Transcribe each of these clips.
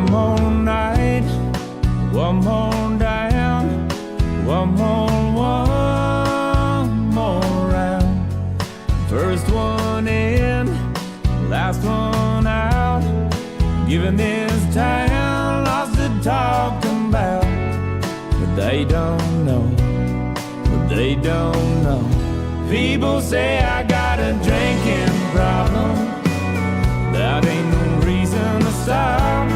One more night, one more down, one more round. First one in, last one out. Giving this town lots to talk about. But they don't know, but they don't know. People say I got a drinking problem. That ain't no reason to stop.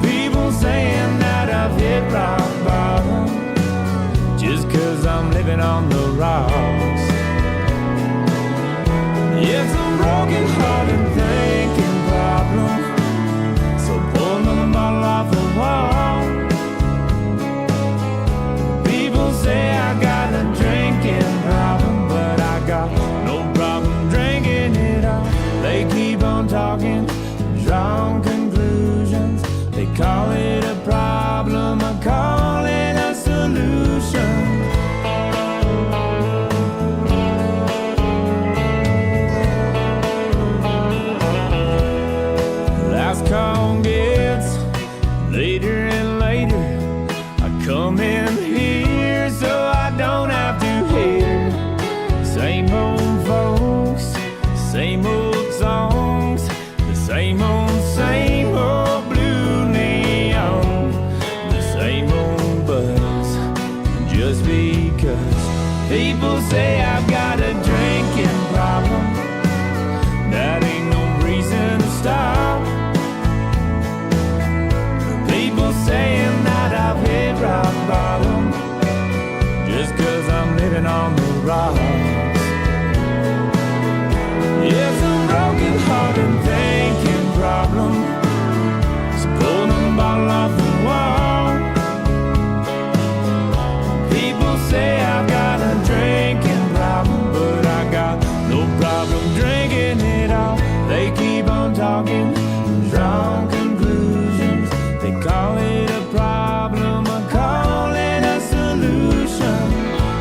People saying that I've hit rock bottom just 'cause I'm living on the rocks. It's a broken hearted thinking problem. So pull another bottle off the wall. People say I got a drinking problem, but I got no problem drinking it all. They keep on talking, drawing conclusions. They call it a problem, I call it a solution. Last call gets later and later. I come in here so I don't have to hear same old folks, same old songs, the same old blue neon, the same old buzz. Just because people say I've got a drinking problem, that ain't no reason to stop. People saying that I've hit rock bottom just 'cause I'm living on the rocks. It's a broken hearted thinking problem. So pull the bottle off the wall. People say I've got a drinking problem, but I got no problem drinking it all. They keep on talking, drawing conclusions. They call it a problem, I call it a solution.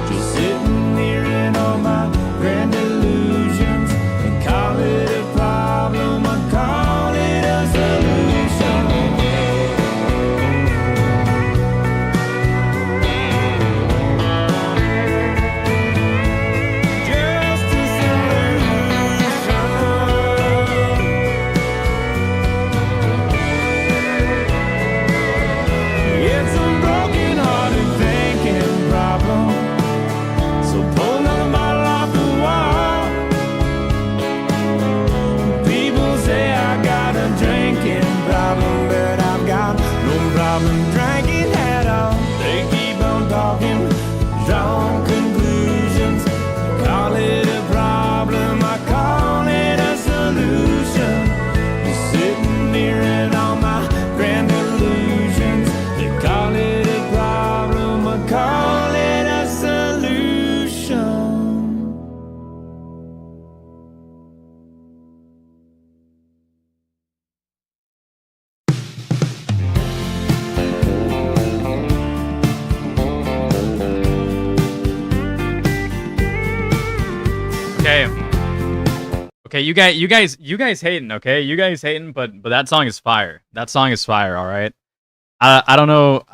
Just sitting here in all my grand illusions. They call it a problem, I call it a solution. Just a solution. It's a broken hearted thinking problem. So pull another bottle off the wall. People say I got a drinking problem, but I've got no problem drinking at all. They keep on talking, drawing conclusions. Call it a problem, I call it a solution. Just sitting here in all my grand illusions. They call it a problem, I call it a solution. Okay. Okay, you guys hating, okay? You guys hating, but that song is fire. That song is fire, all right? I don't know.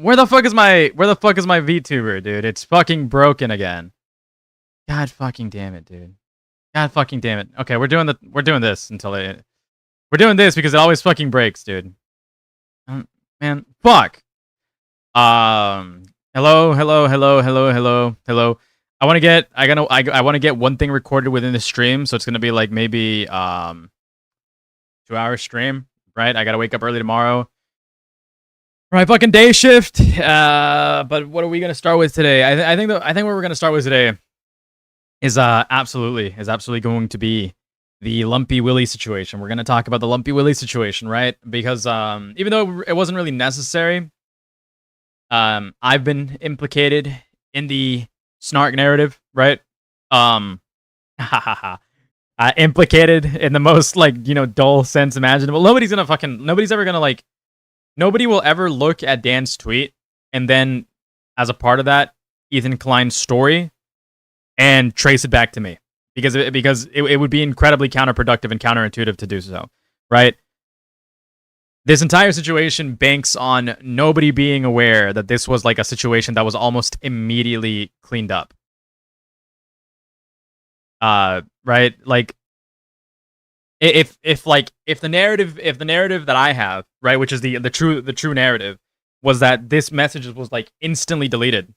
Where the fuck is my VTuber, dude? It's fucking broken again. God fucking damn it, dude. God fucking damn it. Okay, we're doing this until we're doing this because it always fucking breaks, dude. Man, fuck. Hello. I want to get one thing recorded within the stream, so it's gonna be like maybe 2-hour stream, right? I gotta wake up early tomorrow for my fucking day shift. But what are we gonna start with today? I think what we're gonna start with today is absolutely going to be the Lumpy Willy situation. We're gonna talk about the Lumpy Willy situation, right? Because even though it wasn't really necessary, I've been implicated in the snark narrative, right? Implicated in the most dull sense imaginable. Nobody will ever look at Dan's tweet and then, as a part of that, Ethan Klein's story and trace it back to me because it would be incredibly counterproductive and counterintuitive to do so, right? This entire situation banks on nobody being aware that this was like a situation that was almost immediately cleaned up. Right? Like if the narrative that I have, right, which is the true narrative, was that this message was like instantly deleted,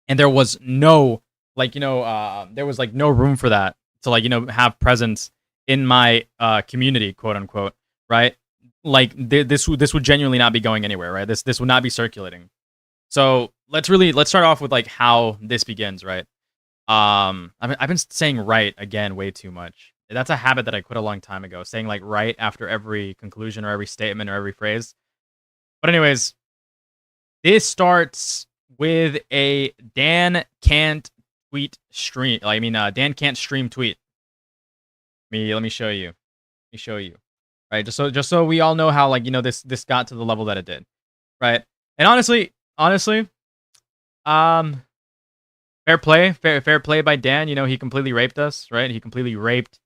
and there was no there was like no room for that to have presence in my community, quote unquote, right? Like this would genuinely not be going anywhere, right? This would not be circulating. So let's start off with like how this begins, right? I've been saying right again way too much. That's a habit that I quit a long time ago, saying like right after every conclusion or every statement or every phrase. But anyways, this starts with a Dan can't tweet stream. Dan can't stream tweet. Let me show you. Let me show you. Right, just so we all know how this got to the level that it did. Right, and honestly, fair play by Dan. He completely raped us. Right, he completely raped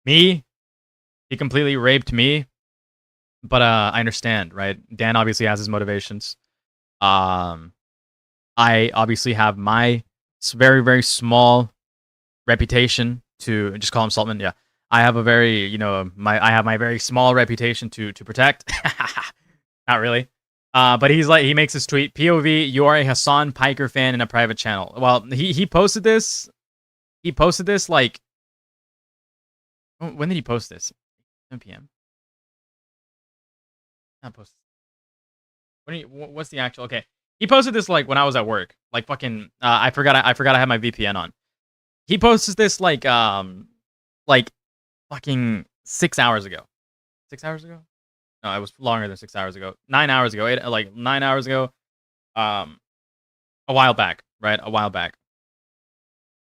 me. He completely raped me. But I understand. Right, Dan obviously has his motivations. I obviously have my very, very small reputation to just call him Saltman. Yeah, I have a very, I have my very small reputation to protect. Not really. But he makes this tweet: POV, you are a Hassan Piker fan in a private channel. Well, he posted this. He posted this like, when did he post this? 10 p.m. Not post. What's the actual? Okay, he posted this like when I was at work. Like fucking, I forgot I had my VPN on. He posted this like fucking 6 hours ago. 6 hours ago? No, it was longer than 6 hours ago. 9 hours ago. 9 hours ago. A while back, right? A while back.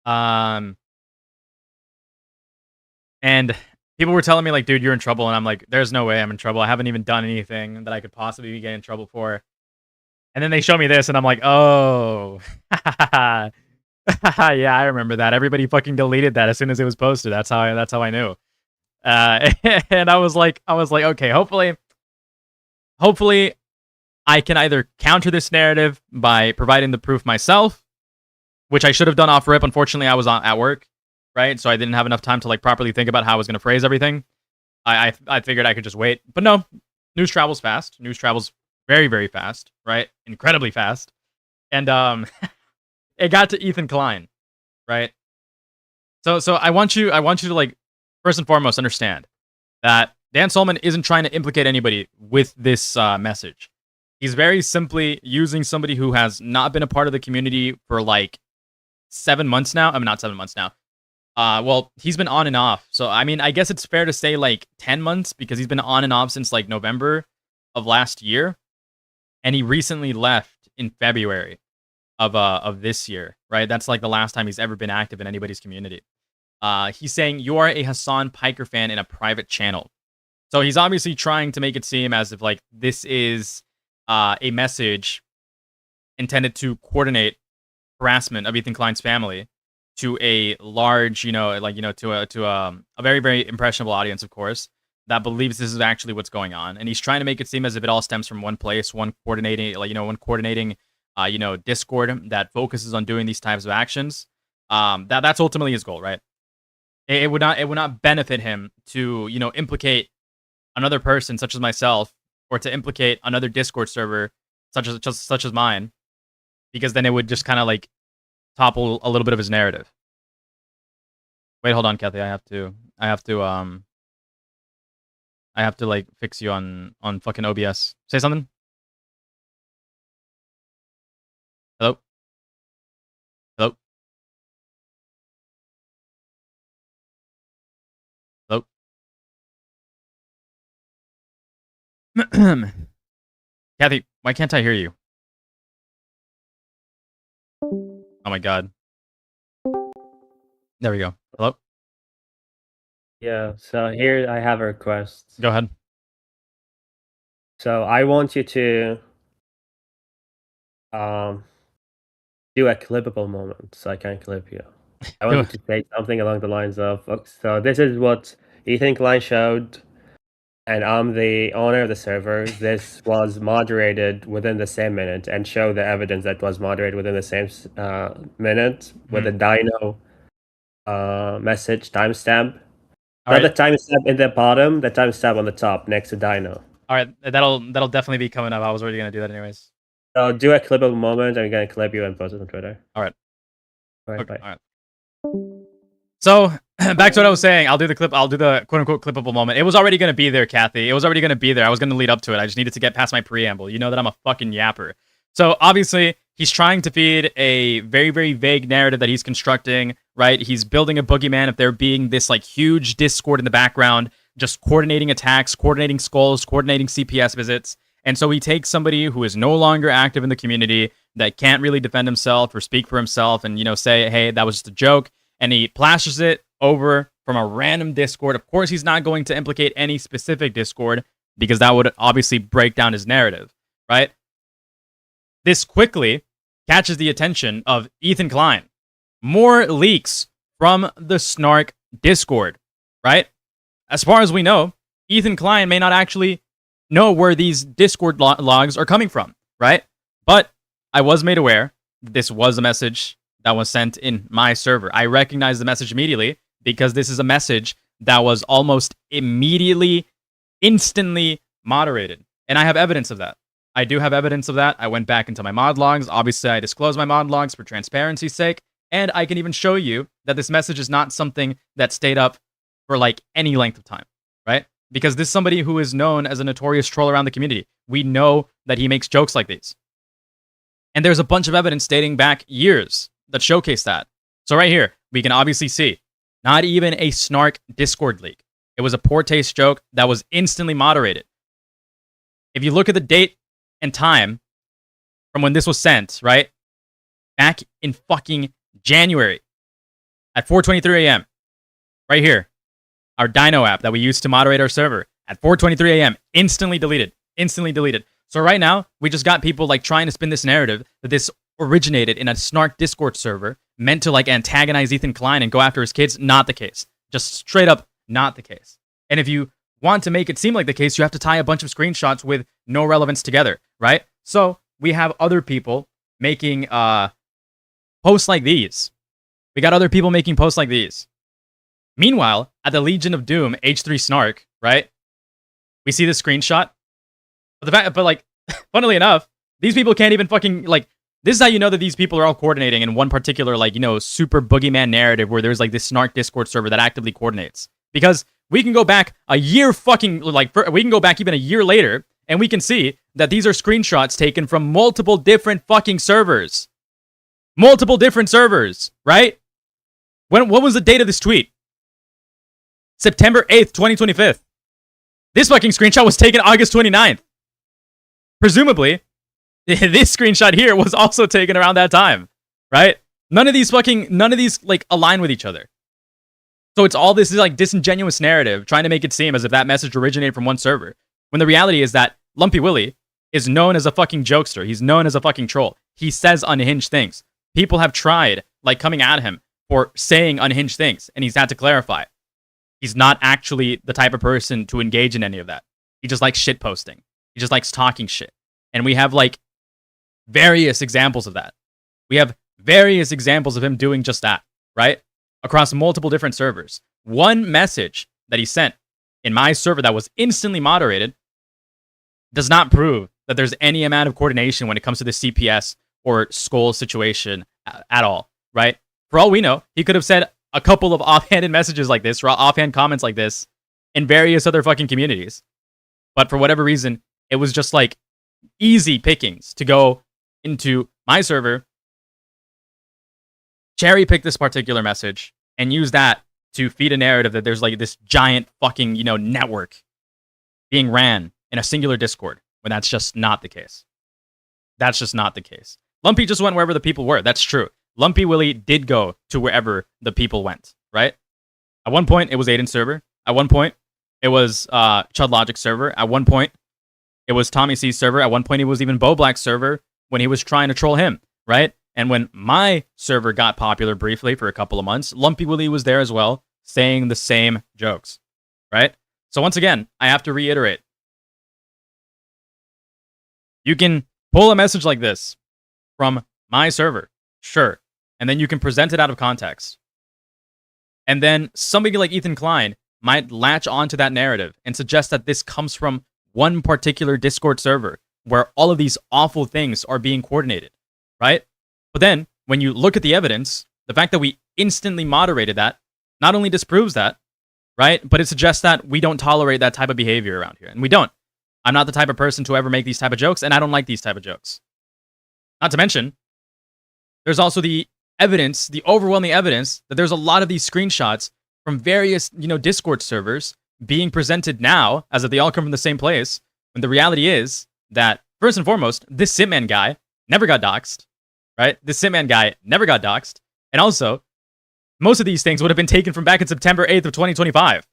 And people were telling me like, dude, you're in trouble, and I'm like, there's no way I'm in trouble. I haven't even done anything that I could possibly be getting in trouble for. And then they show me this, and I'm like, oh, yeah, I remember that. Everybody fucking deleted that as soon as it was posted. That's how I knew. And I was like, okay, hopefully, I can either counter this narrative by providing the proof myself, which I should have done off rip. Unfortunately, I was at work, right? So I didn't have enough time to like properly think about how I was going to phrase everything. I figured I could just wait, but no. News travels fast. News travels very, very fast, right? Incredibly fast. And it got to Ethan Klein, right? So I want you to like first and foremost understand that Dan Solomon isn't trying to implicate anybody with this message. He's very simply using somebody who has not been a part of the community for like 7 months now. I mean, not 7 months now. Well, he's been on and off. So, I mean, I guess it's fair to say like 10 months because he's been on and off since like November of last year. And he recently left in February of this year, right? That's like the last time he's ever been active in anybody's community. He's saying you are a Hassan Piker fan in a private channel. So he's obviously trying to make it seem as if like this is a message intended to coordinate harassment of Ethan Klein's family to a large, to a very, very impressionable audience, of course, that believes this is actually what's going on. And he's trying to make it seem as if it all stems from one place, one coordinating Discord that focuses on doing these types of actions. That's ultimately his goal, right? It would not benefit him to, implicate another person such as myself, or to implicate another Discord server such as mine, because then it would just kind of like topple a little bit of his narrative. Wait, hold on, Kathy. I have to like fix you on fucking OBS. Say something. Hello? Hello? Hello? Kathy, why can't I hear you? Oh my god. There we go. Hello? Yeah, so here I have a request. Go ahead. So I want you to do a clippable moment so I can clip you. I want you to say something along the lines of, so this is what Ethan Klein showed and I'm the owner of the server. This was moderated within the same minute, and show the evidence that was moderated within the same minute with a Dino message timestamp. All Not right. the timestamp in the bottom, the timestamp on the top next to Dino. All right. That'll definitely be coming up. I was already gonna do that anyways. So do a clippable moment. I'm gonna clip you and post it on Twitter. All right. All right, Okay. bye. All right. So back to what I was saying. I'll do the quote unquote clippable moment. It was already gonna be there, Kathy. It was already gonna be there. I was gonna lead up to it. I just needed to get past my preamble. You know that I'm a fucking yapper. So obviously he's trying to feed a very, very vague narrative that he's constructing, right? He's building a boogeyman of there being this like huge discord in the background, just coordinating attacks, coordinating skulls, coordinating CPS visits. And so he takes somebody who is no longer active in the community, that can't really defend himself or speak for himself, and say, hey, that was just a joke, and he plasters it over from a random Discord. Of course, he's not going to implicate any specific Discord because that would obviously break down his narrative, right? This quickly catches the attention of Ethan Klein. More leaks from the Snark Discord, right? As far as we know, Ethan Klein may not actually know where these Discord logs are coming from, right? But I was made aware that this was a message that was sent in my server. I recognized the message immediately because this is a message that was almost immediately, instantly moderated. And I have evidence of that. I do have evidence of that. I went back into my mod logs. Obviously, I disclosed my mod logs for transparency's sake. And I can even show you that this message is not something that stayed up for like any length of time, right? Because this is somebody who is known as a notorious troll around the community. We know that he makes jokes like these. And there's a bunch of evidence dating back years that showcase that. So right here, we can obviously see not even a Snark Discord leak. It was a poor taste joke that was instantly moderated. If you look at the date and time from when this was sent, right? Back in fucking January at 4:23 a.m. Right here. Our Dino app that we used to moderate our server at 4:23 a.m. instantly deleted. Instantly deleted. So right now, we just got people like trying to spin this narrative that this originated in a Snark Discord server meant to like antagonize Ethan Klein and go after his kids. Not the case. Just straight up not the case. And if you want to make it seem like the case, you have to tie a bunch of screenshots with no relevance together, right? So we have other people making posts like these. We got other people making posts like these. Meanwhile, at the Legion of Doom H3 Snark, right? We see the screenshot. But like, funnily enough, these people can't even fucking like. This is how you know that these people are all coordinating in one particular like super boogeyman narrative where there's like this Snark Discord server that actively coordinates. Because we can go back a year fucking like we can go back even a year later and we can see that these are screenshots taken from multiple different fucking servers. Multiple different servers, right? What was the date of this tweet? September 8th, 2025. This fucking screenshot was taken August 29th. Presumably, this screenshot here was also taken around that time, right? None of these like align with each other. So it's all this like disingenuous narrative trying to make it seem as if that message originated from one server. When the reality is that Lumpy Willie is known as a fucking jokester. He's known as a fucking troll. He says unhinged things. People have tried like coming at him for saying unhinged things, and he's had to clarify. He's not actually the type of person to engage in any of that. He just likes shit posting. He just likes talking shit. And we have like various examples of that. We have various examples of him doing just that, right? Across multiple different servers. One message that he sent in my server that was instantly moderated does not prove that there's any amount of coordination when it comes to the CPS or skull situation at all, right? For all we know, he could have said a couple of offhanded messages like this, or offhand comments like this in various other fucking communities. But for whatever reason, it was just like easy pickings to go into my server, cherry pick this particular message, and use that to feed a narrative that there's like this giant fucking, network being ran in a singular Discord, when that's just not the case. That's just not the case. Lumpy just went wherever the people were. That's true. Lumpy Willie did go to wherever the people went, right? At one point, it was Aiden's server. At one point, it was Chud Logic's server. At one point, it was Tommy C's server. At one point, it was even Bo Black's server when he was trying to troll him, right? And when my server got popular briefly for a couple of months, Lumpy Willie was there as well, saying the same jokes, right? So once again, I have to reiterate. You can pull a message like this from my server, sure, and then you can present it out of context. And then somebody like Ethan Klein might latch onto that narrative and suggest that this comes from one particular Discord server where all of these awful things are being coordinated, right? But then when you look at the evidence, the fact that we instantly moderated that not only disproves that, right? But it suggests that we don't tolerate that type of behavior around here. And we don't. I'm not the type of person to ever make these type of jokes, and I don't like these type of jokes. Not to mention, there's also the evidence, the overwhelming evidence, that there's a lot of these screenshots from various, Discord servers being presented now, as if they all come from the same place, when the reality is that, first and foremost, this Sitman guy never got doxxed, right? This Sitman guy never got doxxed. And also, most of these things would have been taken from back in September 8th of 2025.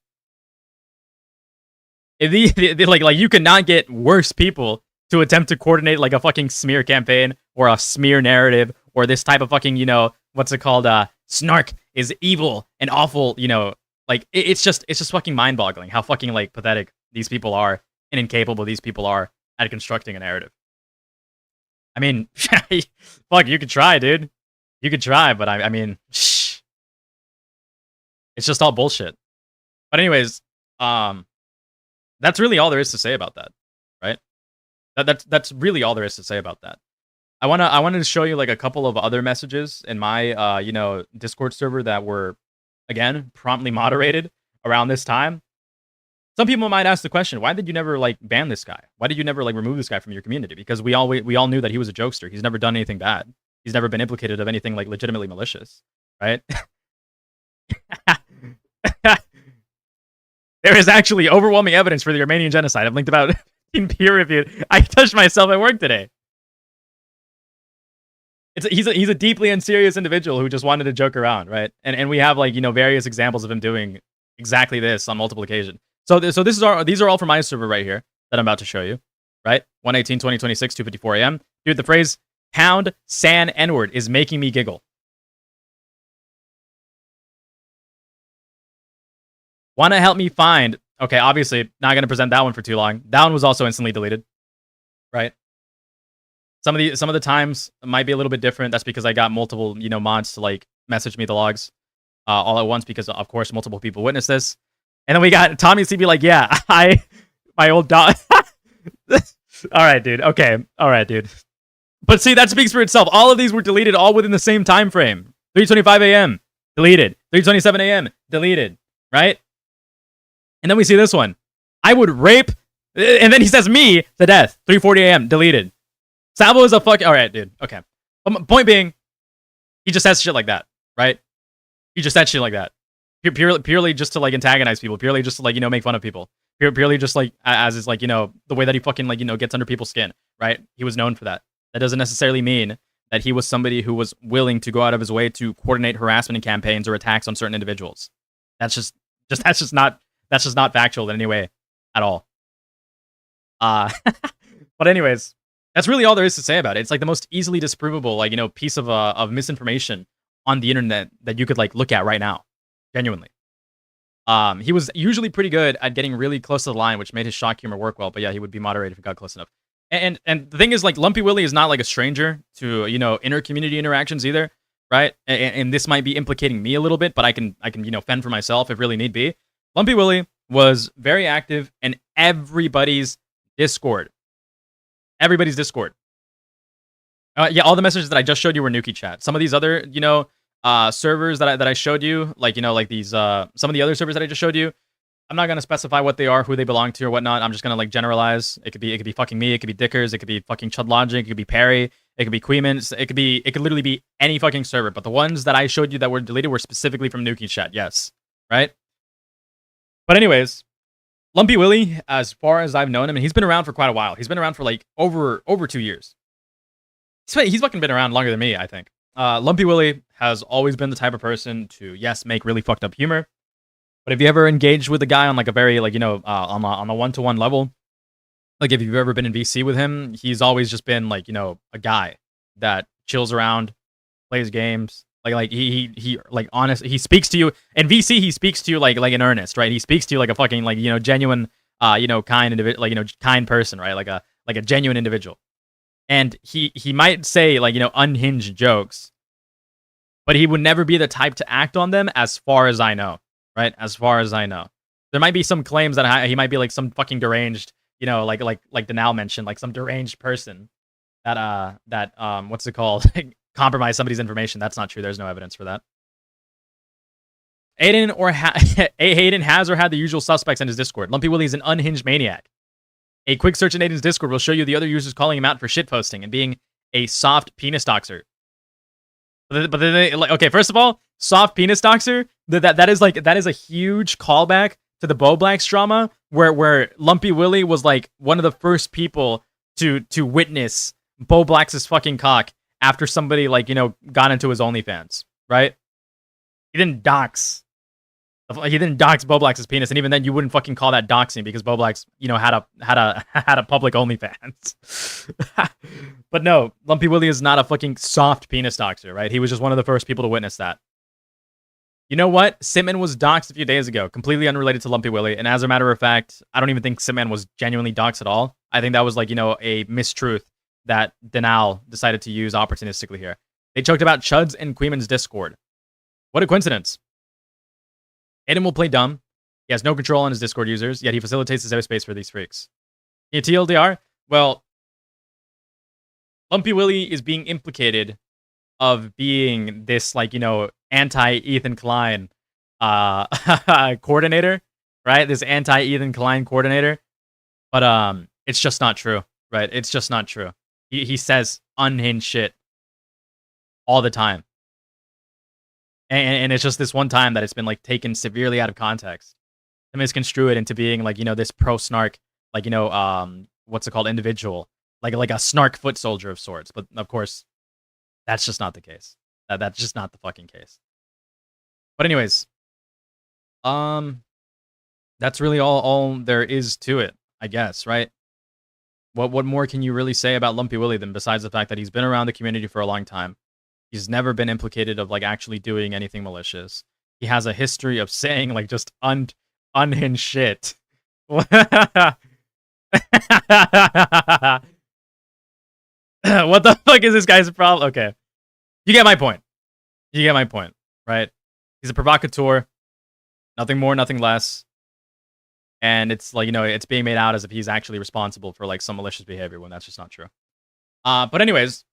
Like you cannot get worse people to attempt to coordinate like a fucking smear campaign or a smear narrative or this type of fucking, what's it called? Snark is evil and awful, like it's just fucking mind-boggling how fucking like pathetic these people are and incapable these people are at constructing a narrative. I mean, fuck, you could try, dude. You could try, but I mean, shh. It's just all bullshit. But anyways, that's really all there is to say about that, right? That's really all there is to say about that. I wanted to show you like a couple of other messages in my Discord server that were again promptly moderated around this time. Some people might ask the question, why did you never like ban this guy? Why did you never like remove this guy from your community? Because we all knew that he was a jokester. He's never done anything bad. He's never been implicated of anything like legitimately malicious, right? There is actually overwhelming evidence for the Armenian genocide. I've linked about in peer reviewed. I touched myself at work today. He's a deeply unserious individual who just wanted to joke around, right? And we have like various examples of him doing exactly this on multiple occasions. So these are all from my server right here that I'm about to show you, right? 1/18/2026, 2:54 a.m. Dude, the phrase "pound san n-word" is making me giggle. Want to help me find? Okay, obviously not going to present that one for too long. That one was also instantly deleted, right? Some of the times might be a little bit different. That's because I got multiple mods to like message me the logs all at once because of course multiple people witnessed this. And then we got Tommy CB like, yeah, my old dog. All right, dude. Okay, all right, dude. But see, that speaks for itself. All of these were deleted all within the same time frame. 3:25 a.m. deleted. 3:27 a.m. deleted. Right? And then we see this one. I would rape, and then he says me to death. 3:40 a.m. deleted. Sabo is a fuck. All right, dude. Okay. Point being, he just says shit like that, right? He just said shit like that, purely just to like antagonize people, purely just to like make fun of people, purely just like as is like the way that he fucking like gets under people's skin, right? He was known for that. That doesn't necessarily mean that he was somebody who was willing to go out of his way to coordinate harassment and campaigns or attacks on certain individuals. That's just not factual in any way at all. But anyways, that's really all there is to say about it. It's like the most easily disprovable, piece of misinformation on the internet that you could like look at right now. Genuinely. He was usually pretty good at getting really close to the line, which made his shock humor work well. But yeah, he would be moderated if he got close enough. And the thing is, like, Lumpy Willie is not like a stranger to inner community interactions either, right? And this might be implicating me a little bit, but I can fend for myself if really need be. Lumpy Willie was very active in everybody's Discord. Everybody's Discord. Yeah, all the messages that I just showed you were Nuki chat. Some of these other, servers that I showed you, like these some of the other servers that I just showed you, I'm not gonna specify what they are, who they belong to, or whatnot. I'm just gonna like generalize. It could be fucking me. It could be Dickers. It could be fucking Chud Logic. It could be Perry. It could be Queemans. It could literally be any fucking server. But the ones that I showed you that were deleted were specifically from Nuki chat. Yes, right. But anyways, Lumpy Willie, as far as I've known him, and he's been around for quite a while. He's been around for like over 2 years. He's fucking been around longer than me, I think. Lumpy Willie has always been the type of person to, yes, make really fucked up humor. But if you ever engaged with the guy on like a very like on the one-to-one level, like if you've ever been in VC with him, he's always just been like a guy that chills around, plays games, Like he like honest. He speaks to you in VC. He speaks to you like in earnest, right? He speaks to you like a fucking like genuine kind individual, like kind person, right? Like a genuine individual. And he might say like unhinged jokes, but he would never be the type to act on them, as far as I know, right? As far as I know, there might be some claims that he might be like some fucking deranged, like Denal mentioned, like some deranged person that what's it called? Compromise somebody's information. That's not true. There's no evidence for that. Hayden has or had the usual suspects in his Discord. Lumpy Willie is an unhinged maniac. A quick search in Aiden's Discord will show you the other users calling him out for shitposting and being a soft penis doxer. But then they, like, okay, first of all, soft penis doxer, that is a huge callback to the Bo Blacks drama, where Lumpy Willie was like one of the first people to witness Bo Blacks' fucking cock after somebody got into his OnlyFans, right? He didn't dox Bo Blacks' penis, and even then you wouldn't fucking call that doxing, because Bo Blacks, had a public OnlyFans. But no, Lumpy Willie is not a fucking soft penis doxer, right? He was just one of the first people to witness that. You know what? Sitman was doxed a few days ago, completely unrelated to Lumpy Willie, and as a matter of fact, I don't even think Sitman was genuinely doxed at all. I think that was a mistruth that Denal decided to use opportunistically here. They joked about Chuds in Queeman's Discord. What a coincidence. Aiden will play dumb. He has no control on his Discord users, yet he facilitates the safe space for these freaks. TLDR? Well, Lumpy Willie is being implicated of being this, anti-Ethan Klein coordinator, right? This anti-Ethan Klein coordinator. But it's just not true, right? It's just not true. He says unhinged shit all the time. And it's just this one time that it's been taken severely out of context to misconstrue it into being this pro snark, what's it called, individual, like a snark foot soldier of sorts. But of course, that's just not the case. That's just not the fucking case. But anyways, that's really all there is to it, I guess, right? What more can you really say about Lumpy Willie than besides the fact that he's been around the community for a long time? He's never been implicated of actually doing anything malicious. He has a history of saying just unhinged shit. What the fuck is this guy's problem? Okay. You get my point. You get my point, right? He's a provocateur. Nothing more, nothing less. And it's it's being made out as if he's actually responsible for some malicious behavior when that's just not true. But anyways,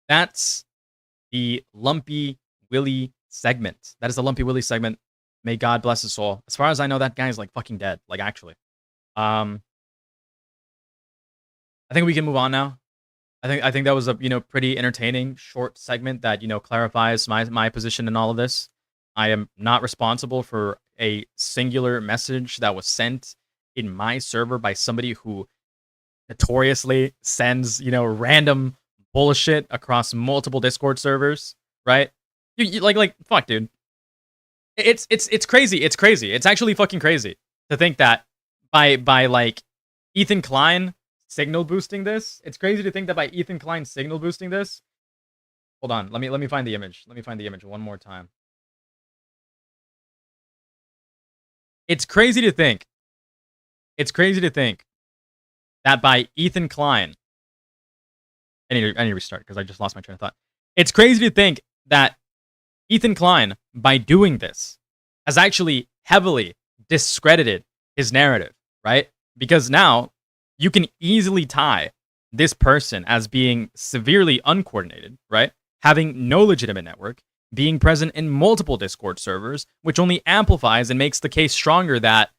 that's the Lumpy Willie segment. That is the Lumpy Willie segment. May God bless his soul. As far as I know, that guy's fucking dead. Actually. I think we can move on now. I think that was a pretty entertaining short segment that clarifies my position in all of this. I am not responsible for a singular message that was sent in my server by somebody who notoriously sends random bullshit across multiple Discord servers, right? You fuck, dude. It's crazy. It's crazy. It's actually fucking crazy to think that by Ethan Klein signal boosting this. It's crazy to think that by Ethan Klein signal boosting this. Hold on. Let me find the image. Let me find the image one more time. It's crazy to think. It's crazy to think that by Ethan Klein. I need to restart because I just lost my train of thought. It's crazy to think that Ethan Klein, by doing this, has actually heavily discredited his narrative, right? Because now you can easily tie this person as being severely uncoordinated, right? Having no legitimate network, being present in multiple Discord servers, which only amplifies and makes the case stronger that,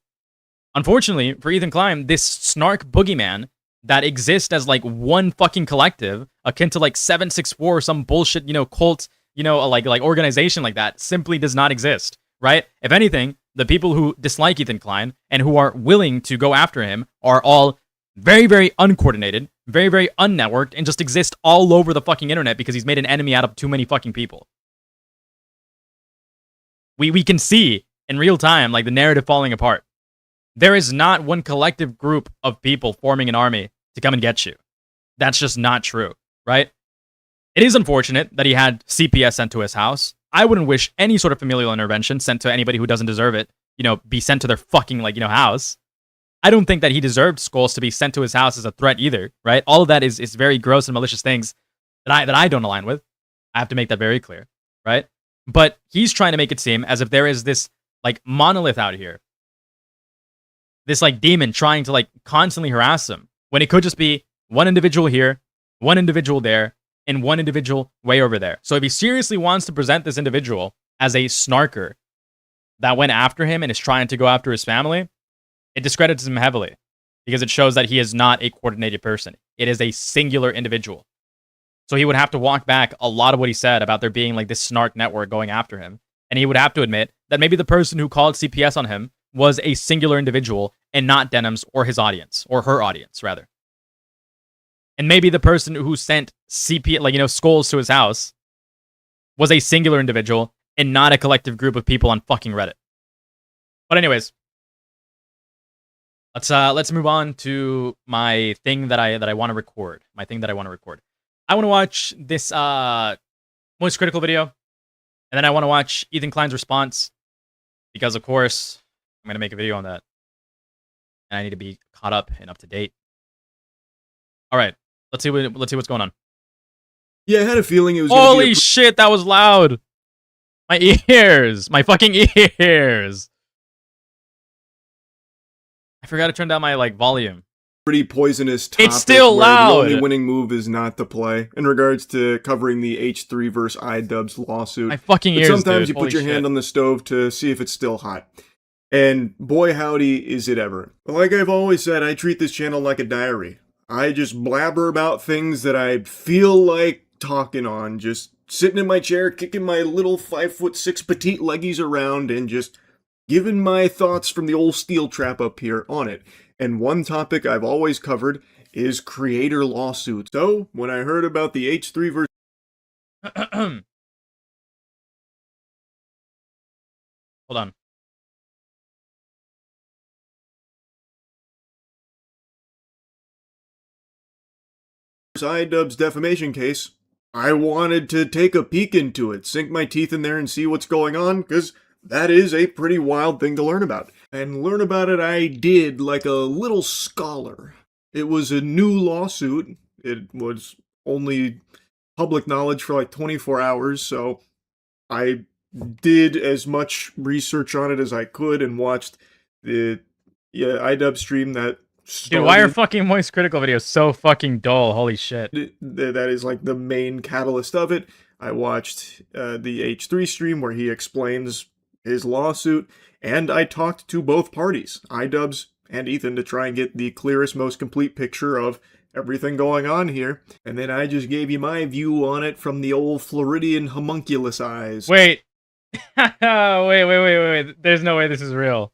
unfortunately for Ethan Klein, this snark boogeyman that exists as one fucking collective akin to 764 or some bullshit, cult, organization like that simply does not exist, right? If anything, the people who dislike Ethan Klein and who are willing to go after him are all very, very uncoordinated, very, very unnetworked, and just exist all over the fucking internet because he's made an enemy out of too many fucking people. We can see in real time the narrative falling apart. There is not one collective group of people forming an army to come and get you. That's just not true, right? It is unfortunate that he had CPS sent to his house. I wouldn't wish any sort of familial intervention sent to anybody who doesn't deserve it, be sent to their fucking, house. I don't think that he deserved Skulls to be sent to his house as a threat either, right? All of that is very gross and malicious things that I don't align with. I have to make that very clear, right? But he's trying to make it seem as if there is this, monolith out here. This, demon trying to, constantly harass him. When it could just be one individual here, one individual there, and one individual way over there. So if he seriously wants to present this individual as a snarker that went after him and is trying to go after his family, it discredits him heavily because it shows that he is not a coordinated person. It is a singular individual. So he would have to walk back a lot of what he said about there being this snark network going after him. And he would have to admit that maybe the person who called CPS on him was a singular individual and not Denham's or his audience, or her audience, rather. And maybe the person who sent Skulls to his house was a singular individual and not a collective group of people on fucking Reddit. But anyways, let's move on to my thing that I want to record. I want to watch this most critical video, and then I want to watch Ethan Klein's response because, of course, I'm gonna make a video on that, and I need to be caught up and up to date. All right, let's see what's going on. Yeah, I had a feeling it was. Holy shit, that was loud! My ears, my fucking ears. I forgot to turn down my volume. Pretty poisonous topic. It's still where loud. The only winning move is not to play. In regards to covering the H3 versus iDubbbz lawsuit, my fucking ears. Sometimes dude. you put your hand on the stove to see if it's still hot, and boy howdy is it ever. Like I've always said, I treat this channel like a diary. I just blabber about things that I feel like talking on, just sitting in my chair, kicking my little 5'6" petite leggies around, and just giving my thoughts from the old steel trap up here on it. And one topic I've always covered is creator lawsuits. So, when I heard about the H3 versus Hold on. iDubbbz defamation case, I wanted to take a peek into it, sink my teeth in there and see what's going on, because that is a pretty wild thing to learn about. And learn about it I did like a little scholar. It was a new lawsuit. It was only public knowledge for 24 hours, so I did as much research on it as I could and watched the iDubbbz stream that started. Dude, why are fucking Moist Critical videos so fucking dull? Holy shit. That is the main catalyst of it. I watched the H3 stream where he explains his lawsuit, and I talked to both parties, iDubbbz and Ethan, to try and get the clearest, most complete picture of everything going on here. And then I just gave you my view on it from the old Floridian homunculus eyes. Wait. wait. There's no way this is real.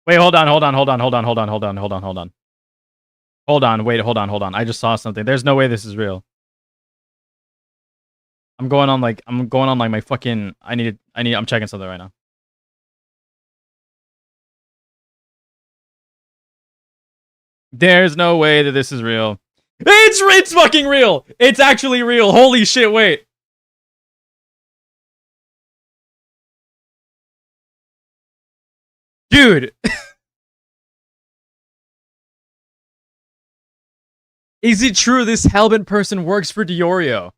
Wait, hold on. I just saw something. There's no way this is real. I'm going on my fucking I'm checking something right now. There's no way that this is real. It's fucking real. It's actually real. Holy shit, wait. Dude. Is it true this Hellbent person works for Diorio?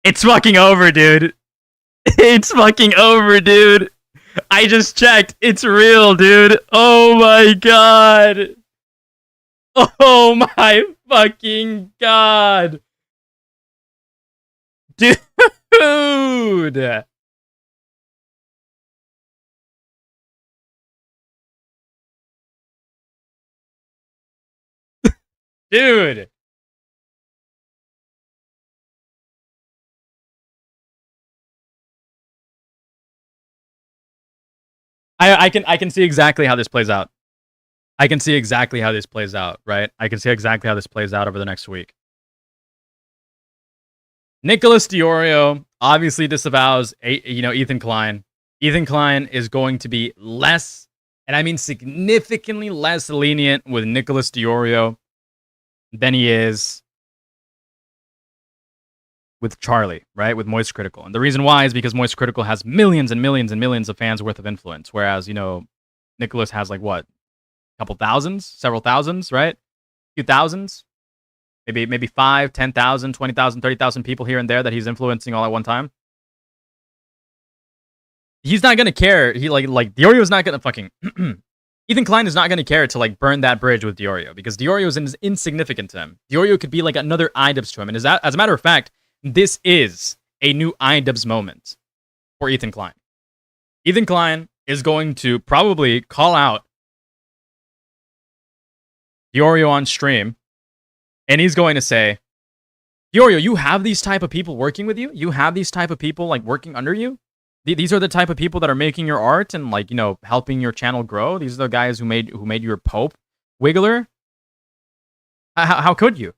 It's fucking over, dude. It's fucking over, dude. I just checked. It's real, dude. Oh my god. Oh my fucking god. Dude. Dude. I can see exactly how this plays out. I can see exactly how this plays out, right? I can see exactly how this plays out over the next week. Nicholas Diorio obviously disavows, Ethan Klein. Ethan Klein is going to be less And I mean significantly less lenient with Nicholas Diorio than he is with Charlie, right? With Moist Critical. And the reason why is because Moist Critical has millions and millions and millions of fans worth of influence. Whereas, you know, Nicholas has like what? A couple thousands? Several thousands, right? A few thousands? Maybe 5, 10,000, 20,000, 30,000 people here and there that he's influencing all at one time. He's not gonna care. He like Diorio's not gonna fucking Ethan Klein is not gonna care to like burn that bridge with Diorio because Diorio is insignificant to him. Diorio could be like another iDubbbz to him, and as a matter of fact, this is a new iDubbbz moment for Ethan Klein. Ethan Klein is going to probably call out Diorio on stream, and he's going to say, Diorio, you have these type of people working with you? You have these type of people like working under you? These are the type of people that are making your art and like, you know, helping your channel grow. These are the guys who made your Pope Wiggler. How could you?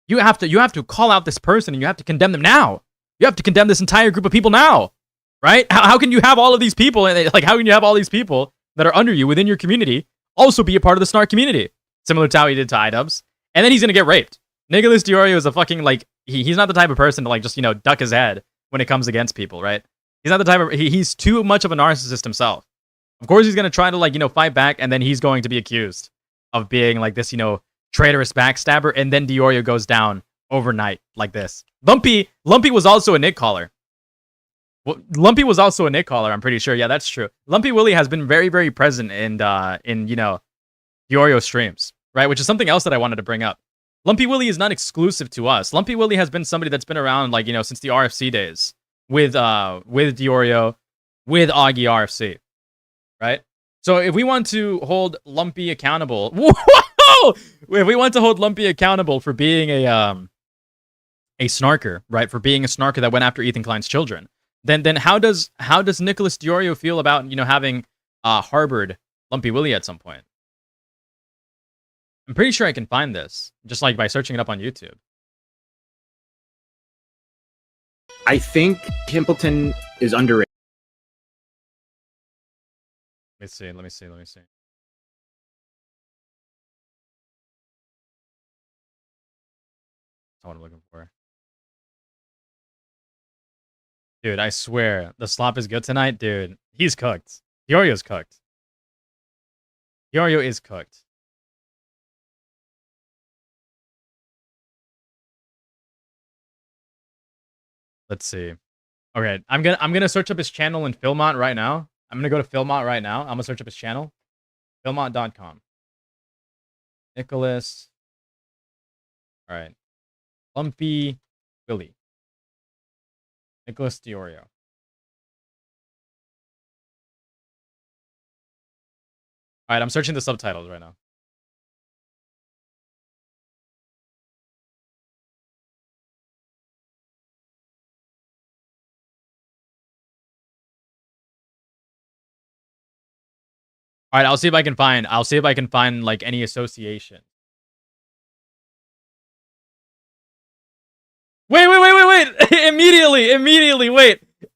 You have to call out this person and you have to condemn them now. You have to condemn this entire group of people now, right? How can you have all of these people and like how can you have all these people that are under you within your community also be a part of the Snark community, similar to how he did to iDubbbz, and then he's gonna get raped. Nicholas Diorio is a fucking like he's not the type of person to like just, you know, duck his head when it comes against people, right? He's not the type of he's too much of a narcissist himself. Of course, he's gonna try to like, you know, fight back, and then he's going to be accused of being like this, you know, traitorous backstabber, and then Diorio goes down overnight like this. Lumpy was also a Nick caller. Lumpy was also a Nick caller. I'm pretty sure. Yeah, that's true. Lumpy Willie has been very, very present in you know, Diorio streams, right? Which is something else that I wanted to bring up. Lumpy Willie is not exclusive to us. Lumpy Willie has been somebody that's been around like, you know, since the RFC days. With Diorio, with Augie RFC, right? So if we want to hold Lumpy accountable, whoa! If we want to hold Lumpy accountable for being a snarker, right? For being a snarker that went after Ethan Klein's children, then how does Nicholas Diorio feel about, you know, having harbored Lumpy Willie at some point? I'm pretty sure I can find this just like by searching it up on YouTube. I think Pimpleton is underrated. Let me see. That's what I'm looking for. Dude, I swear, the slop is good tonight. Dude, he's cooked. Diorio's cooked. Diorio is cooked. Let's see. Okay, I'm gonna search up his channel in Philmont right now. I'm gonna go to Philmont right now. I'm gonna search up his channel. Philmont.com. Nicholas. All right. Lumpy Willie. Nicholas Diorio. All right, I'm searching the subtitles right now. All right, I'll see if I can find like any association. Wait.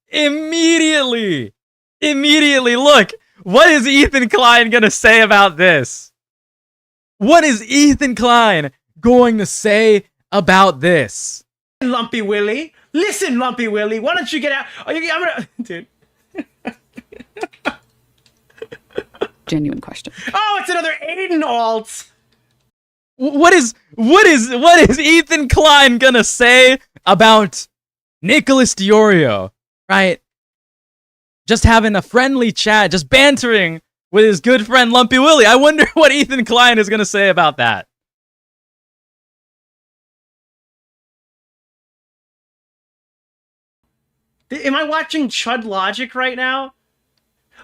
Immediately, look. What is Ethan Klein going to say about this? What is Ethan Klein going to say about this? Lumpy Willie. Listen, Lumpy Willie. Why don't you get out? I'm gonna... Dude. Genuine question. Oh, it's another Aiden alt. What is Ethan Klein gonna say about Nicholas Diorio, right? Just having a friendly chat, just bantering with his good friend Lumpy Willie. I wonder what Ethan Klein is gonna say about that. Am I watching Chud Logic right now?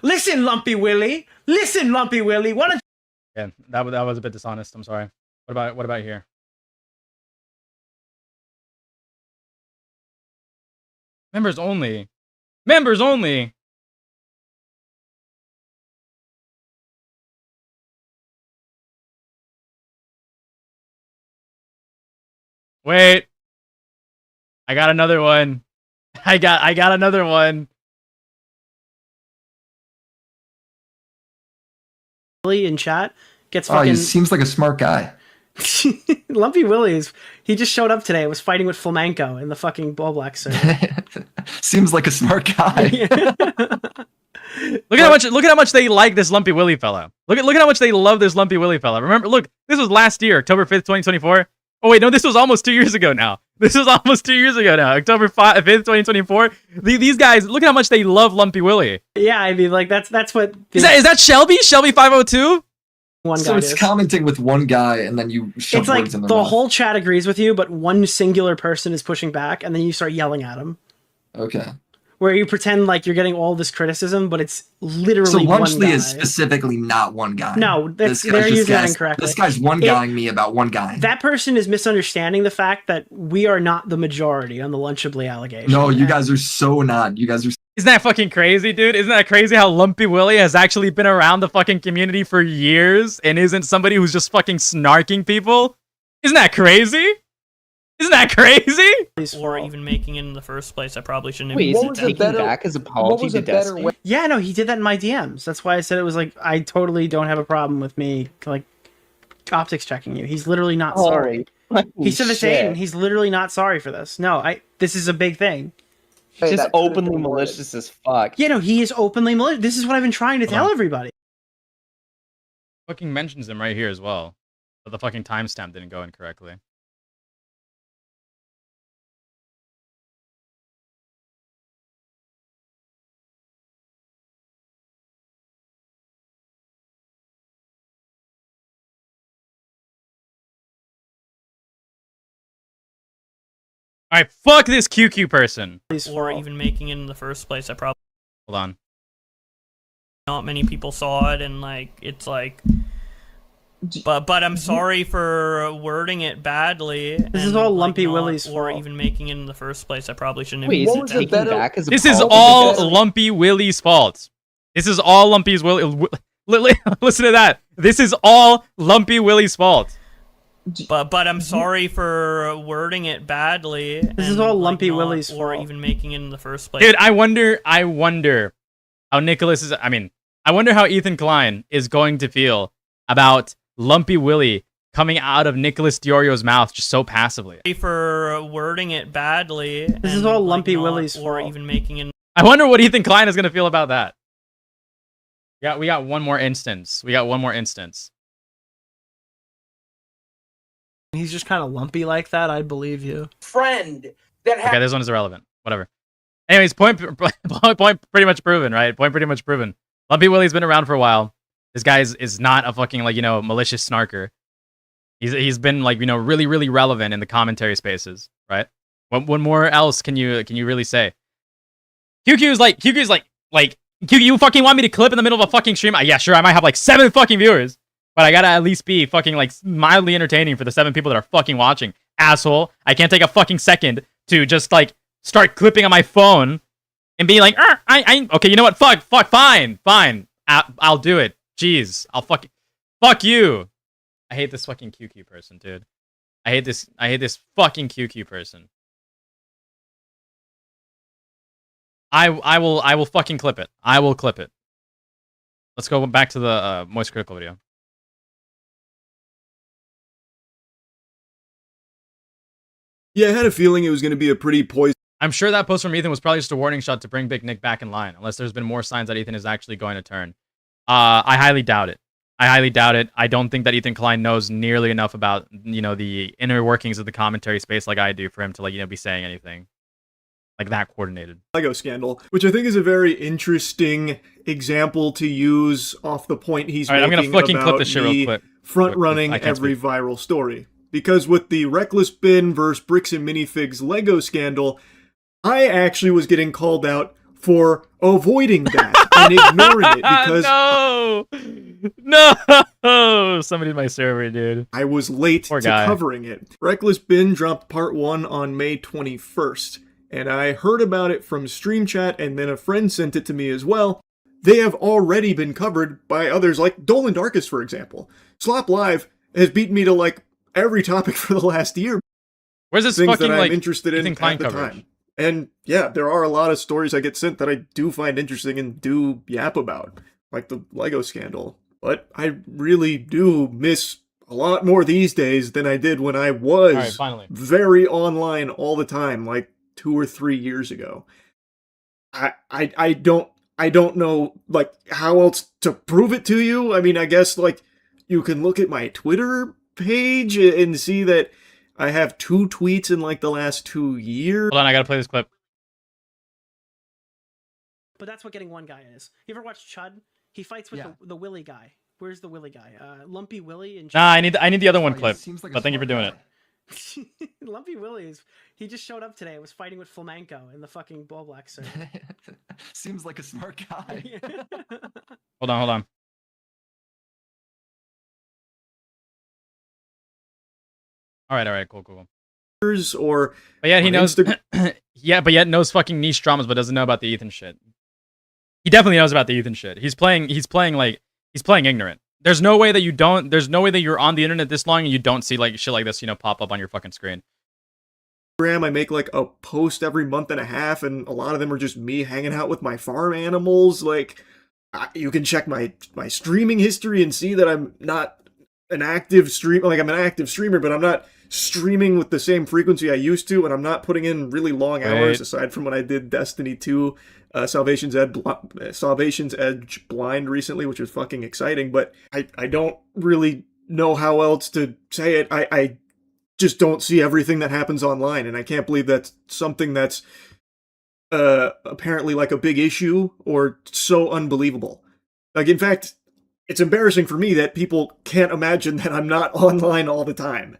Listen, Lumpy Willie. Listen, Lumpy Willie. Why don't Yeah, that was a bit dishonest. I'm sorry. What about here? Members only. Members only. Wait. I got another one. I got another one. in chat gets Oh, fucking he seems like a smart guy. Lumpy Willie he just showed up today. Was fighting with Flamenco in the fucking Ball Black server. Seems like a smart guy. Look at how much they like this Lumpy Willie fella. Look at how much they love this Lumpy Willie fella. Remember, look, this was last year, October 5th, 2024. Oh wait, no, this was almost 2 years ago now. This was almost 2 years ago now. October 5th, 2024. These guys, look at how much they love Lumpy Willie. Yeah, I mean, like that's what is that Shelby? Shelby 502? One so guy it's is. commenting with one guy, and then you shove It's like words in their the mouth. whole chat agrees with you, but one singular person is pushing back, and then you start yelling at him. Okay. Where you pretend like you're getting all this criticism, but it's literally So one Lunchley guy. is specifically not one guy. No, This guy's they're just using that gas- incorrectly. This guy's one-guying me about one guy. That person is misunderstanding the fact that we are not the majority on the Lunchably allegation. No, you guys are so not. You guys are. Isn't that fucking crazy, dude? Isn't that crazy how Lumpy Willie has actually been around the fucking community for years and isn't somebody who's just fucking snarking people? Isn't that crazy? Isn't that crazy? Or even making it in the first place. I probably shouldn't have Wait, is used it it. taking back his apology to Destiny? Yeah, no, he did that in my DMs. That's why I said it was like, I totally don't have a problem with me, like, optics checking you. He's literally not sorry. He said the same. He's literally not sorry for this. No, this is a big thing. He's just openly malicious as fuck. Yeah, no, he is openly malicious. This is what I've been trying to tell everybody. Fucking mentions him right here as well. But the fucking timestamp didn't go in correctly. Alright, fuck this QQ person. Or even making it in the first place. I probably. Hold on. Not many people saw it, and like it's like. But I'm sorry for wording it badly. This is all Lumpy Willie's Or fault. even making it in the first place. I probably shouldn't have Wait, used is it it. taking back his This is apology to all Destiny? Lumpy Willie's fault. This is all Lumpy's Willie. Listen to that. This is all Lumpy Willie's fault. But I'm sorry for wording it badly. This is all Lumpy Willie's Or fault. even making it in the first place. Dude, I wonder how Nicholas is. I wonder how Ethan Klein is going to feel about Lumpy Willie coming out of Nicholas Diorio's mouth just so passively. For wording it badly. This is all Lumpy Willie's Or fault. even making it. I wonder what Ethan Klein is going to feel about that. Yeah, we got one more instance. He's just kind of lumpy like that. I believe you. Friend that Okay, this one is irrelevant. Whatever. Anyways, point pretty much proven, right? Point pretty much proven. Lumpy Willie's been around for a while. This guy is not a fucking, like, malicious snarker. He's been, like, really, really relevant in the commentary spaces, right? What more else can you really say? QQ's like, QQ, you fucking want me to clip in the middle of a fucking stream? Yeah, sure, I might have like 7 fucking viewers. But I gotta at least be fucking, like, mildly entertaining for the 7 people that are fucking watching. Asshole. I can't take a fucking second to just, like, start clipping on my phone and be like, okay, you know what? Fine. I'll do it. Jeez. Fuck you. I hate this fucking QQ person, dude. I hate this fucking QQ person. I will fucking clip it. I will clip it. Let's go back to the Moist Critical video. Yeah, I had a feeling it was going to be a pretty poison. I'm sure that post from Ethan was probably just a warning shot to bring Big Nick back in line, unless there's been more signs that Ethan is actually going to turn. I highly doubt it. I don't think that Ethan Klein knows nearly enough about, the inner workings of the commentary space like I do for him to, like, be saying anything like that coordinated. Lego scandal, which I think is a very interesting example to use off the point he's All right, I'm making gonna fucking clip about this shit real me quick. front-running I can't every speak. viral story. Because with the Reckless Bin versus Bricks and Minifigs Lego scandal, I actually was getting called out for avoiding that and ignoring it because no, somebody in my server, dude. I was late Poor to guy. covering it. Reckless Bin dropped part 1 on May 21st, and I heard about it from Stream Chat, and then a friend sent it to me as well. They have already been covered by others like Dolan Darkus, for example. Slop Live has beaten me to, like, every topic for the last year. Where's this Things fucking, that I'm like, interested in Ethan Klein at the coverage? time. And yeah, there are a lot of stories I get sent that I do find interesting and do yap about, like the Lego scandal. but I really do miss a lot more these days than I did when I was All right, finally. very online all the time, like 2 or 3 years ago. I don't know like how else to prove it to you. I mean, I guess like you can look at my Twitter page and see that I have 2 tweets in like the last 2 years. Hold on, I gotta play this clip. But that's what getting one guy is. You ever watch Chud? He fights with the Willy guy. Where's the Willy guy? Lumpy Willy and. Nah, I need the other one clip. Seems like a But thank you for smart doing guy. it. Lumpy Willy he just showed up today. Was fighting with Flamenco in the fucking Ball Black server. Seems like a smart guy. Hold on. All right, cool. Or But yeah, he on knows. Yeah, but yet knows fucking niche dramas, but doesn't know about the Ethan shit. He definitely knows about the Ethan shit. He's playing ignorant. There's no way that you don't. There's no way that you're on the internet this long and you don't see like shit like this, pop up on your fucking screen. I make like a post every month and a half, and a lot of them are just me hanging out with my farm animals. Like, you can check my streaming history and see that I'm not an active streamer. Like, I'm an active streamer, but I'm not streaming with the same frequency I used to, and I'm not putting in really long hours aside from when I did Destiny 2, Salvation's Edge Blind recently, which was fucking exciting. But I don't really know how else to say it. I just don't see everything that happens online, and I can't believe that's something that's apparently like a big issue or so unbelievable. Like, in fact, it's embarrassing for me that people can't imagine that I'm not online all the time.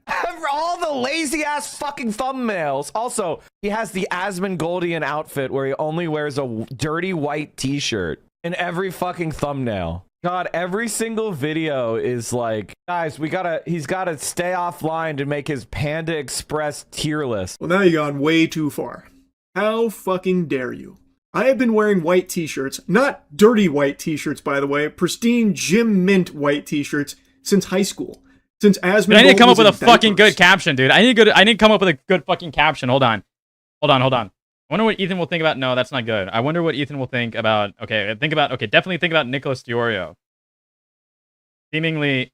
All the lazy ass fucking thumbnails. Also, he has the Asmongoldie outfit where he only wears a dirty white t-shirt in every fucking thumbnail. God, every single video is like, guys, he's gotta stay offline to make his Panda Express tier list. Well, now you've gone way too far. How fucking dare you? I have been wearing white t-shirts, not dirty white t-shirts, by the way, pristine Jim Mint white t-shirts since high school. Since Asmongoldie I need to come up was with a in fucking diapers. good caption, dude. I need to come up with a good fucking caption. Hold on. I wonder what Ethan will think about. No, that's not good. I wonder what Ethan will think about. Definitely think about Nicholas Diorio. Seemingly.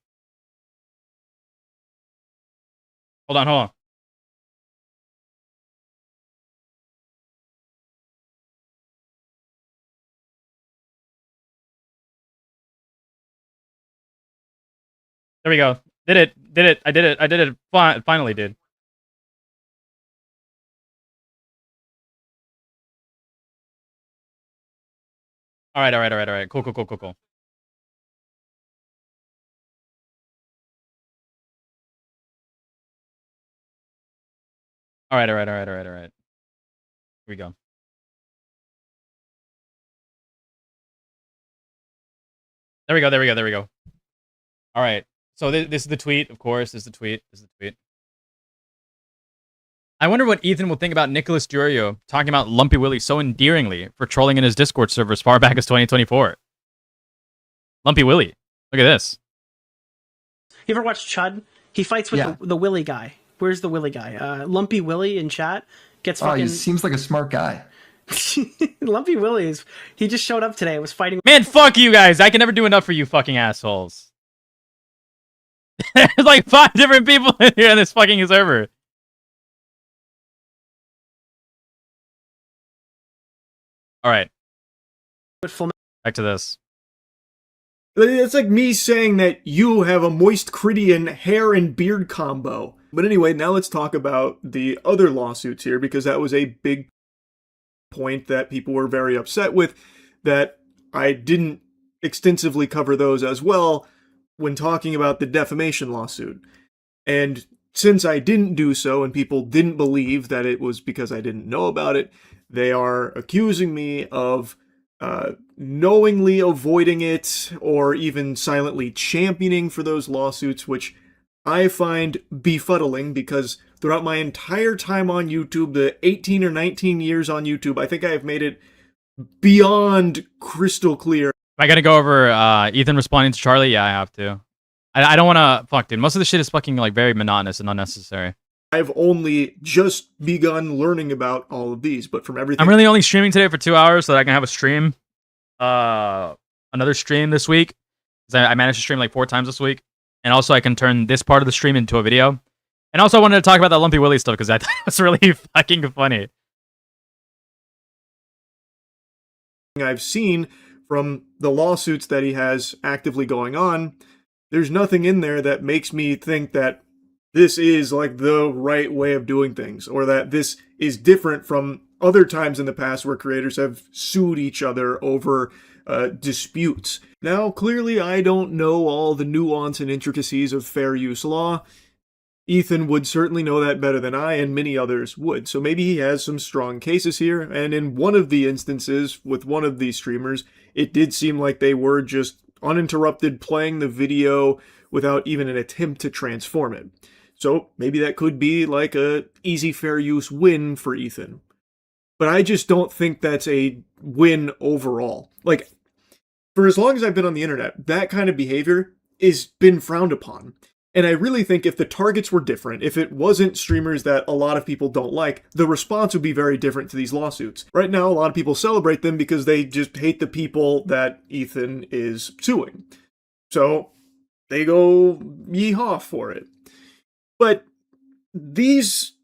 Hold on. There we go. Did it. I did it. Finally, dude. All right. Cool. All right. Here we go. There we go. All right. So this is the tweet, of course. This is the tweet. I wonder what Ethan will think about Nicholas Diorio talking about Lumpy Willy so endearingly for trolling in his Discord server as far back as 2024. Lumpy Willy. Look at this. You ever watch Chud? He fights with the Willy guy. Where's the Willy guy? Lumpy Willy in chat gets fucking. He seems like a smart guy. Lumpy Willy he just showed up today. Was fighting. Man, fuck you guys. I can never do enough for you fucking assholes. There's like 5 different people in here in this fucking server. All right. Back to this. It's like me saying that you have a moist Cridian hair and beard combo. But anyway, now let's talk about the other lawsuits here, because that was a big point that people were very upset with, that I didn't extensively cover those as well when talking about the defamation lawsuit. And since I didn't do so and people didn't believe that it was because I didn't know about it, they are accusing me of knowingly avoiding it or even silently championing for those lawsuits, which I find befuddling, because throughout my entire time on YouTube, the 18 or 19 years on YouTube, I think I have made it beyond crystal clear. I gotta go over Ethan responding to Charlie. Yeah, I have to. I don't want to. Fuck, dude. Most of the shit is fucking like very monotonous and unnecessary. I've only just begun learning about all of these, but from everything... I'm really only streaming today for 2 hours so that I can have a stream. Another stream this week. 'Cause I managed to stream like 4 times this week. And also I can turn this part of the stream into a video. And also I wanted to talk about that Lumpy Willy stuff because I thought it was really fucking funny. I've seen from the lawsuits that he has actively going on, there's nothing in there that makes me think that this is like the right way of doing things, or that this is different from other times in the past where creators have sued each other over disputes. Now, clearly, I don't know all the nuance and intricacies of fair use law. Ethan would certainly know that better than I, and many others would. So maybe he has some strong cases here, and in one of the instances with one of these streamers, it did seem like they were just uninterrupted playing the video without even an attempt to transform it. So maybe that could be like a easy fair use win for Ethan. But I just don't think that's a win overall. Like, for as long as I've been on the internet, that kind of behavior has been frowned upon. And I really think if the targets were different, if it wasn't streamers that a lot of people don't like, the response would be very different to these lawsuits. Right now, a lot of people celebrate them because they just hate the people that Ethan is suing. So they go yeehaw for it. But these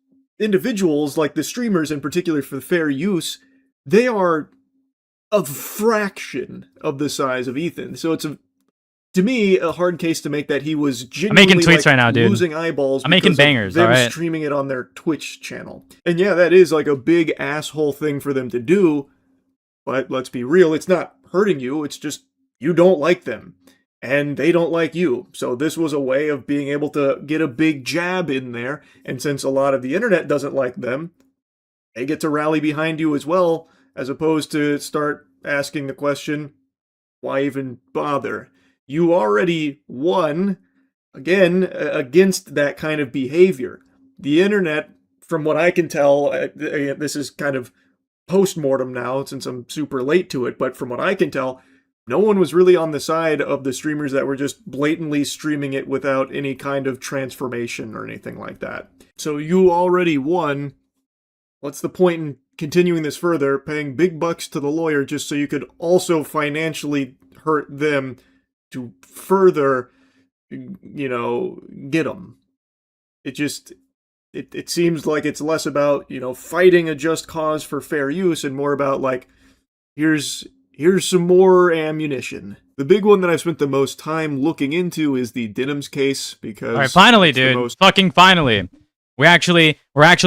individuals, like the streamers in particular for the fair use, they are a fraction of the size of Ethan. So it's to me, a hard case to make that he was genuinely I'm making tweets right now, dude. losing eyeballs. I'm making bangers, them alright? streaming it on their Twitch channel. And yeah, that is like a big asshole thing for them to do. But let's be real, it's not hurting you. It's just you don't like them. And they don't like you. So this was a way of being able to get a big jab in there. And since a lot of the internet doesn't like them, they get to rally behind you as well, as opposed to start asking the question, why even bother? You already won, again, against that kind of behavior. The internet, from what I can tell, this is kind of post-mortem now since I'm super late to it, but from what I can tell, no one was really on the side of the streamers that were just blatantly streaming it without any kind of transformation or anything like that. So you already won. What's the point in continuing this further, paying big bucks to the lawyer just so you could also financially hurt them to further, get them? It seems like it's less about, fighting a just cause for fair use and more about like, here's some more ammunition. The big one that I've spent the most time looking into is the Denham's case because... Alright, finally, dude. Fucking finally. We're actually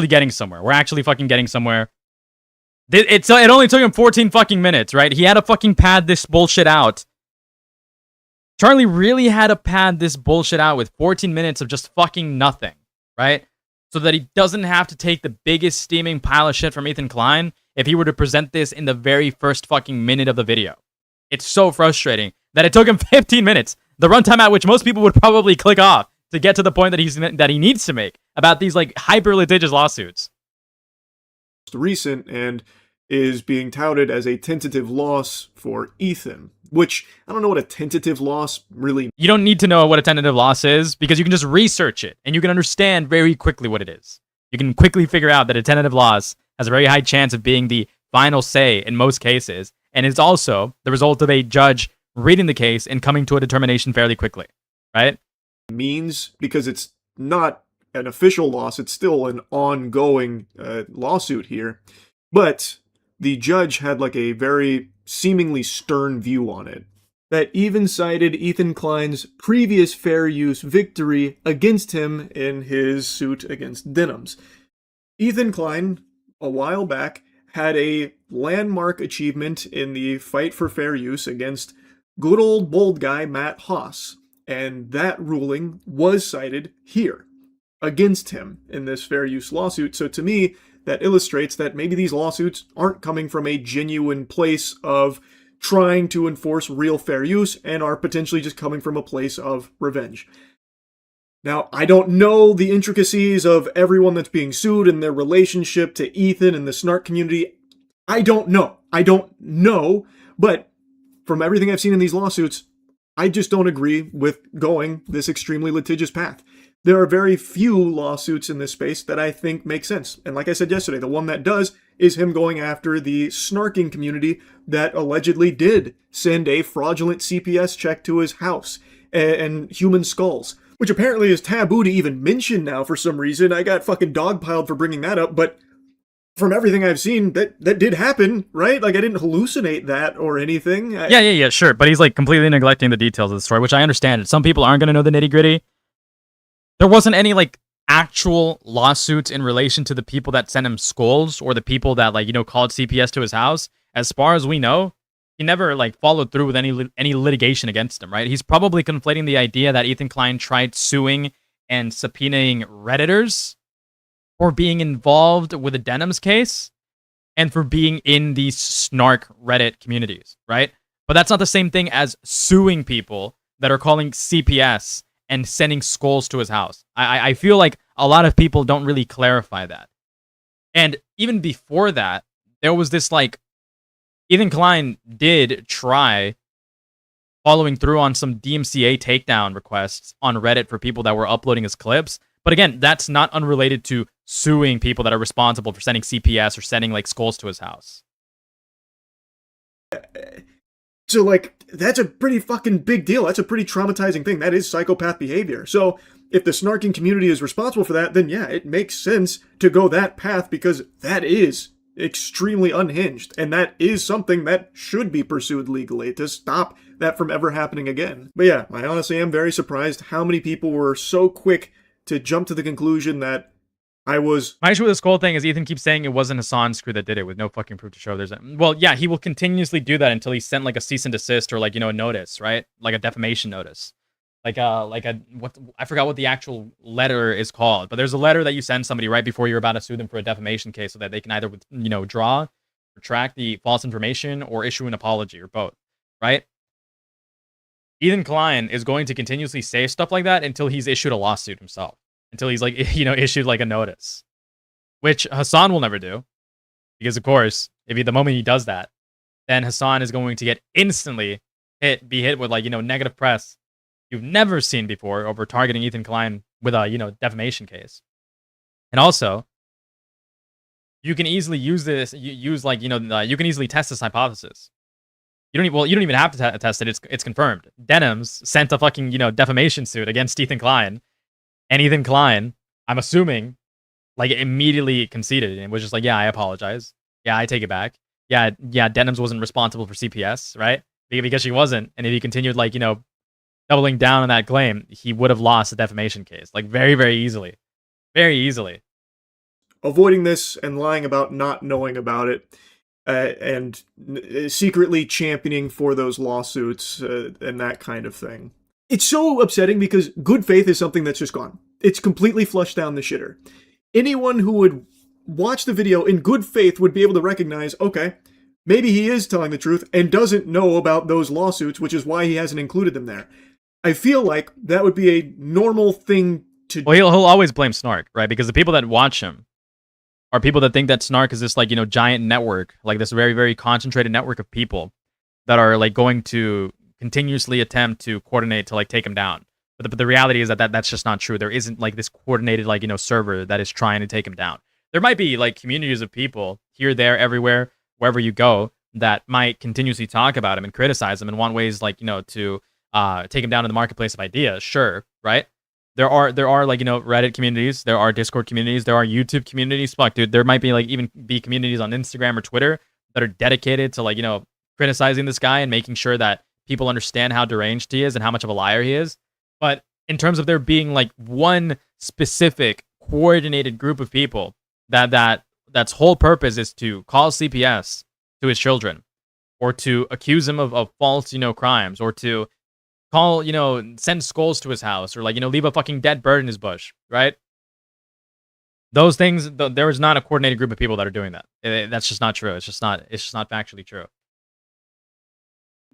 getting somewhere. We're actually fucking getting somewhere. It only took him 14 fucking minutes, right? He had to fucking pad this bullshit out. Charlie really had to pad this bullshit out with 14 minutes of just fucking nothing, right? So that he doesn't have to take the biggest steaming pile of shit from Ethan Klein if he were to present this in the very first fucking minute of the video. It's so frustrating that it took him 15 minutes, the runtime at which most people would probably click off to get to the point that he needs to make about these like hyper litigious lawsuits. Recent and is being touted as a tentative loss for Ethan, which I don't know what a tentative loss really... You don't need to know what a tentative loss is because you can just research it and you can understand very quickly what it is. You can quickly figure out that a tentative loss has a very high chance of being the final say in most cases, and it's also the result of a judge reading the case and coming to a determination fairly quickly, right? Means, because it's not an official loss, it's still an ongoing lawsuit here, but the judge had like a very seemingly stern view on it that even cited Ethan Klein's previous fair use victory against him in his suit against Denham's. Ethan Klein, a while back, had a landmark achievement in the fight for fair use against good old bold guy Matt Haas, and that ruling was cited here against him in this fair use lawsuit. So to me, that illustrates that maybe these lawsuits aren't coming from a genuine place of trying to enforce real fair use and are potentially just coming from a place of revenge. Now, I don't know the intricacies of everyone that's being sued and their relationship to Ethan and the Snark community. I don't know, but from everything I've seen in these lawsuits, I just don't agree with going this extremely litigious path. There are very few lawsuits in this space that I think make sense. And like I said yesterday, the one that does is him going after the snarking community that allegedly did send a fraudulent CPS check to his house and human skulls, which apparently is taboo to even mention now for some reason. I got fucking dogpiled for bringing that up, but from everything I've seen, that did happen, right? Like, I didn't hallucinate that or anything. Yeah, sure. But he's like completely neglecting the details of the story, which I understand. Some people aren't going to know the nitty gritty. There wasn't any like actual lawsuits in relation to the people that sent him skulls or the people that like, called CPS to his house. As far as we know, he never like followed through with any litigation against him, right? He's probably conflating the idea that Ethan Klein tried suing and subpoenaing Redditors for being involved with the Denims case and for being in these snark Reddit communities, right? But that's not the same thing as suing people that are calling CPS and sending skulls to his house. I feel like a lot of people don't really clarify that. And even before that, there was this like, Ethan Klein did try following through on some DMCA takedown requests on Reddit for people that were uploading his clips. But again, that's not unrelated to suing people that are responsible for sending CPS or sending like skulls to his house. So like, that's a pretty fucking big deal. That's a pretty traumatizing thing. That is psychopath behavior. So if the snarking community is responsible for that, then yeah, it makes sense to go that path because that is extremely unhinged. And that is something that should be pursued legally to stop that from ever happening again. But yeah, I honestly am very surprised how many people were so quick to jump to the conclusion that I was... My issue with this whole thing is Ethan keeps saying it wasn't Hassan's crew that did it with no fucking proof to show there's... Well, yeah, he will continuously do that until he sent like a cease and desist or like, a notice, right? Like a defamation notice. Like a what I forgot what the actual letter is called, but there's a letter that you send somebody right before you're about to sue them for a defamation case so that they can either, withdraw, retract the false information or issue an apology or both, right? Ethan Klein is going to continuously say stuff like that until he's issued a lawsuit himself. Until he's like, issued like a notice, which Hassan will never do, because of course, the moment he does that, then Hassan is going to get instantly be hit with like negative press you've never seen before over targeting Ethan Klein with a defamation case. And also, you can easily use this. You can easily test this hypothesis. You don't even have to test it. It's confirmed. Denims sent a fucking defamation suit against Ethan Klein. And Ethan Klein, I'm assuming, like immediately conceded and was just like, yeah, I apologize. Yeah, I take it back. Yeah, Denims wasn't responsible for CPS, right? Because she wasn't. And if he continued like, doubling down on that claim, he would have lost the defamation case. Like very, very easily. Very easily. Avoiding this and lying about not knowing about it and secretly championing for those lawsuits and that kind of thing. It's so upsetting because good faith is something that's just gone. It's completely flushed down the shitter. Anyone who would watch the video in good faith would be able to recognize, okay, maybe he is telling the truth and doesn't know about those lawsuits, which is why he hasn't included them there. I feel like that would be a normal thing to do. Well, he'll always blame Snark, right? Because the people that watch him are people that think that Snark is this like, giant network, like this very, very concentrated network of people that are like going to continuously attempt to coordinate to like take him down. But the reality is that's just not true. There isn't like this coordinated like server that is trying to take him down. There might be like communities of people here, there, everywhere, wherever you go that might continuously talk about him and criticize him and want ways like to take him down in the marketplace of ideas. Sure, right? There are like Reddit communities, there are Discord communities, there are YouTube communities. Fuck, dude, there might be like even be communities on Instagram or Twitter that are dedicated to like criticizing this guy and making sure that people understand how deranged he is and how much of a liar he is. But in terms of there being like one specific coordinated group of people that's whole purpose is to call CPS to his children or to accuse him of false, crimes or to call, send skulls to his house or like, leave a fucking dead bird in his bush, right? Those things, there is not a coordinated group of people that are doing that. That's just not true. It's just not factually true.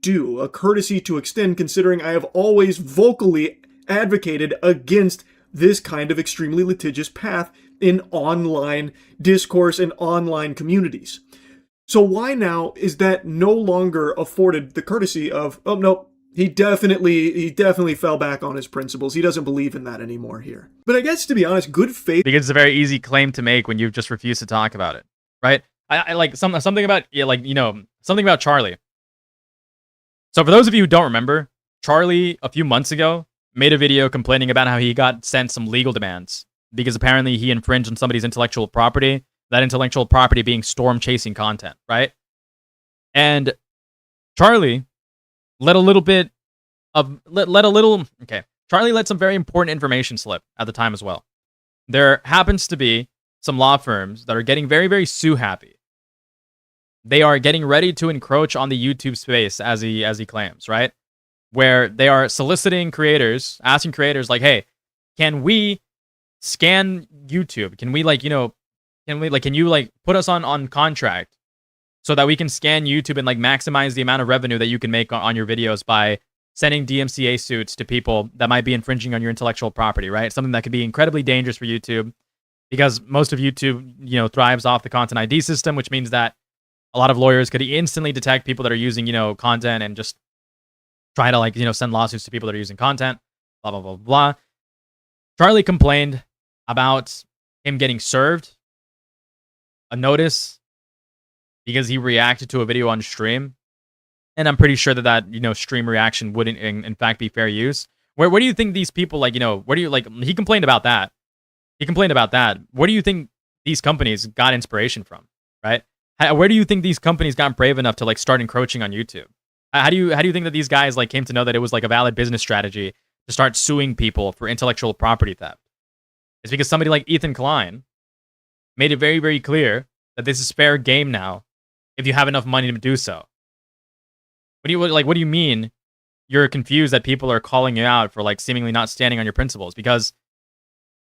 Do a courtesy to extend, considering I have always vocally advocated against this kind of extremely litigious path in online discourse and online communities. So why now is that no longer afforded the courtesy of, oh no, he definitely fell back on his principles. He doesn't believe in that anymore here. But I guess, to be honest, good faith... Because it's a very easy claim to make when you've just refused to talk about it, right? I like something about something about Charlie. So for those of you who don't remember, Charlie a few months ago made a video complaining about how he got sent some legal demands because apparently he infringed on somebody's intellectual property. That intellectual property being storm chasing content, right? And Charlie let a little bit of Charlie let some very important information slip at the time as well. There happens to be some law firms that are getting very, very sue happy. They are getting ready to encroach on the YouTube space, as he claims, right? Where they are soliciting creators, asking creators like, "Hey, can we scan YouTube? Can we can you put us on contract so that we can scan YouTube and maximize the amount of revenue that you can make on your videos by sending DMCA suits to people that might be infringing on your intellectual property, right? Something that could be incredibly dangerous for YouTube because most of YouTube, thrives off the content ID system, which means that a lot of lawyers could instantly detect people that are using, content and just try to send lawsuits to people that are using content, blah, blah, blah, blah. Charlie complained about him getting served a notice because he reacted to a video on stream. And I'm pretty sure that stream reaction wouldn't in fact be fair use. Where do you think these people where do you he complained about that. He complained about that. Where do you think these companies got inspiration from, right? Where do you think these companies got brave enough to start encroaching on YouTube? How do you think that these guys came to know that it was a valid business strategy to start suing people for intellectual property theft? It's because somebody like Ethan Klein made it very, very clear that this is fair game now if you have enough money to do so. What do you mean you're confused that people are calling you out for seemingly not standing on your principles? Because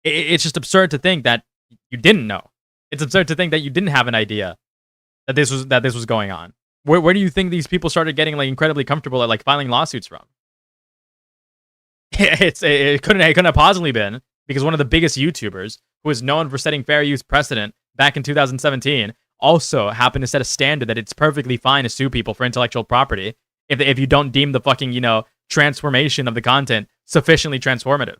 it's just absurd to think that you didn't know. It's absurd to think that you didn't have an idea that this was going on. Where do you think these people started getting incredibly comfortable at filing lawsuits from? It couldn't have possibly been because one of the biggest YouTubers who is known for setting fair use precedent back in 2017 also happened to set a standard that it's perfectly fine to sue people for intellectual property if you don't deem the fucking transformation of the content sufficiently transformative.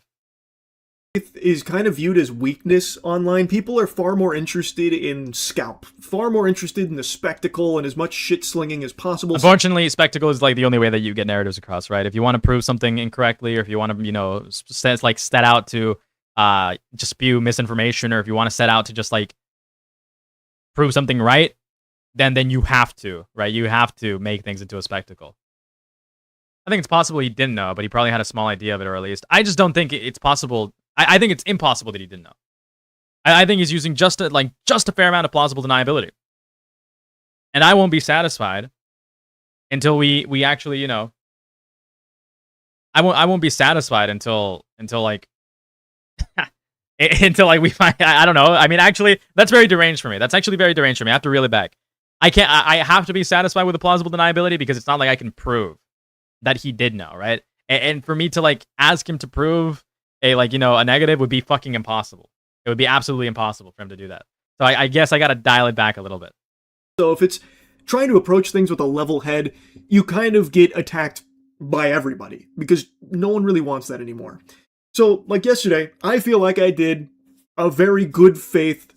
Is kind of viewed as weakness online. People are far more interested in scalp, far more interested in the spectacle and as much shit slinging as possible. Unfortunately, spectacle is the only way that you get narratives across, right? If you want to prove something incorrectly, or if you want to set out to just spew misinformation, or if you want to set out to just prove something right, then you have to, right? You have to make things into a spectacle. I think it's possible he didn't know, but he probably had a small idea of it, or at least I just don't think it's possible. I think it's impossible that he didn't know. I think he's using just a fair amount of plausible deniability, and I won't be satisfied until we actually I won't be satisfied until until we find. I don't know. I mean, actually, that's very deranged for me. That's actually very deranged for me. I have to reel it back. I have to be satisfied with the plausible deniability because it's not like I can prove that he did know, right? And for me to ask him to prove a negative would be fucking impossible. It would be absolutely impossible for him to do that. So I guess I gotta dial it back a little bit. So if it's trying to approach things with a level head, you kind of get attacked by everybody because no one really wants that anymore. So yesterday, I feel like I did a very good faith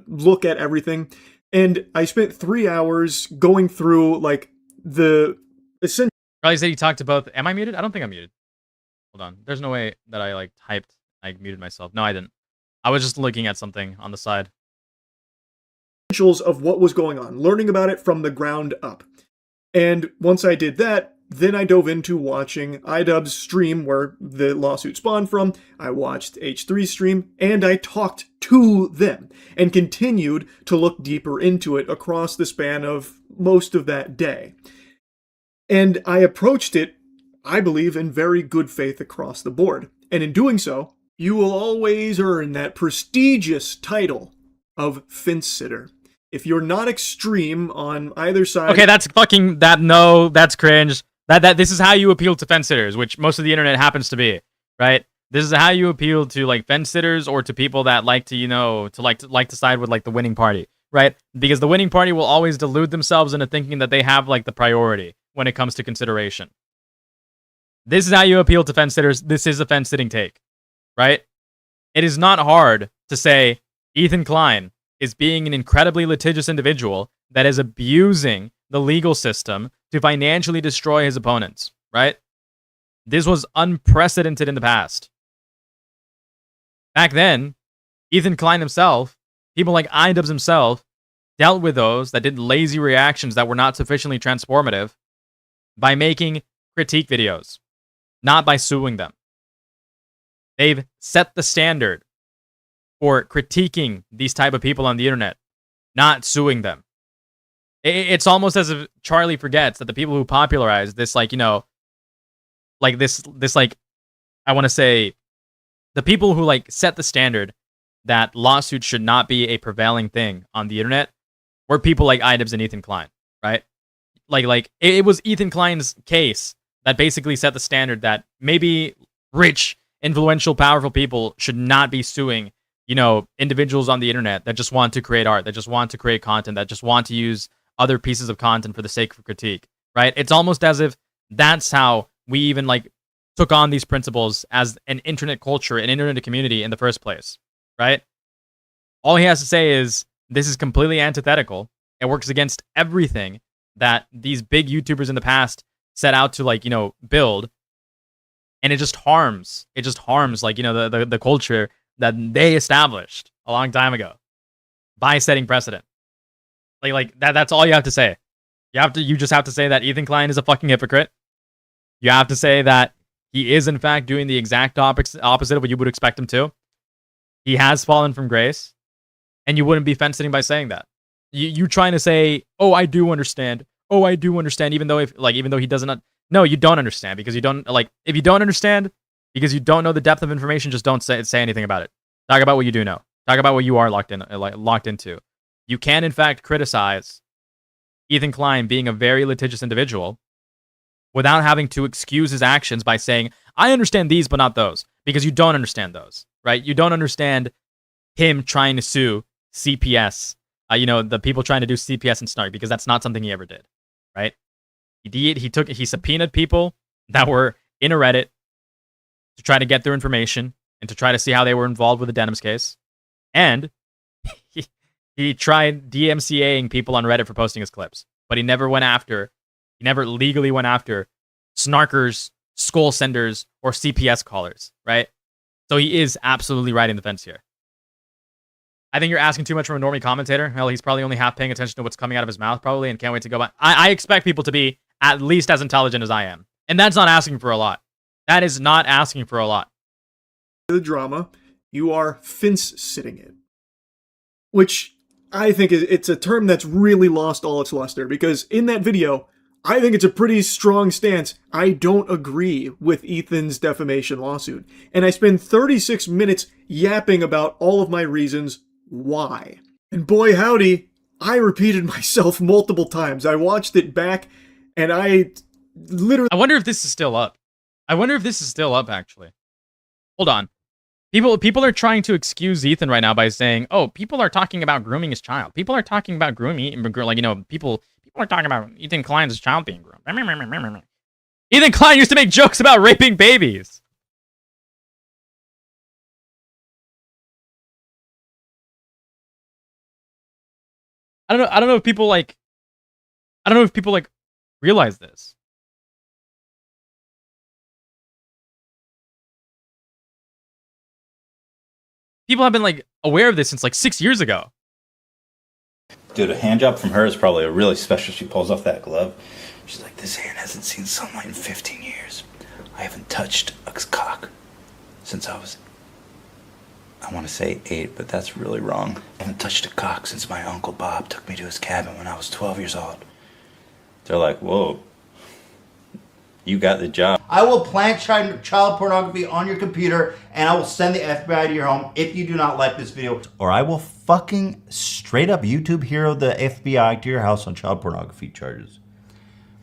look at everything, and I spent 3 hours going through the essential. Probably said he talked to both. Am I muted? I don't think I'm muted. Hold on. There's no way that I typed. I muted myself. No, I didn't. I was just looking at something on the side. Essentials of what was going on, learning about it from the ground up. And once I did that, then I dove into watching iDubbbz's stream where the lawsuit spawned from. I watched H3's stream, and I talked to them and continued to look deeper into it across the span of most of that day. And I approached it, I believe, in very good faith across the board. And in doing so, you will always earn that prestigious title of fence sitter. If you're not extreme on either side... Okay, that's fucking... No, that's cringe. This is how you appeal to fence sitters, which most of the internet happens to be, right? This is how you appeal to like fence sitters or to people that like to, you know, to side with like the winning party, right? Because the winning party will always delude themselves into thinking that they have like the priority when it comes to consideration. This is how you appeal to fence sitters. This is a fence sitting take, right? It is not hard to say Ethan Klein is being an incredibly litigious individual that is abusing the legal system to financially destroy his opponents, right? This was unprecedented in the past. Back then, Ethan Klein himself, people like iDubbbz himself, dealt with those that did lazy reactions that were not sufficiently transformative by making critique videos, not by suing them. They've set the standard for critiquing these type of people on the internet, not suing them. It's almost as if Charlie forgets that the people who popularized this, like, you know, like this like, I want to say, the people who like set the standard that lawsuits should not be a prevailing thing on the internet were people like iDubbbz and Ethan Klein, right? Like it was Ethan Klein's case that basically set the standard that maybe rich, influential, powerful people should not be suing, you know, individuals on the internet that just want to create art, that just want to create content, that just want to use other pieces of content for the sake of critique, right? It's almost as if that's how we even like took on these principles as an internet culture, an internet community in the first place, right? All he has to say is, this is completely antithetical. It works against everything that these big YouTubers in the past set out to, like, you know, build. And it just harms like, you know, the culture that they established a long time ago by setting precedent. Like that's all you have to say. You just have to say that Ethan Klein is a fucking hypocrite. You have to say that he is in fact doing the exact opposite of what you would expect him to. He has fallen from grace, and you wouldn't be fence sitting by saying that. You trying to say, "Oh, I do understand. Oh, I do understand," even though he doesn't. No, you don't understand, because you don't, like, if you don't understand because you don't know the depth of information, just don't say anything about it. Talk about what you do know. Talk about what you are locked into. You can in fact criticize Ethan Klein being a very litigious individual without having to excuse his actions by saying, "I understand these, but not those," because you don't understand those, right? You don't understand him trying to sue CPS, you know, the people trying to do CPS and Snark, because that's not something he ever did, right? He subpoenaed people that were in a Reddit to try to get their information and to try to see how they were involved with the Denims case, and he tried DMCAing people on Reddit for posting his clips, but he never legally went after snarkers, skull senders, or CPS callers, right? So he is absolutely riding the fence here. I think you're asking too much from a normie commentator. Hell, he's probably only half paying attention to what's coming out of his mouth, probably, and can't wait to go back. I expect people to be at least as intelligent as I am, and that's not asking for a lot. That is not asking for a lot. The drama, you are fence sitting it, which I think it's a term that's really lost all its luster, because in that video, I think it's a pretty strong stance. I don't agree with Ethan's defamation lawsuit, and I spend 36 minutes yapping about all of my reasons why. And boy howdy, I repeated myself multiple times. I watched it back, and I literally... I wonder if this is still up. Actually. Hold on. People are trying to excuse Ethan right now by saying, "Oh, people are talking about grooming his child. People are talking about grooming, like, you know, people are talking about Ethan Klein's child being groomed." Ethan Klein used to make jokes about raping babies. I don't know if people realize this. People have been, like, aware of this since, like, 6 years ago. Dude, a hand job from her is probably a really special. She pulls off that glove. She's like, "This hand hasn't seen sunlight in 15 years. I haven't touched a cock since I want to say 8, but that's really wrong. I haven't touched a cock since my Uncle Bob took me to his cabin when I was 12 years old." They're like, "Whoa, you got the job." I will plant child pornography on your computer, and I will send the FBI to your home if you do not like this video. Or I will fucking straight up YouTube hero the FBI to your house on child pornography charges.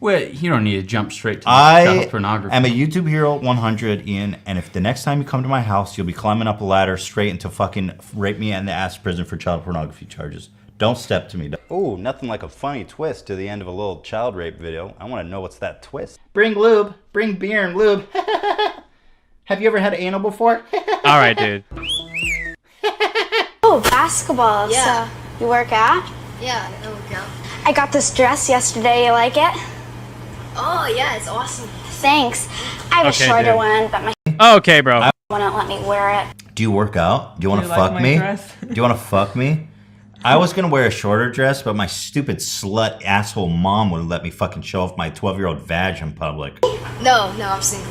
Well, you don't need to jump straight to I child pornography. am a YouTube Hero 100, Ian, and if the next time you come to my house, you'll be climbing up a ladder straight into fucking rape me in the ass prison for child pornography charges. Don't step to me. Oh, nothing like a funny twist to the end of a little child rape video. I want to know what's that twist. Bring lube. Bring beer and lube. Have you ever had anal before? All right, dude. Oh, basketball. Yeah. So, you work out? Yeah, I work out. I got this dress yesterday. You like it? Oh, yeah, it's awesome. Thanks. I have a shorter dude. one, but my Okay, bro. wouldn't let me wear it. Do you work out? Do you want to Do you like fuck my me? dress? Do you want to fuck me? I was going to wear a shorter dress, but my stupid slut asshole mom wouldn't let me fucking show off my 12-year-old vag in public. No, I'm single.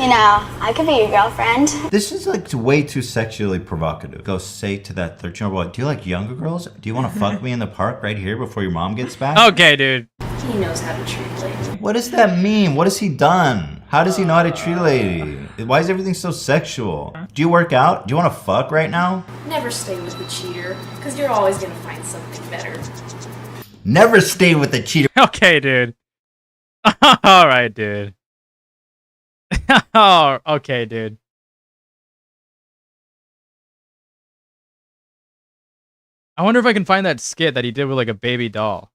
You know, I could be your girlfriend. This is like way too sexually provocative. Go say to that 13-year-old boy, do you like younger girls? Do you want to fuck me in the park right here before your mom gets back? Okay, dude. He knows how to treat ladies. What does that mean? What has he done? How does he know how to treat a lady? Why is everything so sexual? Do you work out? Do you want to fuck right now? Never stay with the cheater, because you're always going to find something better. Never stay with a cheater. Okay, dude. All right, dude. Oh, okay, dude. I wonder if I can find that skit that he did with like a baby doll.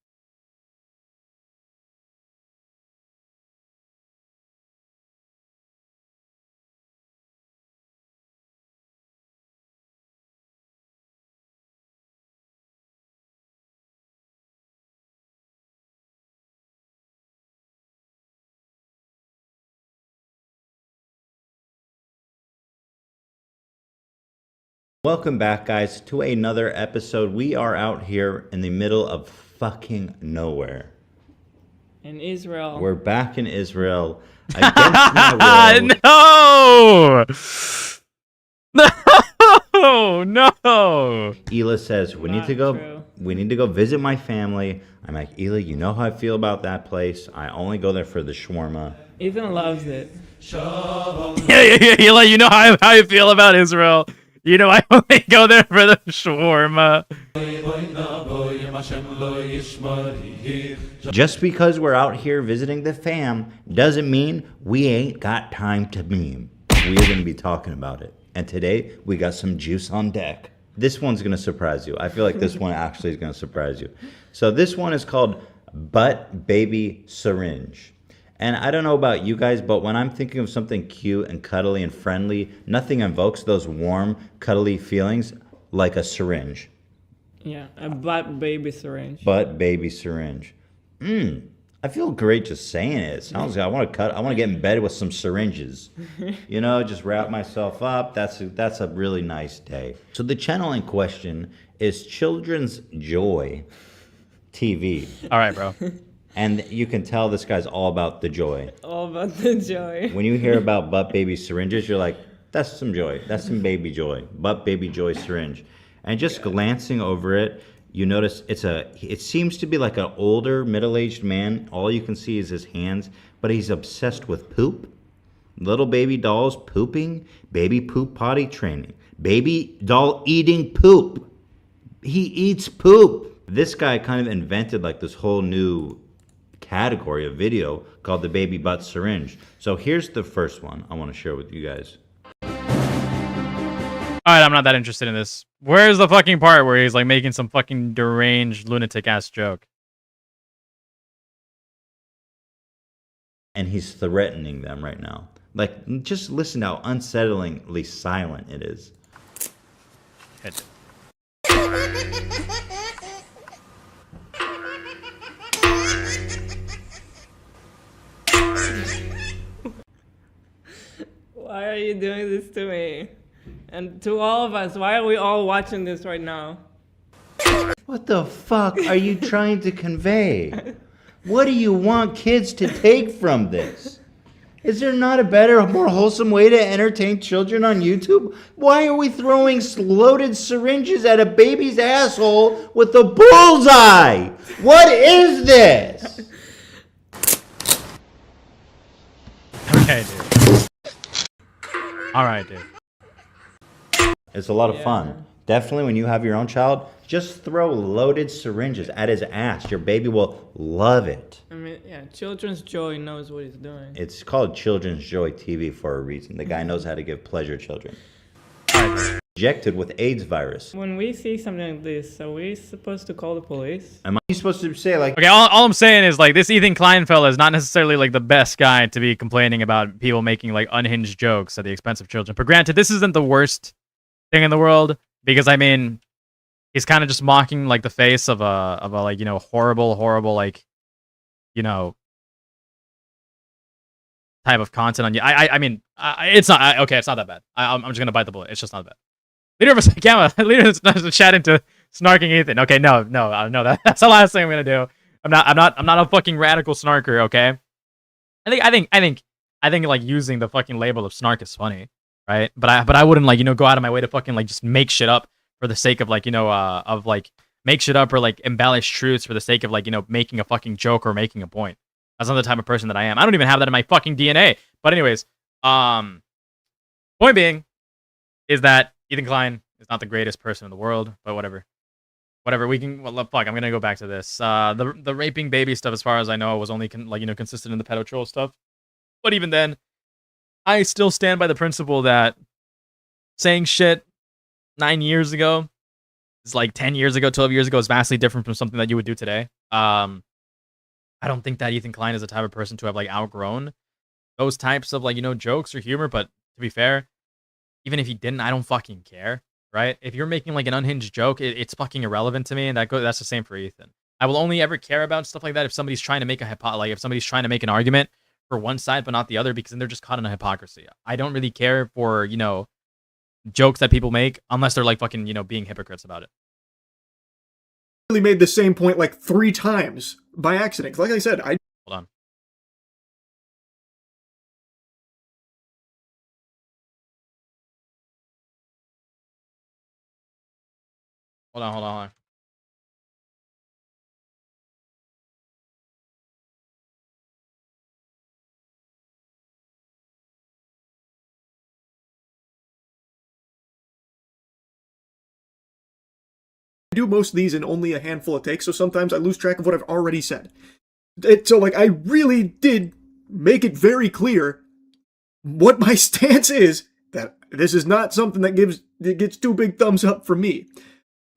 Welcome back, guys, to another episode. We are out here in the middle of fucking nowhere. In Israel. We're back in Israel against my will. No! No! Hila says we need to go visit my family. I'm like, Hila, you know how I feel about that place. I only go there for the shawarma. Ethan loves it. Yeah, you know how I feel about Israel. You know, I only go there for the shawarma. Just because we're out here visiting the fam doesn't mean we ain't got time to meme. We're going to be talking about it. And today, we got some juice on deck. This one's going to surprise you. I feel like this one actually is going to surprise you. So this one is called Butt Baby Syringe. And I don't know about you guys, but when I'm thinking of something cute and cuddly and friendly, nothing invokes those warm, cuddly feelings like a syringe. Yeah, a butt baby syringe. Butt baby syringe. I feel great just saying it. It sounds like I want to get in bed with some syringes. You know, just wrap myself up. That's a really nice day. So the channel in question is Children's Joy TV. All right, bro. And you can tell this guy's all about the joy. All about the joy. When you hear about butt baby syringes, you're like, that's some joy. That's some baby joy. Butt baby joy syringe. And just glancing over it, you notice it seems to be like an older, middle-aged man. All you can see is his hands, but he's obsessed with poop. Little baby dolls pooping, baby poop potty training, baby doll eating poop. He eats poop. This guy kind of invented like this whole new category of video called the baby butt syringe. So here's the first one I want to share with you guys. Alright, I'm not that interested in this. Where's the fucking part where he's like making some fucking deranged lunatic ass joke? And he's threatening them right now. Like, just listen how unsettlingly silent it is. Hit. Why are you doing this to me? And to all of us, why are we all watching this right now? What the fuck are you trying to convey? What do you want kids to take from this? Is there not a better, more wholesome way to entertain children on YouTube? Why are we throwing loaded syringes at a baby's asshole with a bullseye? What is this? Okay, dude. Alright, dude. It's a lot of fun. Definitely when you have your own child, just throw loaded syringes at his ass. Your baby will love it. I mean, yeah, Children's Joy knows what he's doing. It's called Children's Joy TV for a reason. The guy knows how to give pleasure to children. Injected with AIDS virus. When we see something like this, are we supposed to call the police? Am I supposed to say like... Okay, all I'm saying is like this Ethan Klein fella is not necessarily like the best guy to be complaining about people making like unhinged jokes at the expense of children. But granted, this isn't the worst thing in the world because I mean, he's kind of just mocking like the face of a like, you know, horrible like, you know, type of content on you. I mean, it's not okay. It's not that bad. I'm just gonna bite the bullet. It's just not bad. Leader of a camera. Leader of chat into snarking Ethan. Okay, no, that's the last thing I'm gonna do. I'm not a fucking radical snarker. Okay. I think like using the fucking label of snark is funny, right? But I wouldn't like, you know, go out of my way to fucking like just make shit up for the sake of like, you know, of like make shit up or like embellish truths for the sake of like, you know, making a fucking joke or making a point. That's not the type of person that I am. I don't even have that in my fucking DNA. But anyways, point being is that Ethan Klein is not the greatest person in the world, but whatever. We can. Well, fuck. I'm gonna go back to this. The raping baby stuff, as far as I know, was only like, you know, consistent in the pedo troll stuff. But even then, I still stand by the principle that saying shit 9 years ago is like 10 years ago, 12 years ago is vastly different from something that you would do today. I don't think that Ethan Klein is the type of person to have like outgrown those types of like, you know, jokes or humor. But to be fair, even if he didn't, I don't fucking care, right? If you're making like an unhinged joke, it's fucking irrelevant to me, and that's the same for Ethan. I will only ever care about stuff like that if somebody's trying to make if somebody's trying to make an argument for one side but not the other, because then they're just caught in a hypocrisy. I don't really care for, you know, jokes that people make unless they're like fucking, you know, being hypocrites about it. Really made the same point like 3 times by accident. Like I said, Hold on. Hold on. I do most of these in only a handful of takes, so sometimes I lose track of what I've already said. So, like, I really did make it very clear what my stance is, that this is not something that gets 2 big thumbs up from me.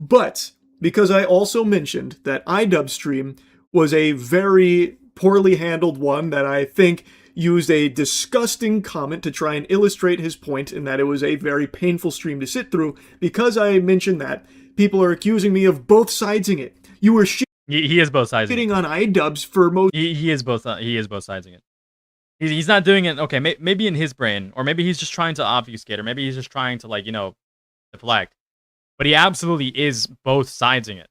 But, because I also mentioned that iDubbbz stream was a very poorly handled one that I think used a disgusting comment to try and illustrate his point, in that it was a very painful stream to sit through, because I mentioned that, people are accusing me of both sidesing it. You were he is both sidesing shitting on iDubbbz for most... He is both sidesing it. He's not doing it, okay, maybe in his brain, or maybe he's just trying to obfuscate, or maybe he's just trying to, like, you know, deflect. But he absolutely is both sidesing it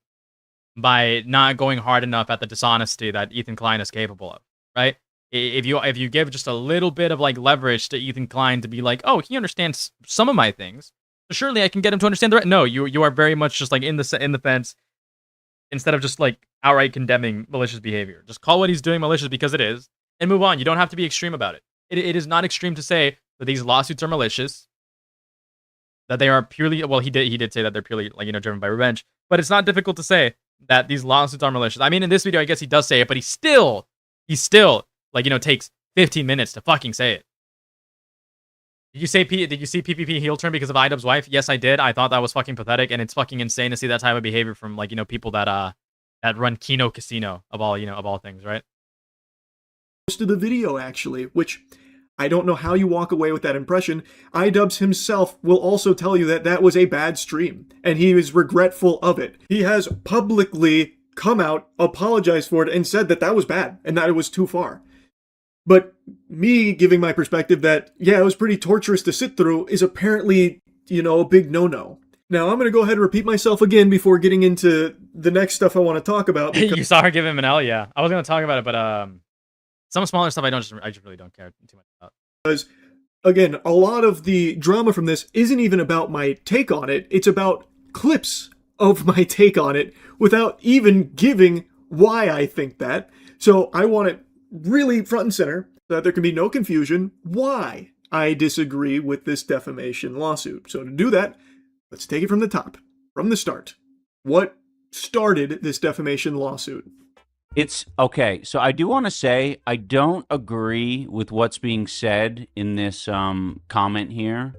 by not going hard enough at the dishonesty that Ethan Klein is capable of, right? If you give just a little bit of, like, leverage to Ethan Klein to be like, oh, he understands some of my things, surely I can get him to understand the rest. No, you are very much just, like, in the fence, instead of just, like, outright condemning malicious behavior. Just call what he's doing malicious because it is, and move on. You don't have to be extreme about it. It is not extreme to say that these lawsuits are malicious, that they are purely, well, he did say that they're purely, like, you know, driven by revenge, but it's not difficult to say that these lawsuits are malicious. I mean, in this video, I guess he does say it, but he still, like, you know, takes 15 minutes to fucking say it. Did you see PPP heel turn because of iDubbbz's wife? Yes, I did. I thought that was fucking pathetic, and it's fucking insane to see that type of behavior from, like, you know, people that run Kino Casino, of all things, right? Most of the video, actually, which I don't know how you walk away with that impression. iDubbbz himself will also tell you that that was a bad stream, and he is regretful of it. He has publicly come out, apologized for it, and said that that was bad, and that it was too far. But me giving my perspective that, yeah, it was pretty torturous to sit through is apparently, you know, a big no-no. Now, I'm going to go ahead and repeat myself again before getting into the next stuff I want to talk about. You saw her give him an L, yeah. I was going to talk about it, but some smaller stuff I just really don't care too much about. Because, again, a lot of the drama from this isn't even about my take on it. It's about clips of my take on it without even giving why I think that. So I want it really front and center so that there can be no confusion why I disagree with this defamation lawsuit. So to do that, let's take it from the top. from the start. What started this defamation lawsuit? It's okay. So I do want to say I don't agree with what's being said in this comment here.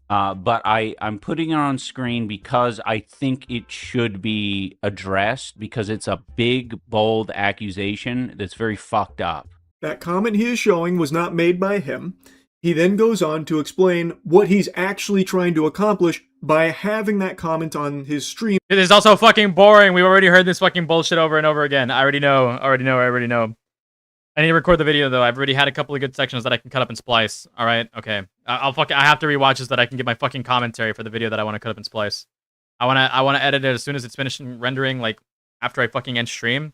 But I'm putting it on screen because I think it should be addressed because it's a big, bold accusation that's very fucked up. That comment he is showing was not made by him. He then goes on to explain what he's actually trying to accomplish by having that comment on his stream. It is also fucking boring. We've already heard this fucking bullshit over and over again. I already know. I need to record the video though. I've already had a couple of good sections that I can cut up and splice. All right, okay. I have to rewatch this so that I can get my fucking commentary for the video that I want to cut up and splice. I wanna edit it as soon as it's finished rendering, like after I fucking end stream,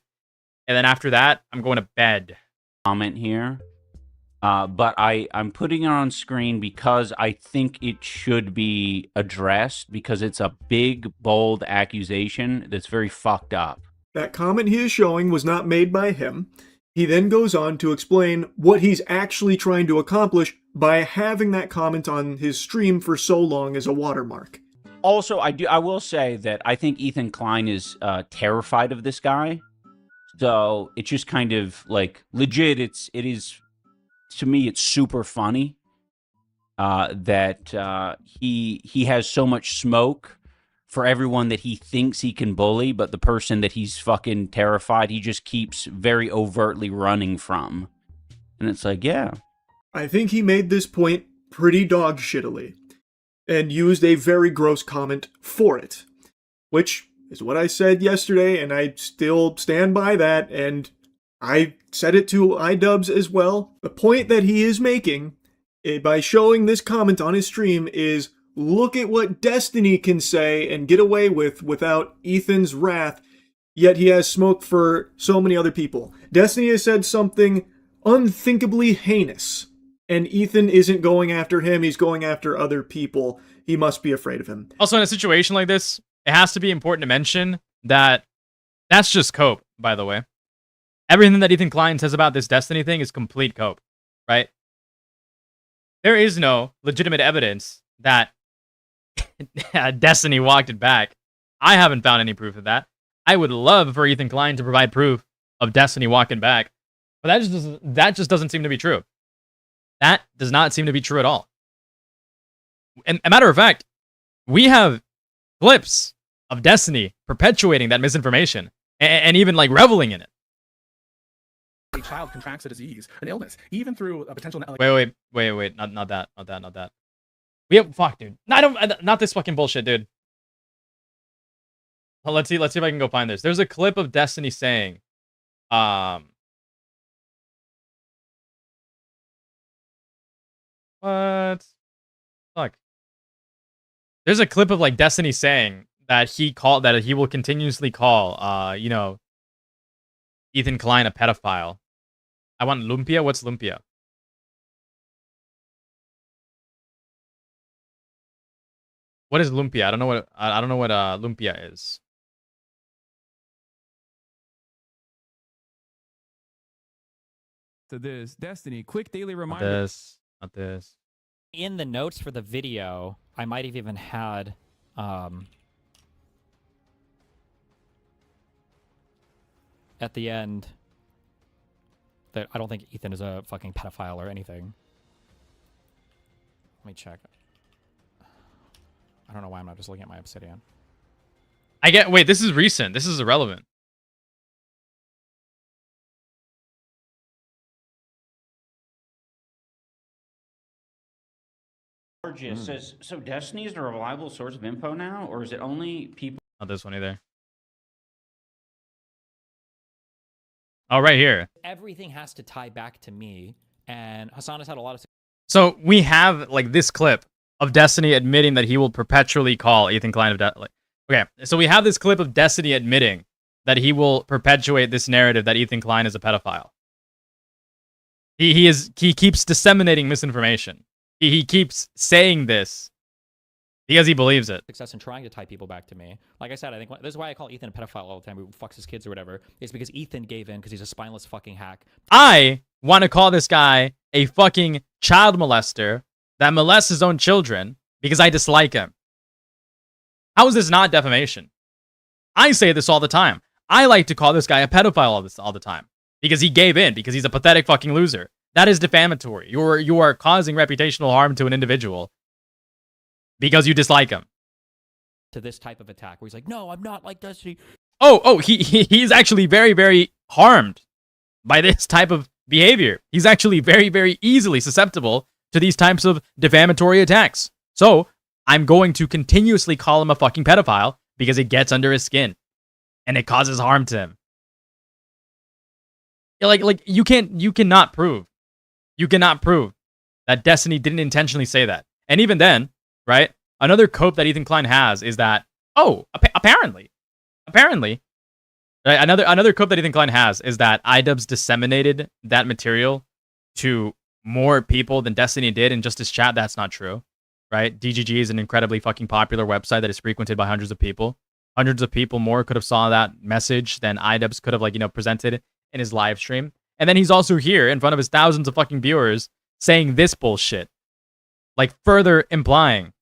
and then after that, I'm going to bed. Comment here. But I'm putting it on screen because I think it should be addressed because it's a big, bold accusation that's very fucked up. That comment he is showing was not made by him. He then goes on to explain what he's actually trying to accomplish by having that comment on his stream for so long as a watermark. Also, I will say that I think Ethan Klein is terrified of this guy. So it's just kind of like legit. It is to me, it's super funny that he has so much smoke for everyone that he thinks he can bully, but the person that he's fucking terrified, he just keeps very overtly running from. And it's like, yeah. I think he made this point pretty dog shittily and used a very gross comment for it, which is what I said yesterday, and I still stand by that, and I said it to iDubbbz as well. The point that he is making by showing this comment on his stream is, look at what Destiny can say and get away with without Ethan's wrath, yet he has smoke for so many other people. Destiny has said something unthinkably heinous, and Ethan isn't going after him, he's going after other people. He must be afraid of him. Also, in a situation like this, it has to be important to mention that that's just cope, by the way. Everything that Ethan Klein says about this Destiny thing is complete cope, right? There is no legitimate evidence that Destiny walked it back. I haven't found any proof of that. I would love for Ethan Klein to provide proof of Destiny walking back, but that just doesn't seem to be true. That does not seem to be true at all. And a matter of fact, we have clips of Destiny perpetuating that misinformation and even like reveling in it. A child contracts a disease, an illness, even through a potential. Wait, not that. We have fuck, dude. Not this fucking bullshit, dude. Well, let's see if I can go find this. There's a clip of Destiny saying, what? Fuck. There's a clip of like Destiny saying that he will continuously call, Ethan Klein a pedophile. I want Lumpia. What's Lumpia? What is Lumpia? I don't know what Lumpia is. To this Destiny quick daily reminder. Not this. In the notes for the video, I might have even had at the end that I don't think Ethan is a fucking pedophile or anything. Let me check. I don't know why I'm not just looking at my Obsidian. Wait, this is recent. This is irrelevant. Says, so Destiny is a reliable source of info now, or is it only people? Not this one either. Oh, right here. Everything has to tie back to me, and Hassan has had a lot of. So we have like this clip of Destiny admitting that he will perpetually call Ethan Klein okay, so we have this clip of Destiny admitting that he will perpetuate this narrative that Ethan Klein is a pedophile. He keeps disseminating misinformation. He keeps saying this because he believes it. Success in trying to tie people back to me. Like I said, I think this is why I call Ethan a pedophile all the time, who fucks his kids or whatever. It's because Ethan gave in because he's a spineless fucking hack. I want to call this guy a fucking child molester that molests his own children because I dislike him. How is this not defamation? I say this all the time. I like to call this guy a pedophile all the time because he gave in, because he's a pathetic fucking loser. That is defamatory. You are causing reputational harm to an individual because you dislike him. To this type of attack, where he's like, "No, I'm not like Destiny." He's actually very, very harmed by this type of behavior. He's actually very, very easily susceptible to these types of defamatory attacks. So I'm going to continuously call him a fucking pedophile because it gets under his skin and it causes harm to him. Like you cannot prove that Destiny didn't intentionally say that. And even then, right? Another cope that Ethan Klein has is that, apparently, right? Another cope that Ethan Klein has is that iDubbbz disseminated that material to more people than Destiny did in just his chat. That's not true, right? DGG is an incredibly fucking popular website that is frequented by hundreds of people. Hundreds of people more could have saw that message than iDubbbz could have, presented in his live stream. And then he's also here in front of his thousands of fucking viewers saying this bullshit, further implying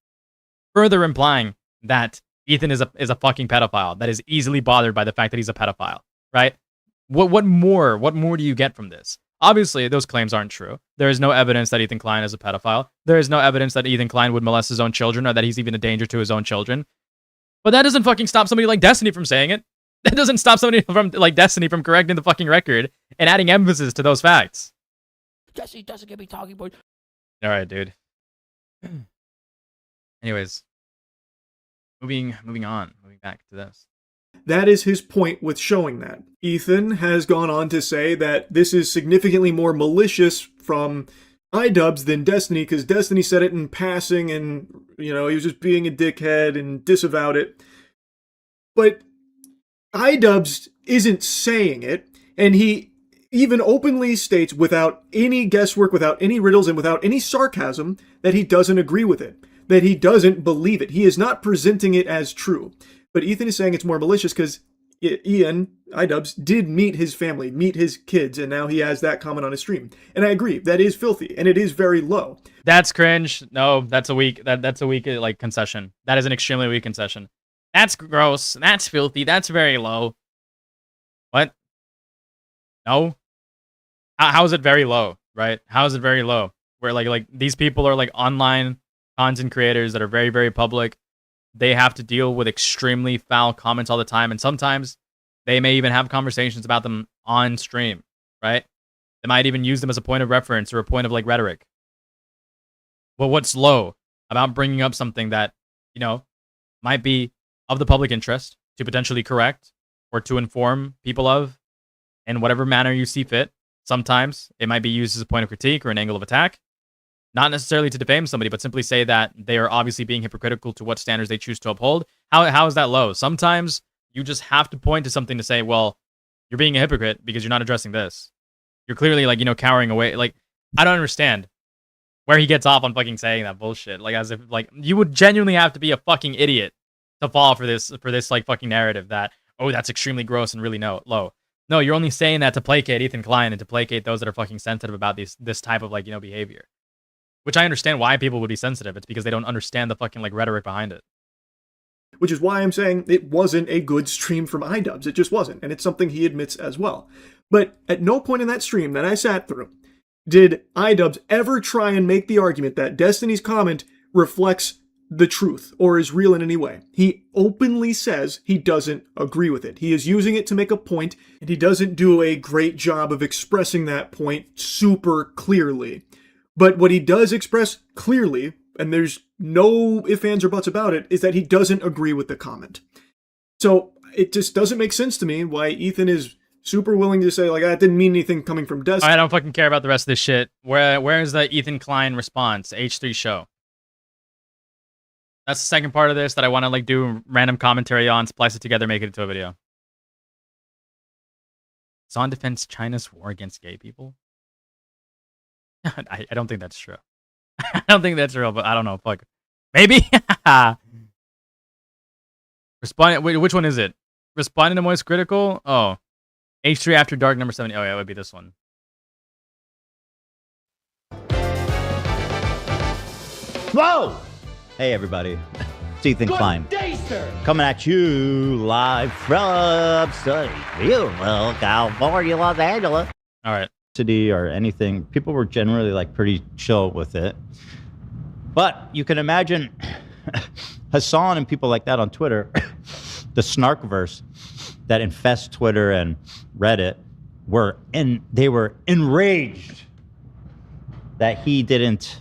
that Ethan is a fucking pedophile that is easily bothered by the fact that he's a pedophile, right? What more do you get from this? Obviously, those claims aren't true. There is no evidence that Ethan Klein is a pedophile. There is no evidence that Ethan Klein would molest his own children or that he's even a danger to his own children. But that doesn't fucking stop somebody like Destiny from saying it. That doesn't stop somebody from Destiny from correcting the fucking record and adding emphasis to those facts. Destiny doesn't get me talking about. All right, dude. Anyways, moving back to this. That is his point with showing that. Ethan has gone on to say that this is significantly more malicious from iDubbbz than Destiny, because Destiny said it in passing and, he was just being a dickhead and disavowed it. But iDubbbz isn't saying it, and he even openly states without any guesswork, without any riddles, and without any sarcasm that he doesn't agree with it, that he doesn't believe it. He is not presenting it as true. But Ethan is saying it's more malicious because Ian, iDubbbz, did meet his family, meet his kids, and now he has that comment on his stream. And I agree, that is filthy, and it is very low. That's cringe. No, that's a weak concession. That is an extremely weak concession. That's gross. That's filthy. That's very low. What? No? How is it very low, right? How is it very low? Where these people are online content creators that are very, very public. They have to deal with extremely foul comments all the time, and sometimes they may even have conversations about them on stream, right? They might even use them as a point of reference or a point of rhetoric. But what's low about bringing up something that, might be of the public interest to potentially correct or to inform people of in whatever manner you see fit? Sometimes it might be used as a point of critique or an angle of attack. Not necessarily to defame somebody, but simply say that they are obviously being hypocritical to what standards they choose to uphold. How is that low? Sometimes you just have to point to something to say, well, you're being a hypocrite because you're not addressing this. You're clearly cowering away. I don't understand where he gets off on fucking saying that bullshit. As if you would genuinely have to be a fucking idiot to fall for this fucking narrative that, oh, that's extremely gross and really low. No, you're only saying that to placate Ethan Klein and to placate those that are fucking sensitive about this type of behavior. Which I understand why people would be sensitive. It's because they don't understand the fucking rhetoric behind it. Which is why I'm saying it wasn't a good stream from iDubbbz. It just wasn't. And it's something he admits as well. But at no point in that stream that I sat through did iDubbbz ever try and make the argument that Destiny's comment reflects the truth or is real in any way. He openly says he doesn't agree with it. He is using it to make a point, and he doesn't do a great job of expressing that point super clearly. But what he does express clearly, and there's no ifs, ands, or buts about it, is that he doesn't agree with the comment. So it just doesn't make sense to me why Ethan is super willing to say, I didn't mean anything coming from Destiny. I don't fucking care about the rest of this shit. Where is the Ethan Klein response? H3 show. That's the second part of this that I want to do random commentary on, splice it together, make it into a video. Zon defends China's war against gay people. I don't think that's true. I don't think that's real, but I don't know. Fuck. Maybe? Wait, which one is it? Responding to Moist Critical? Oh. H3 After Dark number 70. Oh, yeah, it would be this one. Whoa! Hey, everybody. It's Ethan Klein. monster. Coming at you live from beautiful California, Los Angeles. All right. City or anything, people were generally like pretty chill with it. But you can imagine Hassan and people like that on Twitter, the snarkverse that infests Twitter and Reddit, they were enraged that he didn't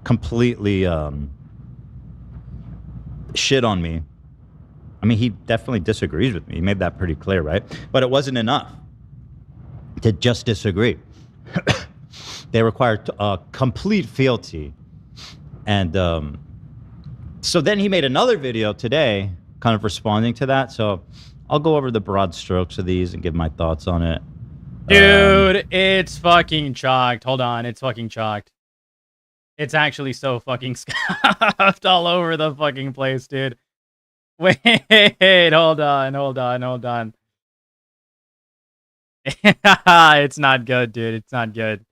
completely shit on me. I mean, he definitely disagrees with me. He made that pretty clear, right? But it wasn't enough to just disagree. They required complete fealty. And so then he made another video today kind of responding to that. So I'll go over the broad strokes of these and give my thoughts on it. Dude, it's fucking chalked. Hold on, it's fucking chalked. It's actually so fucking scuffed all over the fucking place, dude. Wait, hold on. It's not good, dude. It's not good.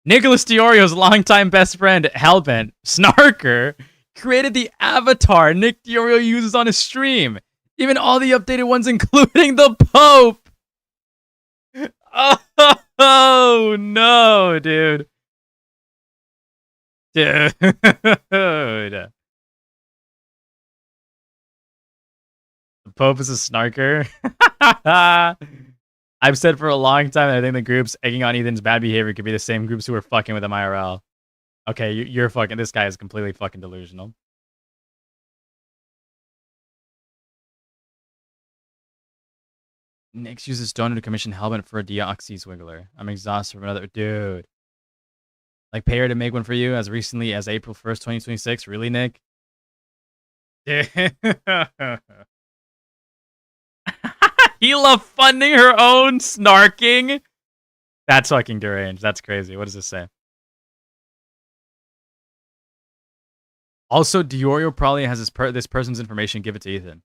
Nicholas Diorio's longtime best friend, Hellbent, Snarker, created the avatar Nick Diorio uses on his stream. Even all the updated ones, including the Pope. Oh no, dude. Dude. The Pope is a snarker. I've said for a long time that I think the groups egging on Ethan's bad behavior could be the same groups who are fucking with him IRL. Okay, you're fucking. This guy is completely fucking delusional. Nix uses donor to commission Hellbent for a deoxy swiggler. I'm exhausted from another dude. Like, pay her to make one for you as recently as April 1st, 2026. Really, Nick? Hela funding her own snarking? That's fucking deranged. That's crazy. What does this say? Also, Diorio probably has this person's information. Give it to Ethan.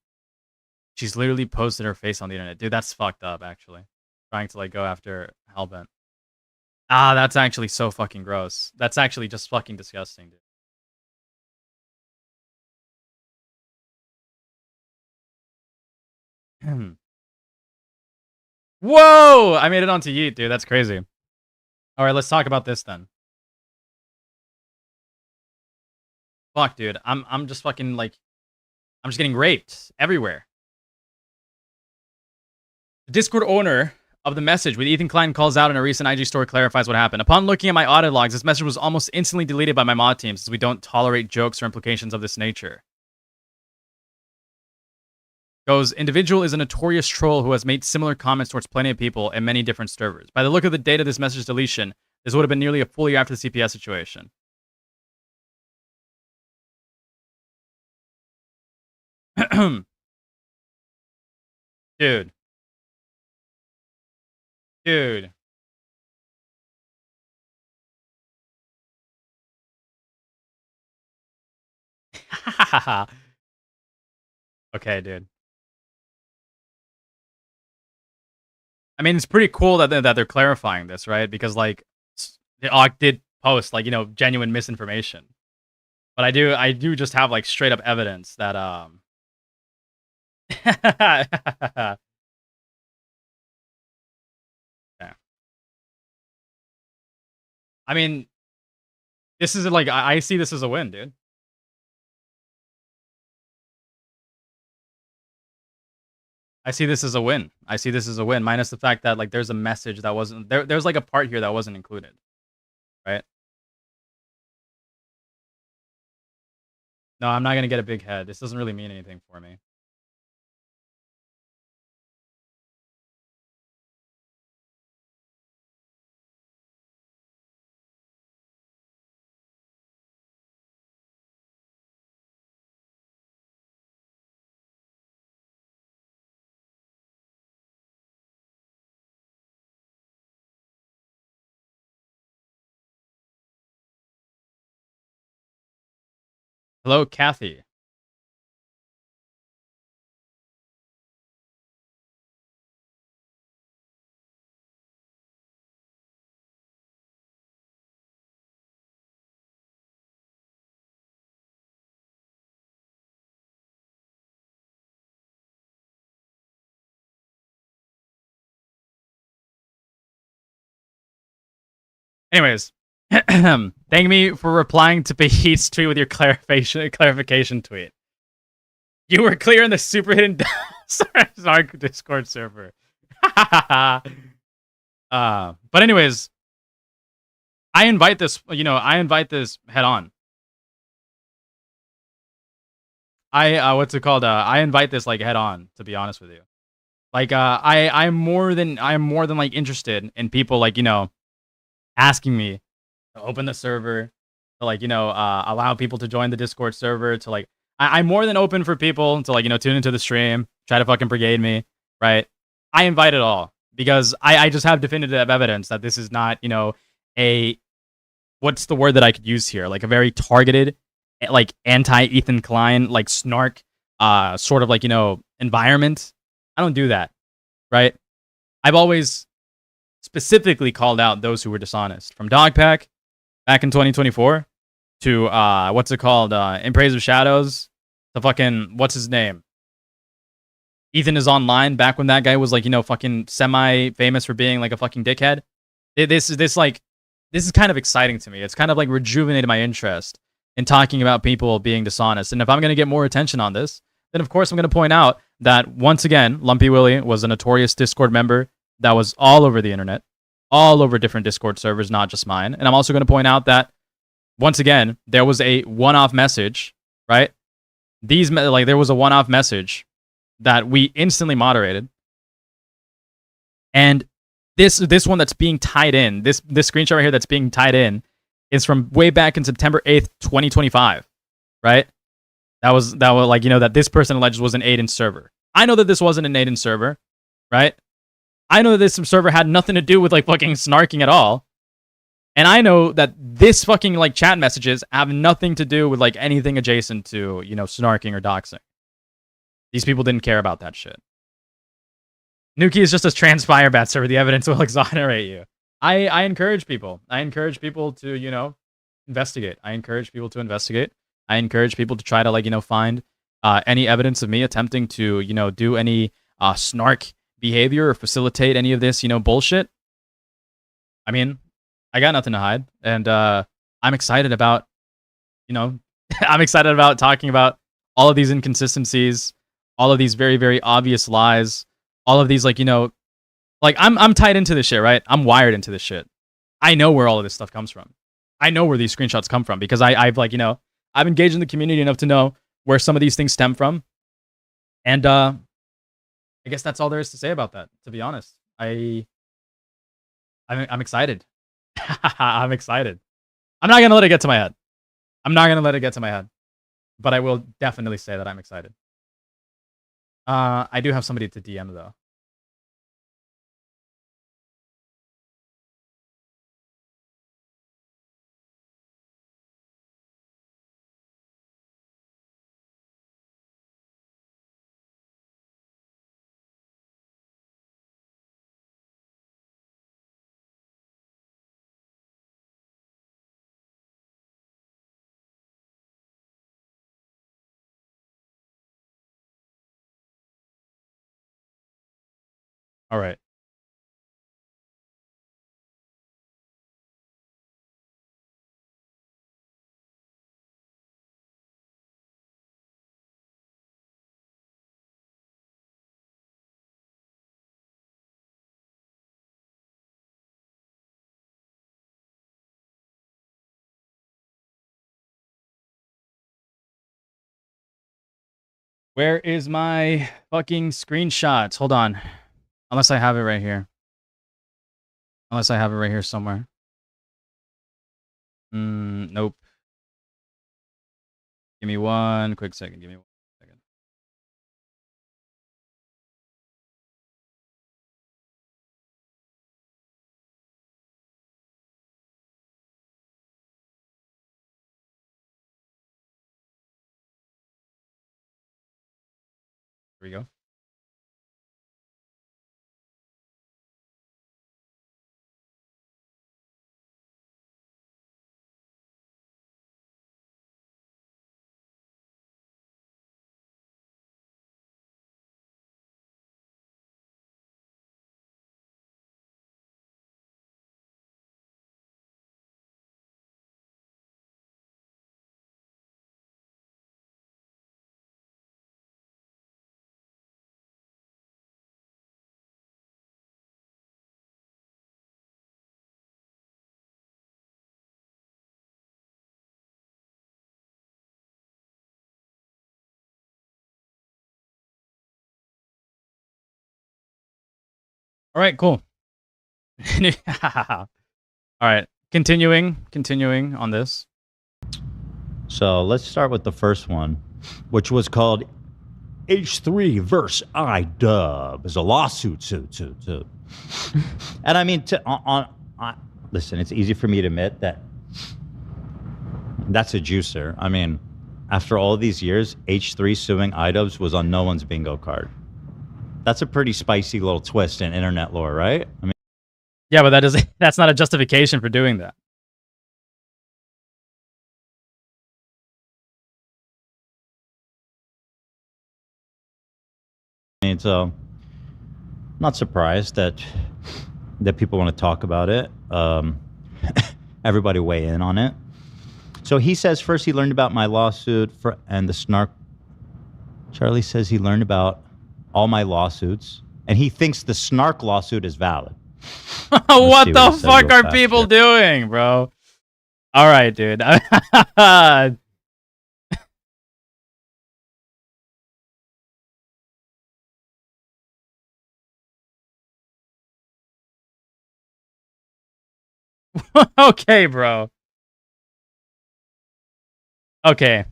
She's literally posted her face on the internet. Dude, that's fucked up, actually. Trying to, like, go after Hellbent. Ah, that's actually so fucking gross. That's actually just fucking disgusting, dude. Whoa! I made it onto Yeet, dude. That's crazy. All right, let's talk about this then. Fuck, dude. I'm just fucking like, I'm just getting raped everywhere. The Discord owner of the message with Ethan Klein calls out in a recent IG story clarifies what happened. Upon looking at my audit logs, this message was almost instantly deleted by my mod team since we don't tolerate jokes or implications of this nature. Goes, individual is a notorious troll who has made similar comments towards plenty of people in many different servers. By the look of the date of this message deletion, this would have been nearly a full year after the CPS situation. Dude. Dude. Okay, dude. I mean, it's pretty cool that they're clarifying this, right? Because, like, the AUK did post, like, you know, genuine misinformation. But I do just have, like, straight up evidence that, yeah. I mean, this is, like, I see this as a win, dude. I see this as a win. I see this as a win, minus the fact that, like, there's a message that wasn't... There's, like, a part here that wasn't included. Right? No, I'm not gonna get a big head. This doesn't really mean anything for me. Hello, Kathy. Anyways, thank me for replying to Pahit's tweet with your clarification tweet. You were clear in the super hidden Zark Discord server. But anyways, I invite this head on. What's it called? I invite this like head on, to be honest with you. Like I'm more than like interested in people like, asking me to open the server, to like, allow people to join the Discord server, to like I'm more than open for people to like, tune into the stream, try to fucking brigade me, right? I invite it all because I just have definitive evidence that this is not, a what's the word that I could use here? Like a very targeted, like anti-Ethan Klein, like snark, sort of like, environment. I don't do that, right? I've always specifically called out those who were dishonest. From Dogpack back in 2024 to what's it called? In Praise of Shadows to fucking what's his name? Ethan is online back when that guy was like, fucking semi-famous for being like a fucking dickhead. This is kind of exciting to me. It's kind of like rejuvenated my interest in talking about people being dishonest. And if I'm going to get more attention on this, then of course I'm going to point out that once again, Lumpy Willie was a notorious Discord member that was all over the internet, all over different Discord servers, not just mine. And I'm also going to point out that once again, there was a one-off message, right? There was a one-off message that we instantly moderated. And this one that's being tied in, this screenshot right here that's being tied in is from way back in September 8th, 2025, right? That was like, that this person alleged was an Aiden server. I know that this wasn't an Aiden server, right? I know that this server had nothing to do with like fucking snarking at all. And I know that this fucking like chat messages have nothing to do with like anything adjacent to, snarking or doxing. These people didn't care about that shit. Nuki is just a transpire bat server. The evidence will exonerate you. I encourage people. I encourage people to, investigate. I encourage people to investigate. I encourage people to try to like, find any evidence of me attempting to, do any snark behavior or facilitate any of this, bullshit. I mean, I got nothing to hide. And I'm excited about, I'm excited about talking about all of these inconsistencies, all of these very, very obvious lies, all of these like, like I'm tied into this shit, right? I'm wired into this shit. I know where all of this stuff comes from. I know where these screenshots come from because I've like, I've engaged in the community enough to know where some of these things stem from. And I guess that's all there is to say about that, to be honest. I'm excited. I'm excited. I'm not going to let it get to my head. I'm not going to let it get to my head. But I will definitely say that I'm excited. I do have somebody to DM though. All right. Where is my fucking screenshots? Hold on. Unless I have it right here. Unless I have it right here somewhere. Nope. Give me one quick second. Give me one second. Here we go. All right, cool. All right, continuing on this. So let's start with the first one, which was called H3 versus iDub. It's a lawsuit. And I mean, listen, it's easy for me to admit that that's a juicer. I mean, after all these years, H3 suing iDubbbz was on no one's bingo card. That's a pretty spicy little twist in internet lore, right? I mean, yeah, but that's not a justification for doing that. So not surprised that people want to talk about it. Everybody weigh in on it. So he says first he learned about my lawsuit and the snark. Charlie says he learned about all my lawsuits and he thinks the snark lawsuit is valid. What the fuck are people doing, bro? All right, dude. Okay, bro. Okay.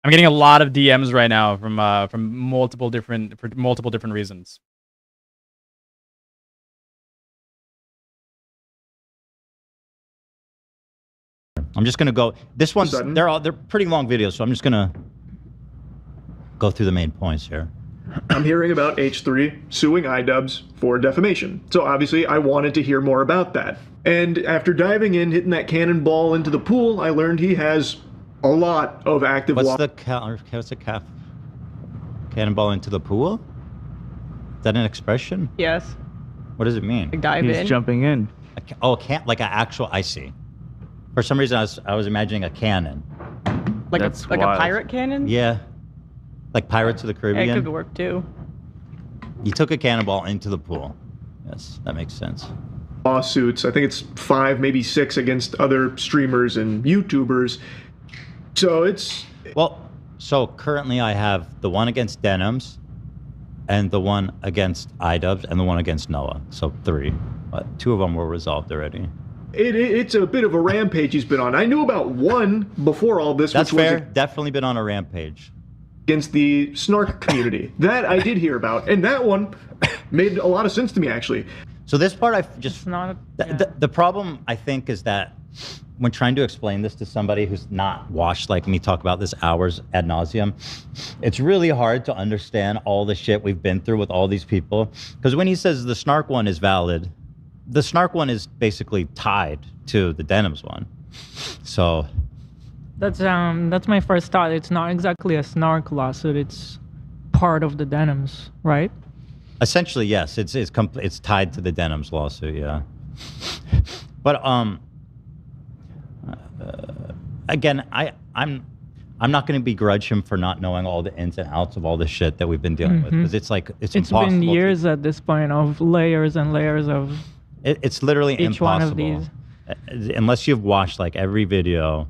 I'm getting a lot of DMs right now from multiple different reasons. I'm just gonna go. This one's they're pretty long videos, so I'm just gonna go through the main points here. I'm hearing about H3 suing iDubbbz for defamation. So obviously I wanted to hear more about that. And after diving in, hitting that cannonball into the pool, I learned he has a lot of active What's a cannonball into the pool? Is that an expression? Yes. What does it mean? Like dive in. Jumping in. Like an actual, I see. For some reason I was imagining a cannon. Like a pirate cannon? Yeah. Like Pirates of the Caribbean? Yeah, it could work too. You took a cannonball into the pool. Yes, that makes sense. Lawsuits. I think it's 5, maybe 6 against other streamers and YouTubers. So it's... Well, so currently I have the one against Denims, and the one against iDubbbz, and the one against Noah. So 3. But 2 of them were resolved already. It's a bit of a rampage he's been on. I knew about one before all this. That's which fair. Was Definitely been on a rampage. Against the snark community. That I did hear about. And that one made a lot of sense to me, actually. So this part, I just... The problem, I think, is that when trying to explain this to somebody who's not watched like me talk about this hours ad nauseum, it's really hard to understand all the shit we've been through with all these people. Because when he says the snark one is valid, the snark one is basically tied to the Denims one. So... That's my first thought. It's not exactly a snark lawsuit. It's part of the Denims, right? Essentially, yes. It's tied to the Denims lawsuit, yeah. But again, I'm not going to begrudge him for not knowing all the ins and outs of all the shit that we've been dealing with, because it's impossible. It's been years at this point of layers and layers of. It's literally each impossible. one of these. Unless you've watched like every video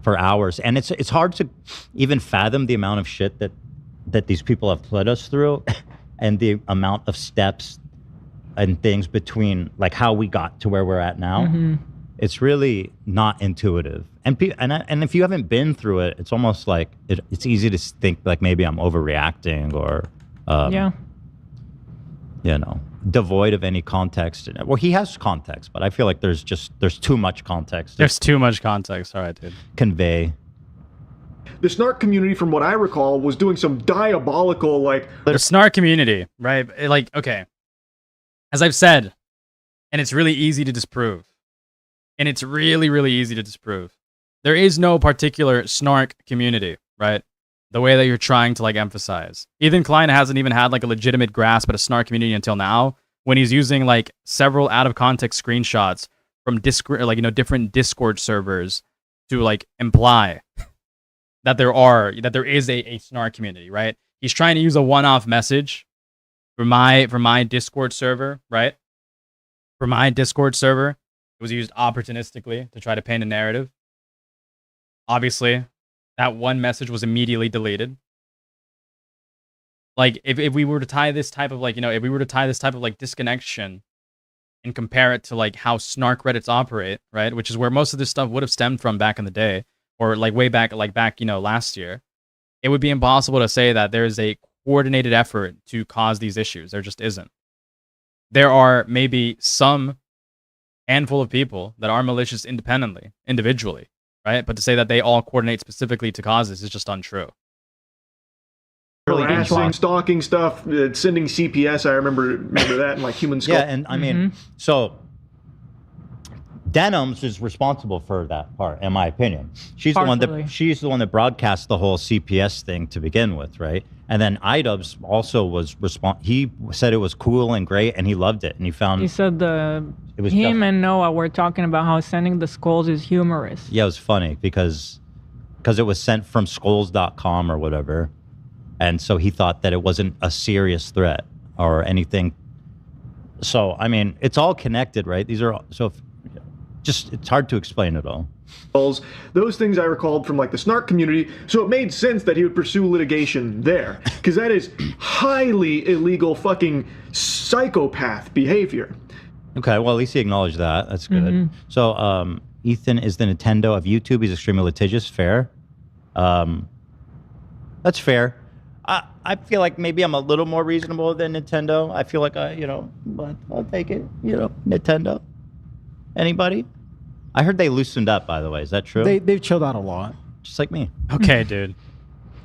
for hours, and it's hard to even fathom the amount of shit that these people have put us through, and the amount of steps and things between like how we got to where we're at now. Mm-hmm. It's really not intuitive, and if you haven't been through it, it's almost like it's easy to think like maybe I'm overreacting or devoid of any context. Well, he has context, but I feel like there's too much context. There's too much context. All right, dude. Convey. The snark community, from what I recall, was doing some diabolical like. The snark community, right? Like, okay, as I've said, and it's really easy to disprove. And it's really, really easy to disprove. There is no particular snark community, right? The way that you're trying to like emphasize. Ethan Klein hasn't even had like a legitimate grasp at a snark community until now, when he's using like several out of context screenshots from Discord, like, different Discord servers to like imply that there is a snark community, right? He's trying to use a one-off message for my Discord server, right? For my Discord server, it was used opportunistically to try to paint a narrative. Obviously, that one message was immediately deleted. Like, if we were to tie this type of like, if we were to tie this type of like disconnection and compare it to like how snark Reddits operate, right? Which is where most of this stuff would have stemmed from back in the day, or like way back, last year. It would be impossible to say that there's a coordinated effort to cause these issues. There just isn't. There are maybe some handful of people that are malicious individually, right? But to say that they all coordinate specifically to cause this is just untrue. Harassing, stalking stuff, sending CPS. I remember that, and like Human Skull. Yeah, and I mean, so Denims is responsible for that part, in my opinion. She's the one that broadcast the whole CPS thing to begin with, right? And then iDubbbz also was he said it was cool and great, and he loved it, and he said him and Noah were talking about how sending the skulls is humorous. Yeah, it was funny because it was sent from skulls.com or whatever. And so he thought that it wasn't a serious threat or anything. So, I mean, it's all connected, right? These are it's hard to explain it all. Those things I recalled from like the snark community, so it made sense that he would pursue litigation there, because that is highly illegal fucking psychopath behavior. Okay, well, at least he acknowledged that. That's good. So, Ethan is the Nintendo of YouTube. He's extremely litigious. Fair. That's fair. I feel like maybe I'm a little more reasonable than Nintendo. I feel like but I'll take it. Nintendo. Anybody? I heard they loosened up, by the way. Is that true? They've chilled out a lot. Just like me. Okay, dude.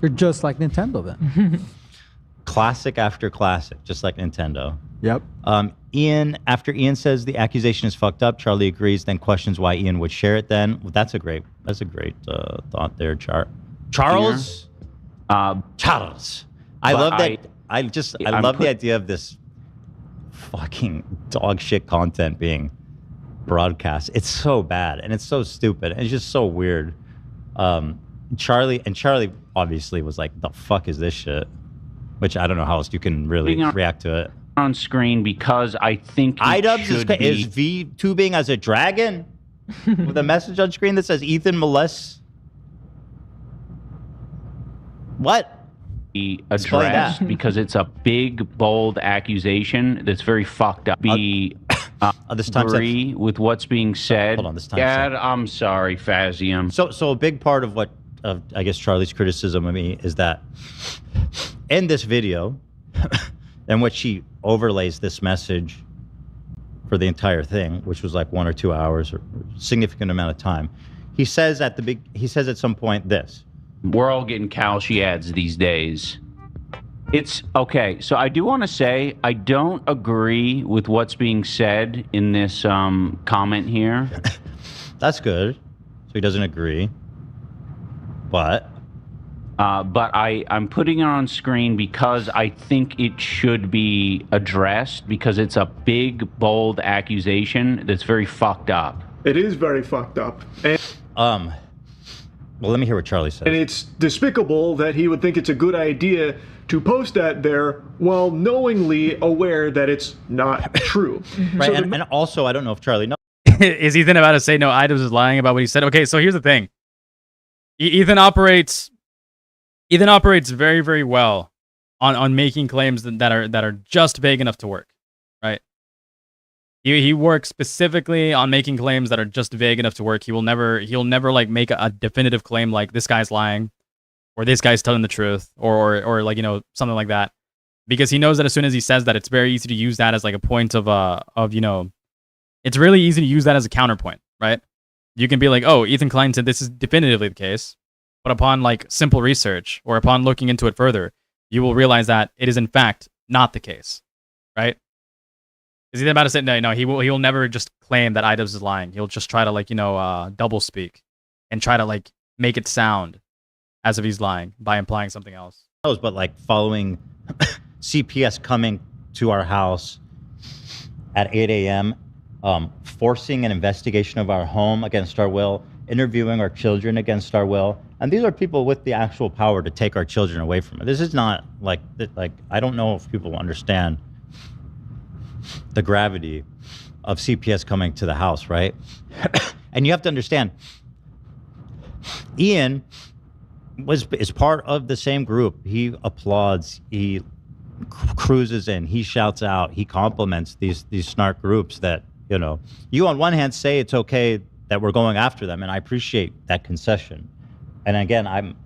You're just like Nintendo then. Classic after classic, just like Nintendo. Yep. After Ian says the accusation is fucked up, Charlie agrees, then questions why Ian would share it then. Well, that's a great thought there, Charles. Charles. I love that. I love the idea of this fucking dog shit content being broadcast. It's so bad and it's so stupid and it's just so weird. Charlie obviously was like, "The fuck is this shit?" Which I don't know how else you can really react to it. On screen because I think iDubbbz is VTubing as a dragon with a message on screen that says Ethan molests. What? Be addressed because it's a big, bold accusation that's very fucked up. Agree with what's being said. Hold on, this time. Dad, I'm sorry, Fazium. So a big part of what I guess Charlie's criticism of me is that in this video, in which she overlays this message for the entire thing, which was like 1 or 2 hours or significant amount of time, he says at some point this. We're all getting Kalshi ads these days. It's okay. So I do want to say I don't agree with what's being said in this comment here. That's good. So he doesn't agree. But I'm putting it on screen because I think it should be addressed because it's a big, bold accusation that's very fucked up. It is very fucked up. And well, let me hear what Charlie says. And it's despicable that he would think it's a good idea to post that there while knowingly aware that it's not true. Right, so and also, I don't know if Charlie knows. Is Ethan about to say no, iDubbbz is lying about what he said? Okay, so here's the thing. Ethan operates very, very well on making claims that are just vague enough to work, right? He works specifically on making claims that are just vague enough to work. He'll never like make a definitive claim like this guy's lying, or this guy's telling the truth, or like something like that, because he knows that as soon as he says that, it's very easy to use that as like a point of it's really easy to use that as a counterpoint, right? You can be like, oh, Ethan Klein said this is definitively the case, but upon like simple research or upon looking into it further, you will realize that it is in fact not the case, right? Is he about to say no? He will never just claim that iDubbbz is lying. He'll just try to double speak and try to like make it sound as if he's lying by implying something else. But like following CPS coming to our house at 8 a.m., forcing an investigation of our home against our will, interviewing our children against our will, and these are people with the actual power to take our children away from it. This is not like I don't know if people understand the gravity of CPS coming to the house, right? And you have to understand, Ian is part of the same group. He applauds, he cruises in, he shouts out, he compliments these snark groups that, you know, you on one hand say it's okay that we're going after them, and I appreciate that concession. And again, I'm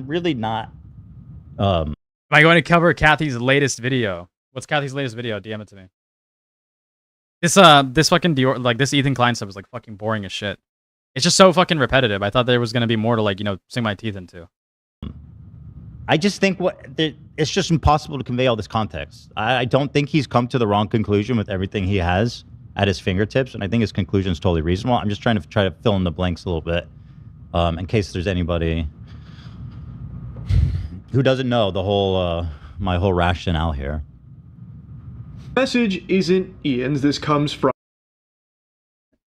really not. Am I going to cover Kathy's latest video? What's Kathy's latest video? DM it to me. This fucking Dior, like this Ethan Klein stuff is like fucking boring as shit. It's just so fucking repetitive. I thought there was gonna be more to like, you know, sink my teeth into. I just think it's just impossible to convey all this context. I don't think he's come to the wrong conclusion with everything he has at his fingertips, and I think his conclusion is totally reasonable. I'm just trying to fill in the blanks a little bit, in case there's anybody who doesn't know the whole my whole rationale here. Message isn't Ian's. This comes from.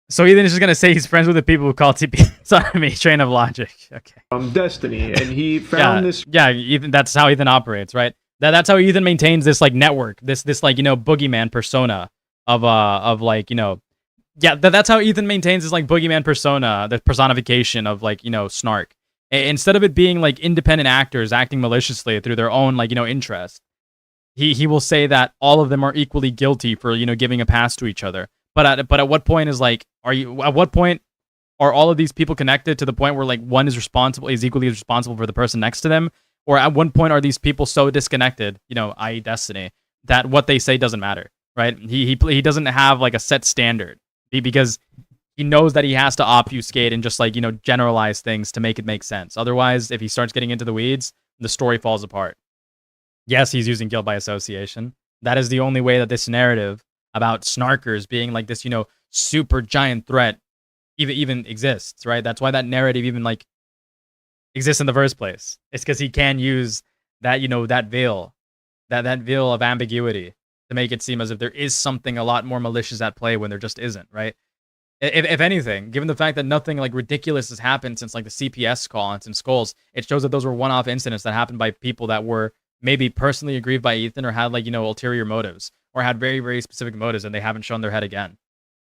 So Ethan is just gonna say he's friends with the people who call TP. Sorry, me. Train of logic. Okay. Destiny, and he found this. Yeah, Ethan. That's how Ethan operates, right? That's how Ethan maintains this like network, this like, you know, boogeyman persona of like, you know, yeah. That's how Ethan maintains this like boogeyman persona, the personification of like, you know, snark. Instead of it being like independent actors acting maliciously through their own like, you know, interest, he will say that all of them are equally guilty for, you know, giving a pass to each other. But at what point is like, at what point are all of these people connected to the point where like one is equally responsible for the person next to them? Or at one point are these people so disconnected, you know, i.e. Destiny, that what they say doesn't matter, right? He doesn't have like a set standard because he knows that he has to obfuscate and just like, you know, generalize things to make it make sense. Otherwise, if he starts getting into the weeds, the story falls apart. Yes, he's using guilt by association. That is the only way that this narrative about snarkers being like this, you know, super giant threat even exists, right? That's why that narrative even like exists in the first place. It's because he can use that, you know, that veil of ambiguity to make it seem as if there is something a lot more malicious at play when there just isn't, right? If anything, given the fact that nothing like ridiculous has happened since like the CPS call and Skulls, it shows that those were one-off incidents that happened by people that were maybe personally aggrieved by Ethan or had like, you know, ulterior motives or had very, very specific motives and they haven't shown their head again.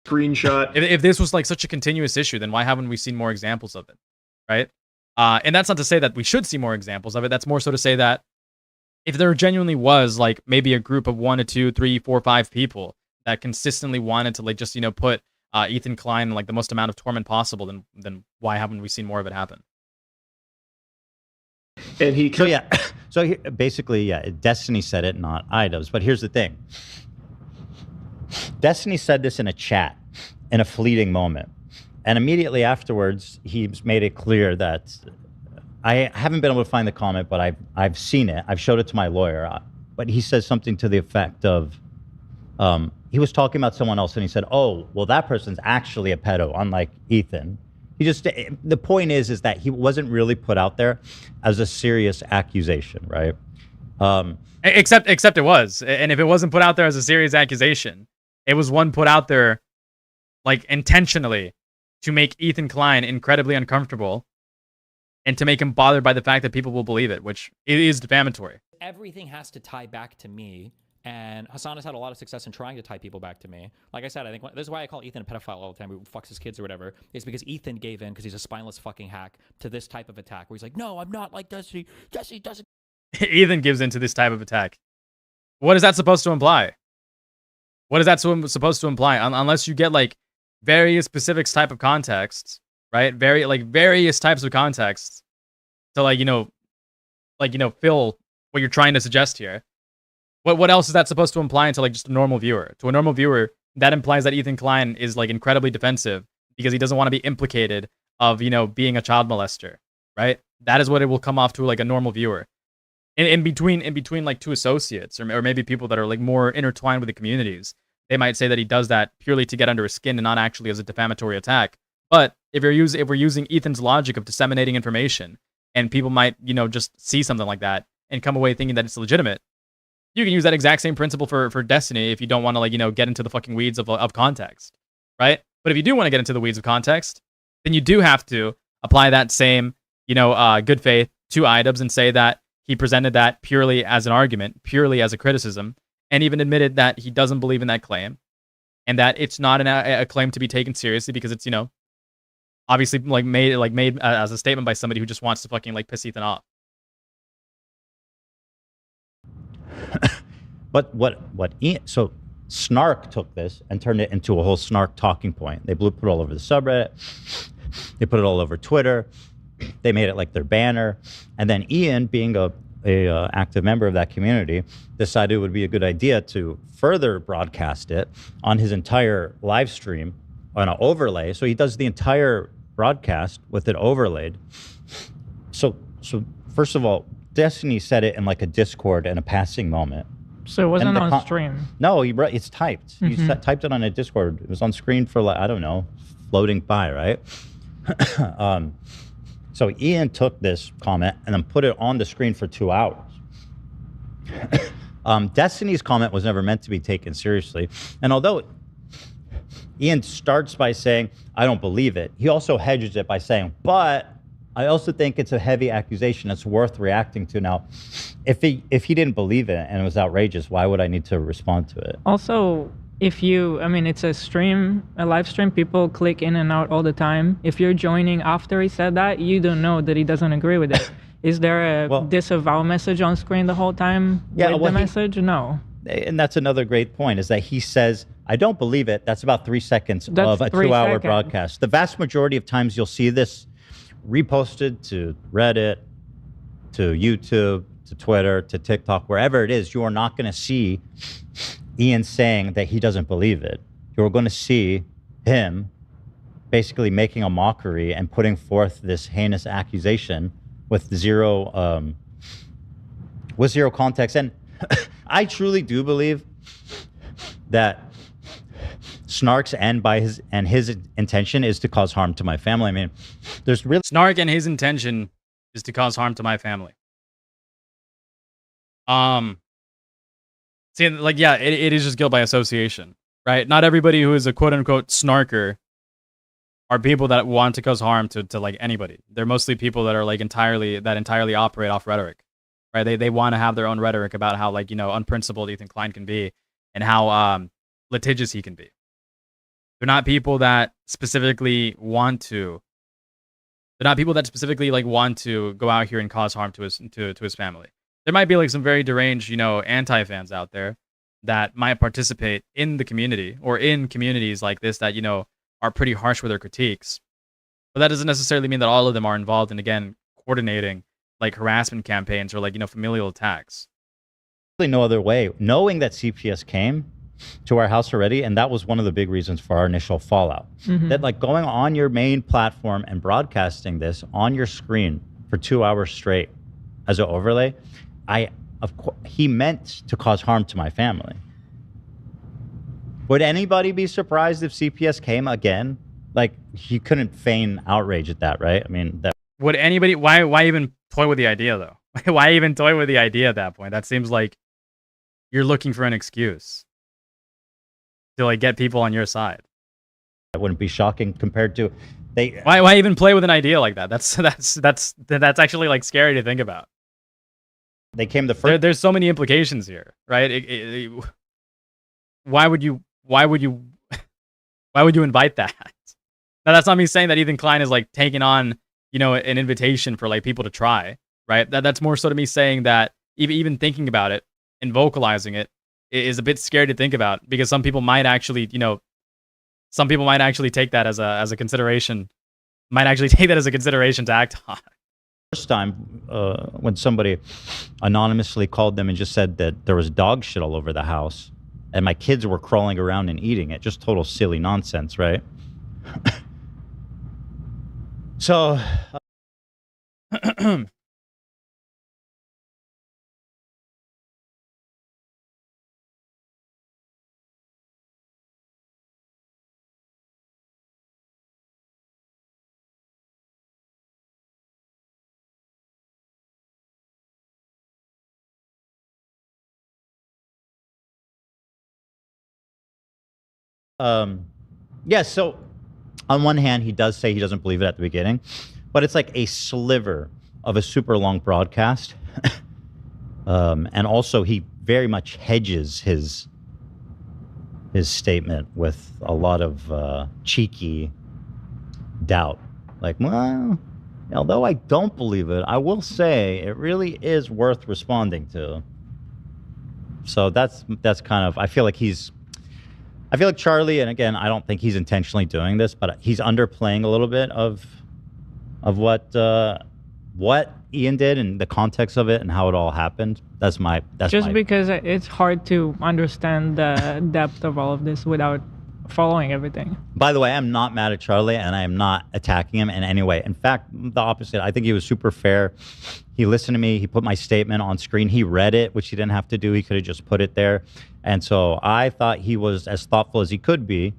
Screenshot. If this was like such a continuous issue, then why haven't we seen more examples of it, right? And that's not to say that we should see more examples of it. That's more so to say that if there genuinely was like maybe a group of 1 to 2, 3, 4, 5 people that consistently wanted to like just, you know, put Ethan Klein in like the most amount of torment possible, then why haven't we seen more of it happen? And he so yeah, so basically, yeah, Destiny said it, not Idubbbz. But here's the thing: Destiny said this in a chat, in a fleeting moment, and immediately afterwards, he's made it clear that I haven't been able to find the comment, but I've seen it. I've showed it to my lawyer. But he says something to the effect of, he was talking about someone else, and he said, "Oh, well, that person's actually a pedo, unlike Ethan." The point is that he wasn't really put out there as a serious accusation, right? Except it was. And if it wasn't put out there as a serious accusation, it was one put out there like intentionally to make Ethan Klein incredibly uncomfortable and to make him bothered by the fact that people will believe it, which it is defamatory. Everything has to tie back to me. And Hassan has had a lot of success in trying to tie people back to me. Like I said, I think this is why I call Ethan a pedophile all the time, who fucks his kids or whatever. It's because Ethan gave in because he's a spineless fucking hack to this type of attack where he's like, no, I'm not like Destiny. Destiny doesn't. Ethan gives into this type of attack. What is that supposed to imply? What is that supposed to imply? Unless you get like various specific type of contexts, right? Various types of contexts to fill what you're trying to suggest here. What else is that supposed to imply to like just a normal viewer? To a normal viewer, that implies that Ethan Klein is like incredibly defensive because he doesn't want to be implicated of, you know, being a child molester, right? That is what it will come off to like a normal viewer. In between like two associates or maybe people that are like more intertwined with the communities, they might say that he does that purely to get under his skin and not actually as a defamatory attack. But if we're using Ethan's logic of disseminating information, and people might, you know, just see something like that and come away thinking that it's legitimate, you can use that exact same principle for Destiny if you don't want to, like, you know, get into the fucking weeds of context, right? But if you do want to get into the weeds of context, then you do have to apply that same, you know, good faith to Idubbbz and say that he presented that purely as an argument, purely as a criticism, and even admitted that he doesn't believe in that claim and that it's not a claim to be taken seriously because it's, you know, obviously made as a statement by somebody who just wants to fucking like piss Ethan off. But so Snark took this and turned it into a whole Snark talking point. They put it all over the subreddit. They put it all over Twitter. They made it like their banner. And then Ian, being a active member of that community, decided it would be a good idea to further broadcast it on his entire live stream on an overlay. So he does the entire broadcast with it overlaid. So first of all, Destiny said it in like a Discord in a passing moment. So it wasn't on stream. No, it's typed. He typed it on a Discord. It was on screen for like, I don't know, floating by, right? So Ian took this comment and then put it on the screen for 2 hours. Destiny's comment was never meant to be taken seriously. And although Ian starts by saying, I don't believe it, he also hedges it by saying, but I also think it's a heavy accusation that's worth reacting to. Now, if he didn't believe it and it was outrageous, why would I need to respond to it? Also, it's a stream, a live stream. People click in and out all the time. If you're joining after he said that, you don't know that he doesn't agree with it. Is there a disavow message on screen the whole time with the message? No. And that's another great point, is that he says, I don't believe it. That's about 3 seconds of a 2-hour broadcast. The vast majority of times you'll see this reposted to Reddit, to YouTube, to Twitter, to TikTok, wherever it is. You are not going to see Ian saying that he doesn't believe it. You're going to see him basically making a mockery and putting forth this heinous accusation with zero context. And I truly do believe that Snark's end and his intention is to cause harm to my family. I mean, there's really Snark and his intention is to cause harm to my family. See, like, yeah, it is just guilt by association, right? Not everybody who is a quote unquote snarker are people that want to cause harm to like anybody. They're mostly people that are like entirely operate off rhetoric, right? They want to have their own rhetoric about how, like, unprincipled Ethan Klein can be and how litigious he can be. They're not people that specifically want to. They're not people that specifically like want to go out here and cause harm to his family. There might be like some very deranged, anti-fans out there that might participate in the community or in communities like this that, are pretty harsh with their critiques. But that doesn't necessarily mean that all of them are involved in, again, coordinating like harassment campaigns or like, familial attacks. really no other way. Knowing that CPS came to our house already, and that was one of the big reasons for our initial fallout. That like going on your main platform and broadcasting this on your screen for 2 hours straight as an overlay, he meant to cause harm to my family. Would anybody be surprised if CPS came again? Like, he couldn't feign outrage at that, right? I mean, that would anybody? Why even toy with the idea though? Why even toy with the idea at that point? That seems like you're looking for an excuse to like get people on your side. That wouldn't be shocking compared to they. Why even play with an idea like that? That's actually like scary to think about. They came the first. There's so many implications here, right? Why would you invite that? Now, that's not me saying that Ethan Klein is like taking on, an invitation for like people to try, right? That's more so to me saying that even thinking about it and vocalizing it is a bit scary to think about, because some people might actually, take that as a consideration, to act on. First time when somebody anonymously called them and just said that there was dog shit all over the house and my kids were crawling around and eating it. Just total silly nonsense, right? So yeah, so on one hand, he does say he doesn't believe it at the beginning, but it's like a sliver of a super long broadcast. And also he very much hedges his statement with a lot of cheeky doubt. Like, well, although I don't believe it, I will say it really is worth responding to. So that's kind of, I feel like Charlie, and again, I don't think he's intentionally doing this, but he's underplaying a little bit of what Ian did and the context of it and how it all happened. That's because it's hard to understand the depth of all of this without following everything. By the way, I'm not mad at Charlie, and I am not attacking him in any way. In fact, the opposite. I think he was super fair. He listened to me. He put my statement on screen. He read it, which he didn't have to do. He could have just put it there. And so I thought he was as thoughtful as he could be,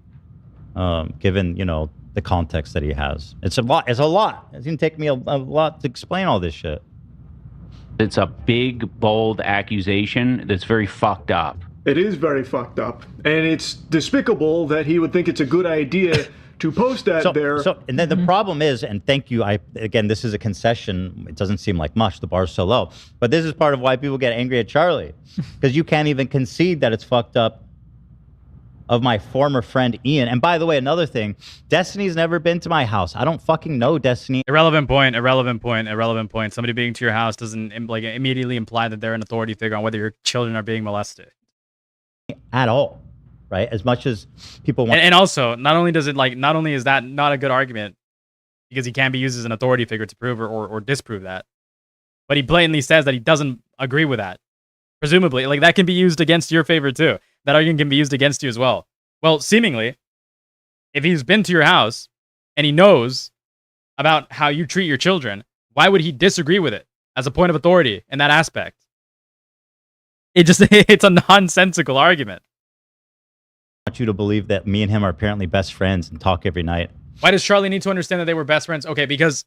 given, the context that he has. It's a lot. It's going to take me a lot to explain all this shit. It's a big, bold accusation that's very fucked up. It is very fucked up, and it's despicable that he would think it's a good idea to post that there. And then the problem is, and thank you, again, this is a concession. It doesn't seem like much. The bar's so low. But this is part of why people get angry at Charlie, because you can't even concede that it's fucked up of my former friend Ian. And by the way, another thing, Destiny's never been to my house. I don't fucking know Destiny. Irrelevant point. Somebody being to your house doesn't immediately imply that they're an authority figure on whether your children are being molested. At all, right? As much as people want. And also, not only is that not a good argument because he can't be used as an authority figure to prove or disprove that, but he blatantly says that he doesn't agree with that. Presumably, that can be used against your favor too. That argument can be used against you as well. Well, seemingly, if he's been to your house and he knows about how you treat your children, why would he disagree with it as a point of authority in that aspect? It's a nonsensical argument. I want you to believe that me and him are apparently best friends and talk every night. Why does Charlie need to understand that they were best friends? Okay, because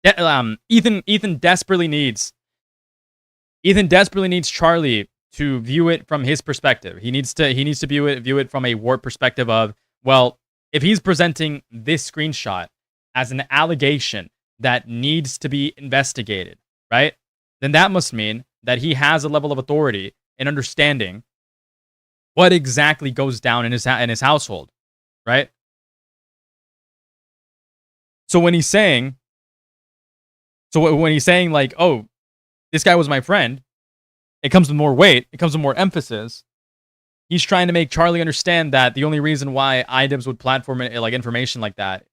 Ethan desperately needs Charlie to view it from his perspective. He needs to view it from a warped perspective of, well, if he's presenting this screenshot as an allegation that needs to be investigated, right? Then that must mean that he has a level of authority in understanding what exactly goes down in his household, right? So when he's saying like, oh, this guy was my friend, it comes with more weight, it comes with more emphasis. He's trying to make Charlie understand that the only reason why IDIMS would platform information like that,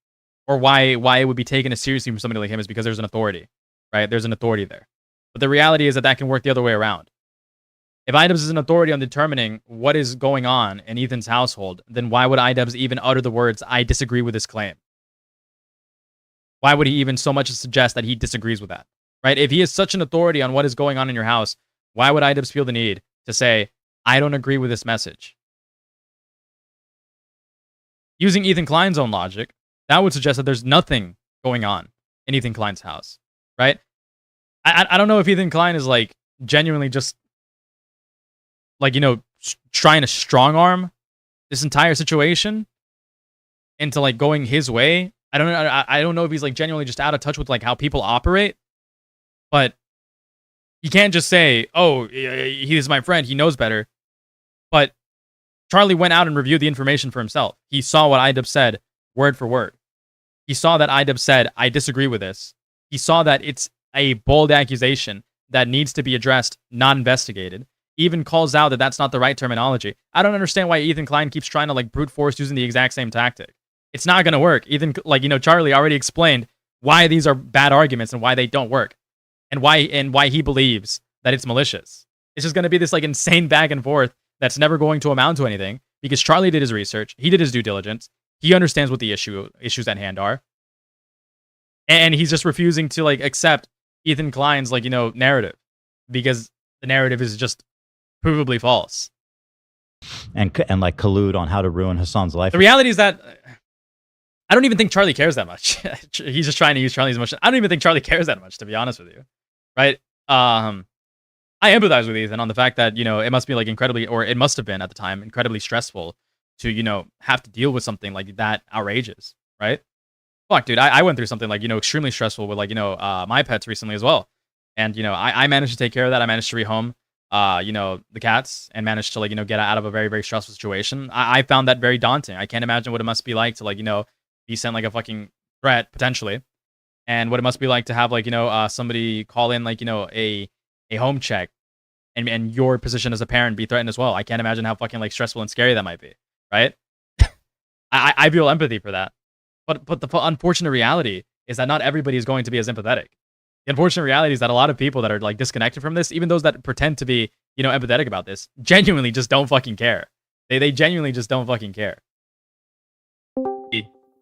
or why it would be taken as seriously from somebody like him, is because there's an authority, right? There's an authority there. But the reality is that can work the other way around. If IDEBS is an authority on determining what is going on in Ethan's household, then why would IDEBS even utter the words, I disagree with this claim? Why would he even so much as suggest that he disagrees with that? Right? If he is such an authority on what is going on in your house, why would IDEBS feel the need to say, I don't agree with this message? Using Ethan Klein's own logic, that would suggest that there's nothing going on in Ethan Klein's house, right? I don't know if Ethan Klein is genuinely just trying to strong arm this entire situation into going his way. I don't know if he's genuinely just out of touch with how people operate, but he can't just say, oh, he is my friend, he knows better. But Charlie went out and reviewed the information for himself. He saw what IDEB said word for word. He saw that IDEB said, I disagree with this. He saw that it's a bold accusation that needs to be addressed, not investigated. Even calls out that that's not the right terminology. I don't understand why Ethan Klein keeps trying to brute force using the exact same tactic. It's not going to work. Ethan, Charlie already explained why these are bad arguments and why they don't work, and why he believes that it's malicious. It's just going to be this insane back and forth that's never going to amount to anything, because Charlie did his research, he did his due diligence, he understands what the issues at hand are, and he's just refusing to accept Ethan Klein's narrative, because the narrative is just provably false, and collude on how to ruin Hassan's life. The reality is that I don't even think Charlie cares that much. He's just trying to use Charlie's emotion. I don't even think Charlie cares that much, to be honest with you, right? I empathize with Ethan on the fact that it must be incredibly, or it must have been at the time, incredibly stressful to have to deal with something that outrageous, right? Fuck, dude, I went through something extremely stressful with my pets recently as well, and I managed to take care of that. I managed to rehome the cats and managed to get out of a very, very stressful situation. I found that very daunting. I can't imagine what it must be like to be sent a fucking threat potentially, and what it must be like to have like somebody call in like a home check, and your position as a parent be threatened as well. I can't imagine how fucking like stressful and scary that might be, right? I feel empathy for that, but the unfortunate reality is that not everybody is going to be as empathetic. The unfortunate reality is that a lot of people that are like disconnected from this, even those that pretend to be empathetic about this, genuinely just don't fucking care. They genuinely just don't fucking care.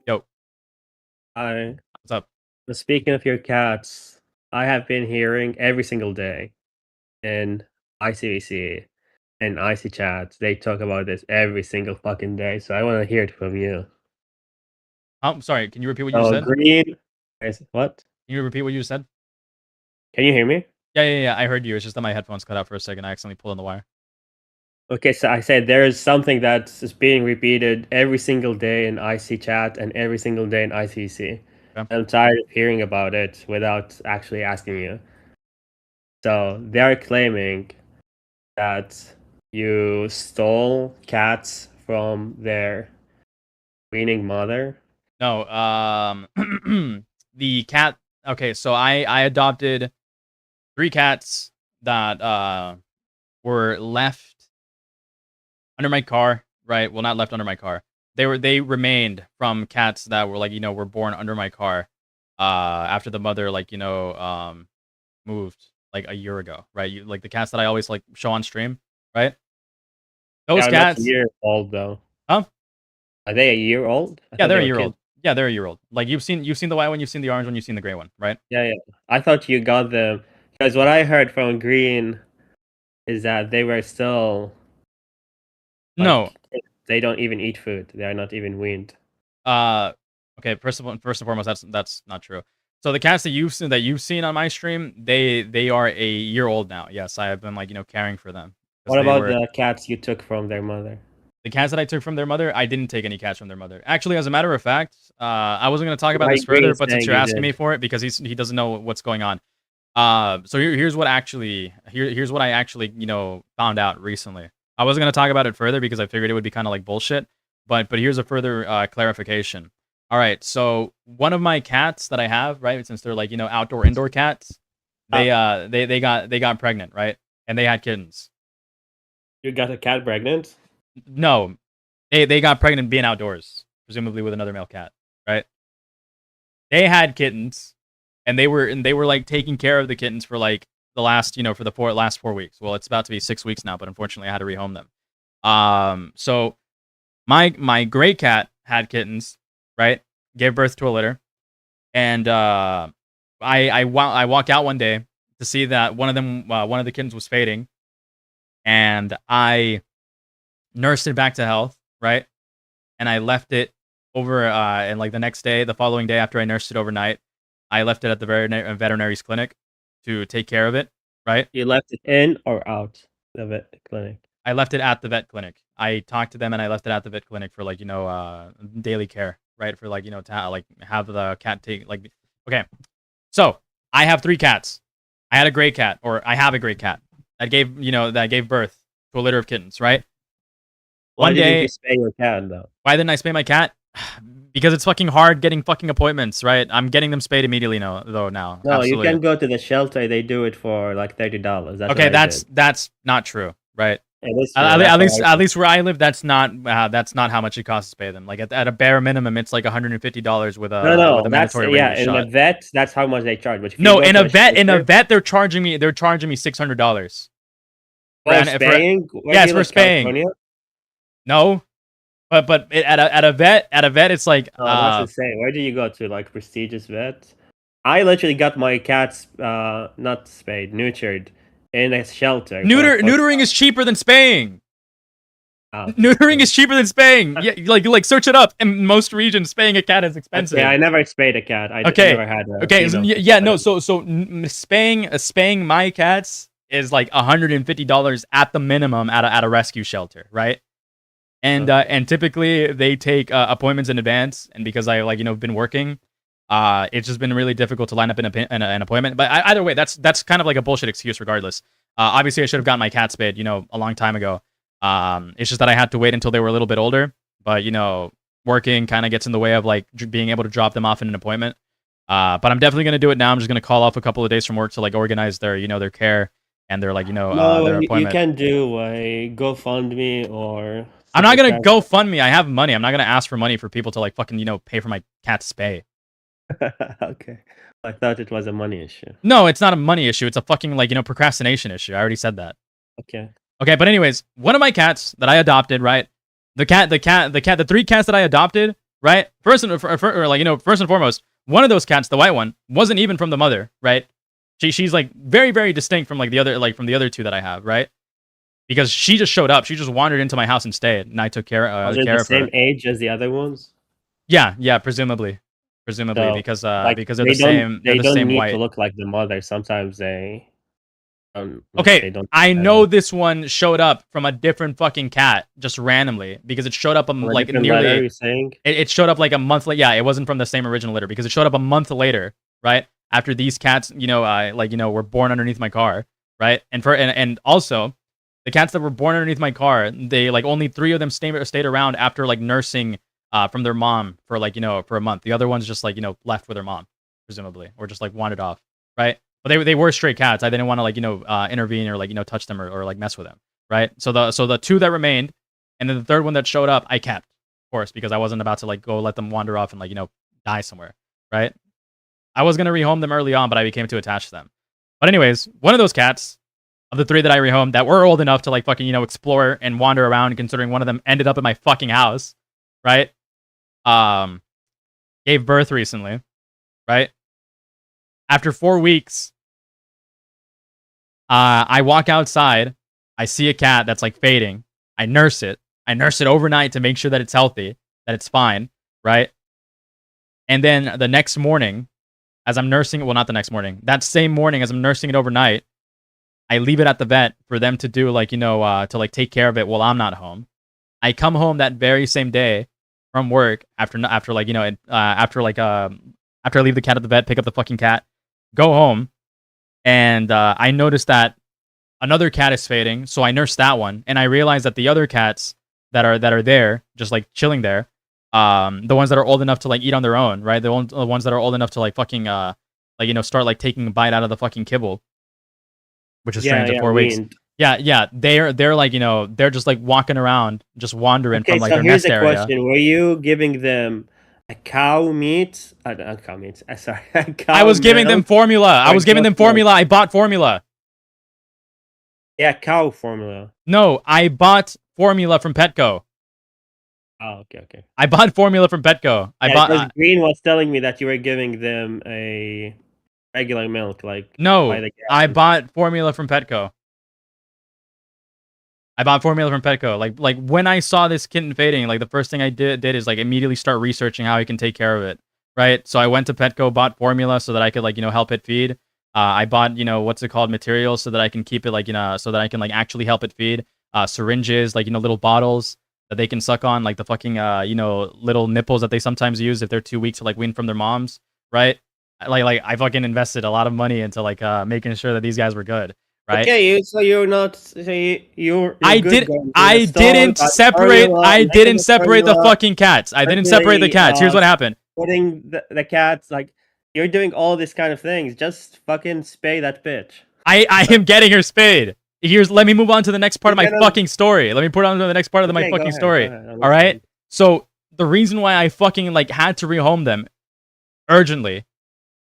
Yo. Hi. What's up? Speaking of your cats, I have been hearing every single day in ICVC and IC chats, they talk about this every single fucking day. So I want to hear it from you. I'm sorry. Can you repeat what you just said? Green. What? Can you repeat what you just said? Can you hear me? Yeah. I heard you. It's just that my headphones cut out for a second. I accidentally pulled on the wire. Okay, so I said there is something that's being repeated every single day in IC chat and every single day in ICC. Okay. I'm tired of hearing about it without actually asking you. So they are claiming that you stole cats from their weaning mother. No, the cat. Okay, so I adopted 3 cats that were left under my car. Right, well, not left under my car. They remained from cats that were like were born under my car after the mother moved like a year ago. Right, like the cats that I always like show on stream. Right, those cats. A year old though. Huh? Are they a year old? Yeah, they're a year old. Yeah, they're a year old. Like you've seen the white one, you've seen the orange one, you've seen the gray one, right? Yeah. I thought you got them because what I heard from Green is that they were still. No, they don't even eat food. They are not even weaned. Okay. First and foremost, that's not true. So the cats that you've seen on my stream, they are a year old now. Yes, I have been like caring for them. What about the cats you took from their mother? The cats that I took from their mother, I didn't take any cats from their mother. Actually, as a matter of fact, I wasn't going to talk about this further, but since you're asking me for it, because he doesn't know what's going on. So here's what I actually found out recently. I wasn't going to talk about it further because I figured it would be kind of like bullshit. But here's a further clarification. All right, so one of my cats that I have, right, since they're like outdoor indoor cats, they got pregnant, right, and they had kittens. You got a cat pregnant? No, they got pregnant being outdoors, presumably with another male cat, right? They had kittens, and they were like taking care of the kittens for like the last for the last 4 weeks. Well, it's about to be 6 weeks now, but unfortunately, I had to rehome them. So my gray cat had kittens, right? Gave birth to a litter, and I walked out one day to see that one of the kittens was fading, and I nursed it back to health, right? And I left it over, and like the following day after I nursed it overnight, I left it at the veterinary's clinic to take care of it, right? You left it in or out the vet clinic? I left it at the vet clinic. I talked to them and I left it at the vet clinic for like, daily care, right? For like, to like have the cat take like, okay. So I have 3 cats. I had a gray cat, or I have a gray cat that gave birth to a litter of kittens, right? Why didn't you spay your cat though? Why didn't I spay my cat? Because it's fucking hard getting fucking appointments, right? I'm getting them spayed immediately now. No, Absolutely. You can go to the shelter. They do it for like $30. Okay, that's not true, right? At least where I live, that's not how much it costs to pay them. Like at a bare minimum, it's like $150 with a mandatory rabies shot. In a vet, that's how much they charge. But in a vet, they're charging me $600. For spaying? Yes, for spaying. California? No, but at a vet, it's like that's insane. Where do you go to, like prestigious vets? I literally got my cats not spayed, neutered in a shelter. Neutering is cheaper than spaying. Neutering is cheaper than spaying. Yeah, like search it up. In most regions, spaying a cat is expensive. Yeah, I never spayed a cat. I never had a spaying my cats is like $150 at the minimum at a rescue shelter, right? And typically they take appointments in advance, and because I been working, it's just been really difficult to line up an appointment. But either way, that's kind of like a bullshit excuse regardless. Obviously I should have gotten my cat spayed, a long time ago. It's just that I had to wait until they were a little bit older. But working kind of gets in the way of like being able to drop them off in an appointment. But I'm definitely gonna do it now. I'm just gonna call off a couple of days from work to like organize their their care and their like No, their you appointment. can do a GoFundMe or. I'm not gonna Super GoFundMe. I have money. I'm not gonna ask for money for people to like fucking pay for my cat's spay. Okay, I thought it was a money issue. No, it's not a money issue. It's a fucking like procrastination issue. I already said that. Okay. Okay, but anyways, one of my cats that I adopted, right? The 3 cats that I adopted, right? First and foremost, one of those cats, the white one, wasn't even from the mother, right? She's like very, very distinct from like the other 2 that I have, right? Because she just showed up. She just wandered into my house and stayed, and I took care Are they of the her. same age as the other ones? Yeah, presumably, So, because they're they the same. They They're the don't same need white. to look like the mother. Sometimes they. Okay, They don't. I know this one showed up from a different fucking cat just randomly because it showed up like different nearly. letter, you're saying? It showed up like a month later. Yeah, it wasn't from the same original litter because it showed up a month later, right? After these cats, were born underneath my car, right? And also, the cats that were born underneath my car, they like only 3 of them stayed around after like nursing from their mom for like for a month. The other ones just like left with their mom, presumably, or just like wandered off, right? But they were stray cats. I didn't want to like intervene or like touch them or like mess with them, right? So the 2 that remained, and then the 3rd one that showed up, I kept, of course, because I wasn't about to like go let them wander off and like die somewhere, right? I was gonna rehome them early on, but I became too attached to them. But anyways, one of those cats of the 3 that I rehomed that were old enough to like fucking explore and wander around, considering one of them ended up at my fucking house, right? Gave birth recently, right? After 4 weeks, I walk outside. I see a cat that's like fading. I nurse it. I nurse it overnight to make sure that it's healthy, that it's fine, right? And then the next morning, as I'm nursing it, well, not the next morning, that same morning, as I'm nursing it overnight, I leave it at the vet for them to do like to like take care of it while I'm not home. I come home that very same day from work after I leave the cat at the vet, pick up the fucking cat, go home, and I noticed that another cat is fading, so I nurse that one, and I realize that the other cats that are there, just like chilling there, the ones that are old enough to like eat on their own, right? The ones that are old enough to like fucking start like taking a bite out of the fucking kibble, which is strange at 4 weeks. Yeah, they're like they're just like walking around, just wandering from like their nest area. Here's a question: were you giving them a cow meat? Cow meat. Sorry, cow I was giving them milk formula. I or was giving them goat milk? formula. I bought formula. Yeah, cow formula. No, I bought formula from Petco. Oh, okay. I bought formula from Petco. Because Green was telling me that you were giving them a regular milk, like No, by the I bought formula from Petco. Like when I saw this kitten fading, like the first thing I did is like immediately start researching how I can take care of it. Right. So I went to Petco, bought formula so that I could like help it feed. I bought materials so that I can keep it like so that I can like actually help it feed. Syringes, like little bottles that they can suck on, like the fucking little nipples that they sometimes use if they're too weak to like wean from their moms. Right. Like I fucking invested a lot of money into like making sure that these guys were good. Right. Okay, so you're not. So you're I didn't separate the fucking cats. I didn't separate the cats. Here's what happened. Putting the cats, like you're doing all these kind of things. Just fucking spay that bitch. I am getting her spayed. Let me move on to the next part of my fucking story. Let me put on to the next part of my fucking story. All right. So the reason why I fucking like had to rehome them urgently,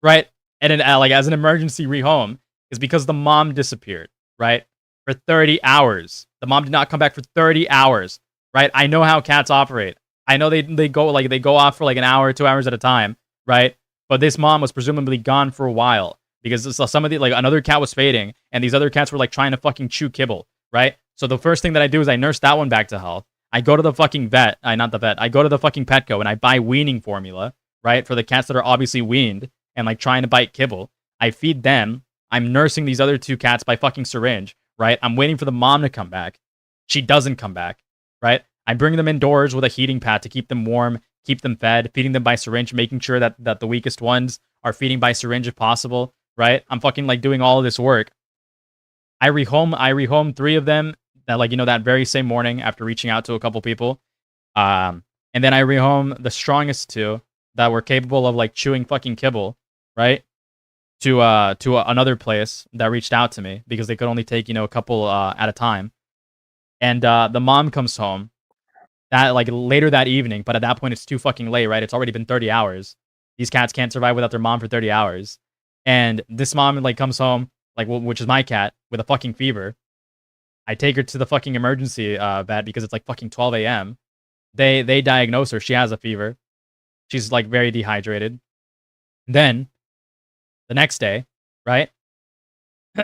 right, and like as an emergency rehome, is because the mom disappeared, right? For 30 hours. The mom did not come back for 30 hours, right? I know how cats operate. I know they go off for like an hour, 2 hours at a time, right? But this mom was presumably gone for a while because some of the like another cat was fading and these other cats were like trying to fucking chew kibble, right? So the first thing that I do is I nurse that one back to health. I go to the fucking vet, not the vet. I go to the fucking Petco and I buy weaning formula, right? For the cats that are obviously weaned and like trying to bite kibble. I feed them. I'm nursing these other 2 cats by fucking syringe, right? I'm waiting for the mom to come back. She doesn't come back, right? I bring them indoors with a heating pad to keep them warm, keep them fed, feeding them by syringe, making sure that the weakest ones are feeding by syringe if possible, right? I'm fucking like doing all of this work. I rehome 3 of them that like that very same morning after reaching out to a couple people. And and then I rehome the strongest two that were capable of like chewing fucking kibble, right? To another place that reached out to me because they could only take, a couple at a time. And the mom comes home that like later that evening, but at that point it's too fucking late, right? It's already been 30 hours. These cats can't survive without their mom for 30 hours. And this mom like comes home, like which is my cat, with a fucking fever. I take her to the fucking emergency vet because it's like fucking 12 a.m. They diagnose her. She has a fever. She's like very dehydrated. Then the next day, right?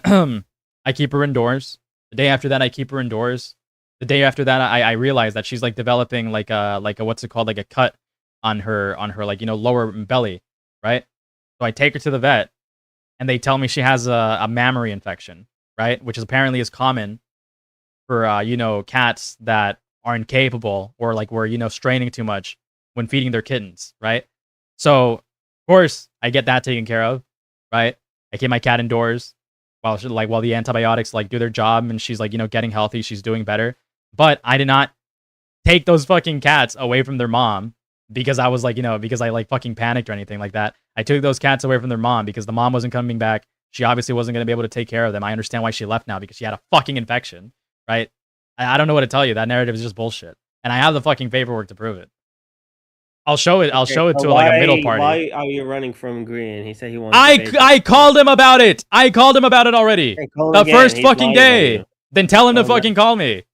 I keep her indoors. The day after that, I keep her indoors. The day after that, I realize that she's like developing like a what's it called, like a cut on her like lower belly, right? So I take her to the vet, and they tell me she has a mammary infection, right? Which is apparently is common for cats that are incapable or like were straining too much when feeding their kittens, right? So of course I get that taken care of, right? I keep my cat indoors while the antibiotics like do their job, and she's like getting healthy, she's doing better. But I did not take those fucking cats away from their mom because I was like because I like fucking panicked or anything like that. I took those cats away from their mom because the mom wasn't coming back. She obviously wasn't going to be able to take care of them. I understand why she left now, because she had a fucking infection, right? I don't know what to tell you. That narrative is just bullshit, and I have the fucking paperwork to prove it. I'll show it. I'll show it to like a middle party. Why are you running from Green? He said he wants. I called him about it. I called him about it already. The first fucking day. Then tell him to fucking call me.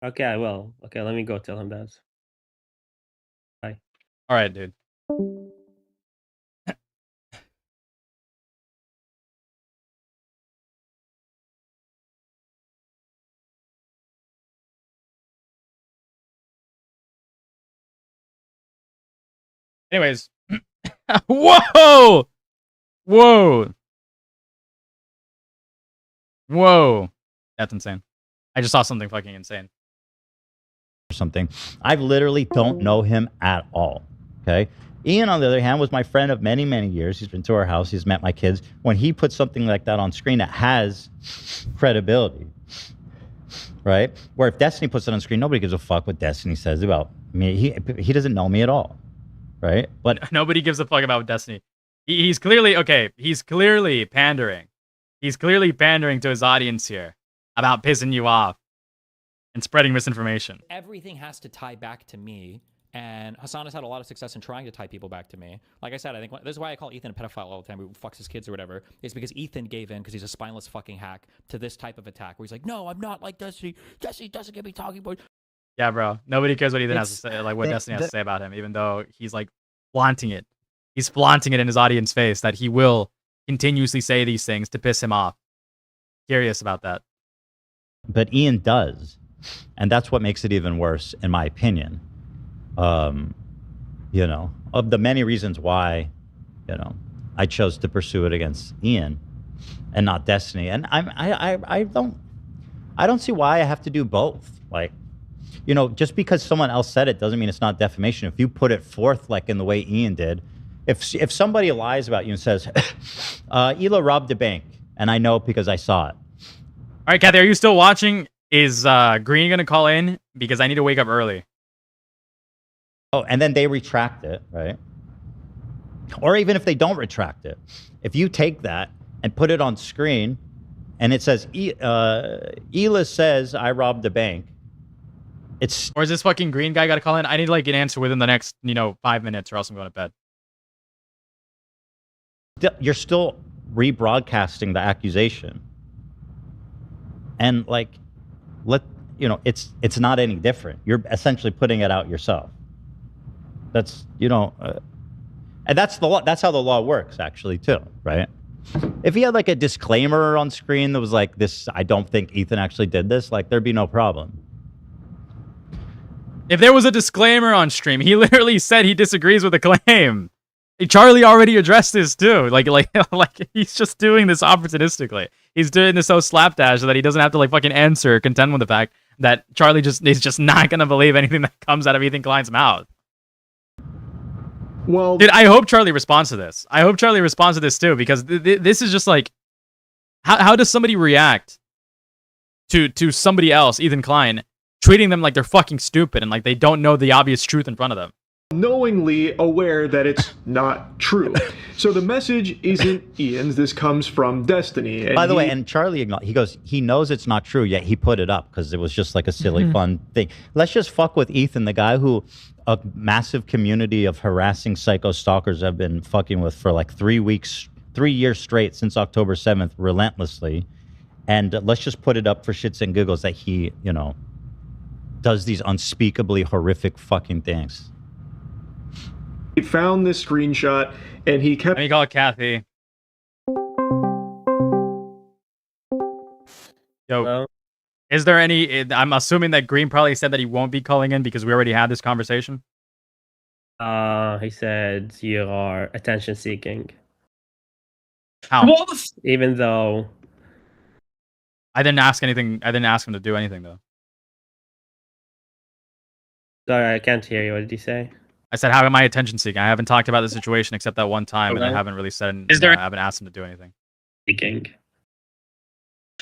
Okay, I will. Okay, let me go tell him that. Bye. All right, dude. Anyways. Whoa! Whoa! Whoa! That's insane. I just saw something fucking insane. Something. I literally don't know him at all. Okay. Ian, on the other hand, was my friend of many, many years. He's been to our house. He's met my kids. When he puts something like that on screen, that has credibility, right? Where if Destiny puts it on screen, nobody gives a fuck what Destiny says about me. He doesn't know me at all, right? But nobody gives a fuck about Destiny. He's clearly He's clearly pandering. He's clearly pandering to his audience here about pissing you off and spreading misinformation. Everything has to tie back to me, and Hassan has had a lot of success in trying to tie people back to me. Like I said, I think this is why I call Ethan a pedophile all the time, who fucks his kids or whatever, is because Ethan gave in, because he's a spineless fucking hack, to this type of attack, where he's like, no, I'm not like Destiny. Destiny doesn't get me talking about. Yeah, bro. Nobody cares what Ethan has to say, like what Destiny has to say about him, even though he's like flaunting it. He's flaunting it in his audience face that he will continuously say these things to piss him off. Curious about that. But Ian does. And that's what makes it even worse, in my opinion. Of the many reasons why, I chose to pursue it against Ian and not Destiny. And I don't see why I have to do both. Like, just because someone else said it doesn't mean it's not defamation. If you put it forth like in the way Ian did, if somebody lies about you and says, Ela robbed a bank, and I know it because I saw it. All right, Kathy, are you still watching? Is Green going to call in? Because I need to wake up early. Oh, and then they retract it, right? Or even if they don't retract it, if you take that and put it on screen and it says, Ela says I robbed the bank. Or is this fucking Green guy got to call in? I need like an answer within the next, 5 minutes or else I'm going to bed. You're still rebroadcasting the accusation. And like, it's not any different. You're essentially putting it out yourself. That's, and that's the law. That's how the law works, actually, too, right? If he had like a disclaimer on screen that was like this, I don't think Ethan actually did this, like there'd be no problem. If there was a disclaimer on stream, he literally said he disagrees with the claim. Charlie already addressed this too. Like he's just doing this opportunistically. He's doing this so slapdash so that he doesn't have to like fucking answer or contend with the fact that Charlie is just not gonna believe anything that comes out of Ethan Klein's mouth. Well, dude, I hope Charlie responds to this. I hope Charlie responds to this too, because this is just like, how does somebody react to somebody else, Ethan Klein, treating them like they're fucking stupid and like they don't know the obvious truth in front of them. Knowingly aware that it's not true. So the message isn't Ian's. This comes from Destiny. And By the way, and Charlie, he goes, he knows it's not true, yet he put it up because it was just like a silly, fun thing. Let's just fuck with Ethan, the guy who a massive community of harassing psycho stalkers have been fucking with for like 3 years straight since October 7th, relentlessly. And let's just put it up for shits and giggles that he, you know, does these unspeakably horrific fucking things. he found this screenshot and he kept. Let me call it Kathy. Yo, Hello? is there any? I'm assuming that Green probably said that he won't be calling in because we already had this conversation. He said you are attention seeking. How? Even though I didn't ask anything. I didn't ask him to do anything though. Sorry, I can't hear you. What did you say? I said, how am I attention seeking? I haven't talked about the situation except that one time, and I Okay. haven't really said. Is there- I haven't asked him to do anything. Seeking.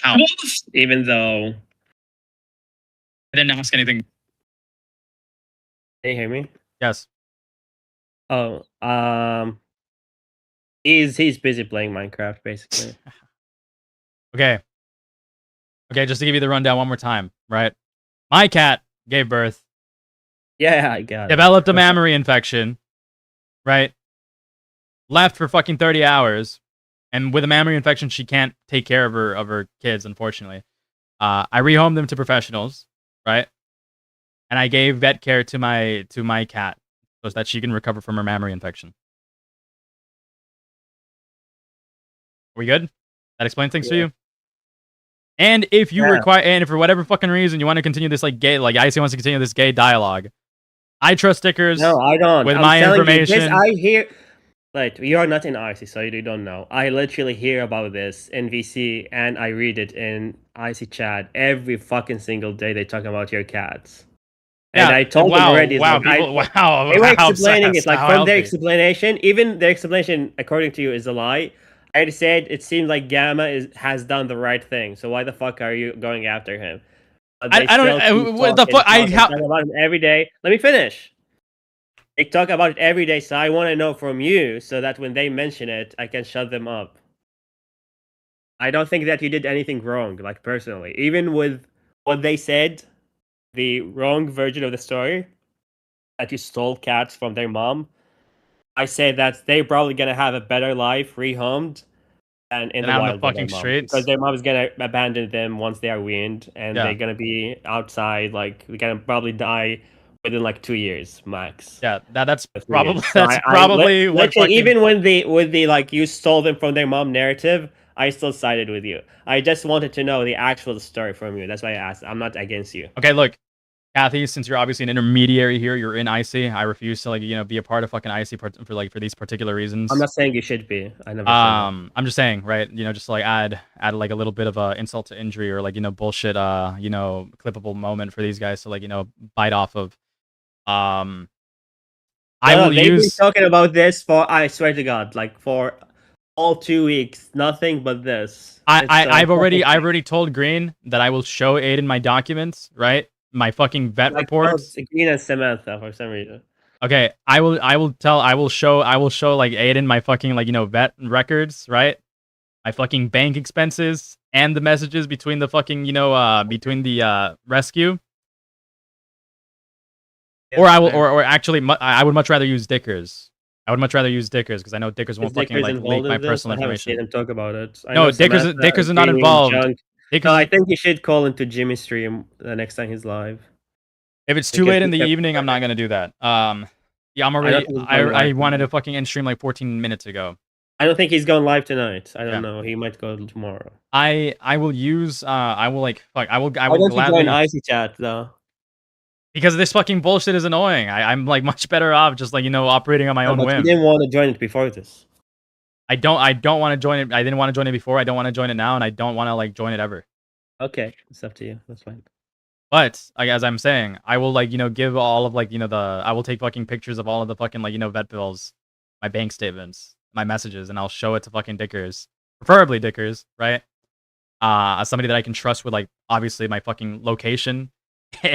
How? Even though I didn't ask anything. Can you hear me? Yes. Oh, he's busy playing Minecraft basically. Okay. Okay, just to give you the rundown one more time, right? My cat gave birth, Yeah, I got it. developed a mammary infection, right? Left for fucking 30 hours, and with a mammary infection, she can't take care of her kids, unfortunately. I rehomed them to professionals, right? And I gave vet care to my cat so that she can recover from her mammary infection. Are we good? That explains things to you? And if you require, and if for whatever fucking reason you want to continue this like gay, like IC wants to continue this gay dialogue, I trust stickers. No, I don't. With I'm my telling information. You, this, I hear. Like, you are not in IC, so you don't know. I literally hear about this in VC, and I read it in IC chat every fucking single day. They talk about your cats. And I told them already. They were explaining it like from their explanation. Even their explanation, according to you, is a lie. I already said it seems like Gamma has done the right thing. So why the fuck are you going after him? I don't. What the fuck? I talk about him every day. Let me finish. They talk about it every day, so I want to know from you, so that when they mention it, I can shut them up. I don't think that you did anything wrong, like personally. Even with what they said, the wrong version of the story, that you stole cats from their mom. I say that they're probably gonna have a better life rehomed than in the out in wild the with their fucking mom. streets. Because their mom is gonna abandon them once they are weaned, and Yeah. they're gonna be outside. Like they're gonna probably die within like 2 years max. Yeah, that's 3 probably years. So probably what literally, fucking, even when with the like you stole them from their mom narrative, I still sided with you. I just wanted to know the actual story from you. That's why I asked. I'm not against you. Okay, look, Kathy, since you're obviously an intermediary here, you're in IC. I refuse to be a part of fucking IC for these particular reasons. I'm not saying you should be. I never. Said that. I'm just saying, right? Just to like add like a little bit of insult to injury or like bullshit clippable moment for these guys to like bite off of. I will they've use been talking about this for, I swear to God, like for all 2 weeks, nothing but this. I've already told Green that I will show Aiden my documents, right? My fucking vet reports. Green and Samantha for some reason. Okay, I will show like Aiden my fucking vet records, right? My fucking bank expenses and the messages between the fucking between the rescue. Yes, Or I will, sir. or actually, I would much rather use Dickers. I would much rather use Dickers because I know Dickers won't Is fucking Dickers like involved leak my in this? personal I haven't seen information. him talk about it. I No, know Dickers Samantha is not being involved. junk. Dickers, No, I think you should call into Jimmy's stream the next time he's live. if it's too because late in he the kept- evening, I'm not gonna do that. Yeah, I'm don't already. think he's going I live wanted tonight. to fucking end stream like 14 minutes ago. I don't think he's going live tonight. I don't Yeah. know. He might go tomorrow. I will use. I will like fuck. I will Why don't you gladly. join IC chat though? Because this fucking bullshit is annoying. I'm like much better off just like operating on my own But whim. you didn't want to join it before this. I don't want to join it. I didn't want to join it before. I don't want to join it now, and I don't want to like join it ever. Okay, it's up to you. That's fine. But like as I'm saying, I will like give all of like I will take fucking pictures of all of the fucking like vet bills, my bank statements, my messages, and I'll show it to fucking Dickers, preferably Dickers, right? As somebody that I can trust with like obviously my fucking location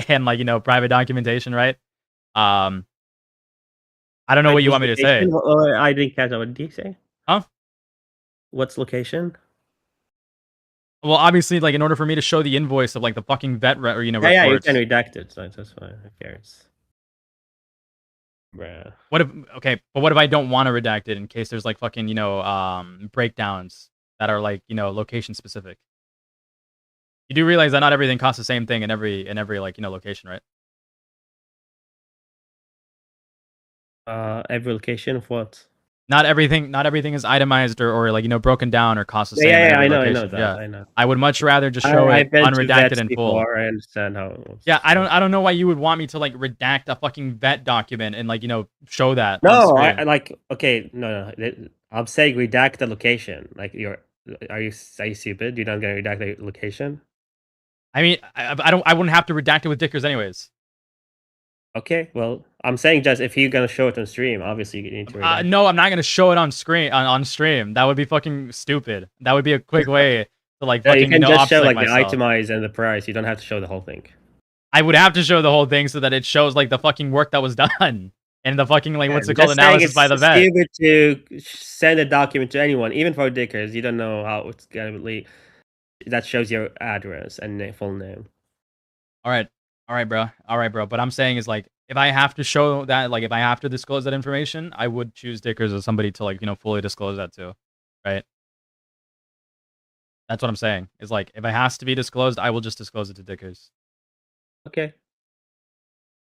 and like private documentation, right? I don't know what you want me to say. I didn't catch that. What did you say? Huh? What's location? Well, obviously, like in order for me to show the invoice of like the fucking vet or Yeah, reports. yeah, you can redact it. So that's fine. Who cares? Bruh. What if but what if I don't want to redact it in case there's like fucking breakdowns that are like location specific? You do realize that not everything costs the same thing in every like location, right? Every location of what? Not everything is itemized or like broken down or costs the same. Yeah, in every I know location. that. Yeah. I know. I would much rather just show I've it been to unredacted vets in before. full. I understand how it works. Yeah, I don't know why you would want me to like redact a fucking vet document and like show that. On No, screen. I like okay. No. I'm saying redact the location. Like are you stupid? You're not gonna redact the location? I mean, I wouldn't have to redact it with Dickers anyways. Okay, well, I'm saying just if you're gonna show it on stream, obviously you need to redact. No, I'm not gonna show it on screen on stream. That would be fucking stupid. That would be a quick way to like No, fucking you can just show obfuscate like myself. the itemize and the price. You don't have to show the whole thing. I would have to show the whole thing so that it shows like the fucking work that was done and the fucking like what's it called, Just saying analysis by the vet. It's stupid to send a document to anyone, even for Dickers. You don't know how it's gonna be. That shows your address and full name. All right, bro. But I'm saying is like if I have to show that, like if I have to disclose that information, I would choose Dickers as somebody to like fully disclose that to, right? That's what I'm saying. Is like if it has to be disclosed, I will just disclose it to Dickers. Okay.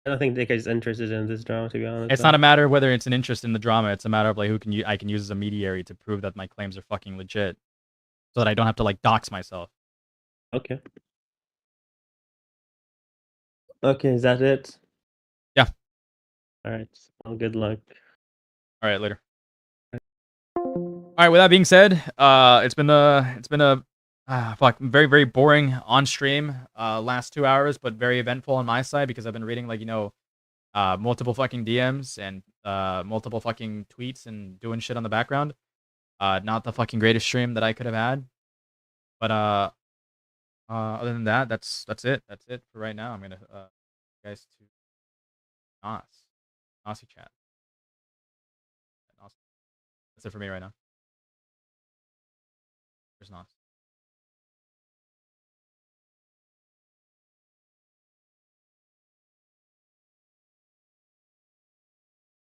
I don't think Dickers is interested in this drama, to be honest. It's not a matter of whether it's an interest in the drama. It's a matter of like who can I can use as a mediary to prove that my claims are fucking legit, so that I don't have to like dox myself. Okay. Okay, is that it? Yeah. All right. Well, good luck. All right, later. All right. With that being said, it's been a very very boring on stream last 2 hours, but very eventful on my side because I've been reading like multiple fucking DMs and multiple fucking tweets and doing shit on the background. Not the fucking greatest stream that I could have had, but other than that, that's it. That's it for right now. I'm gonna guys to Aussie chat. That's it for me right now. There's Nos.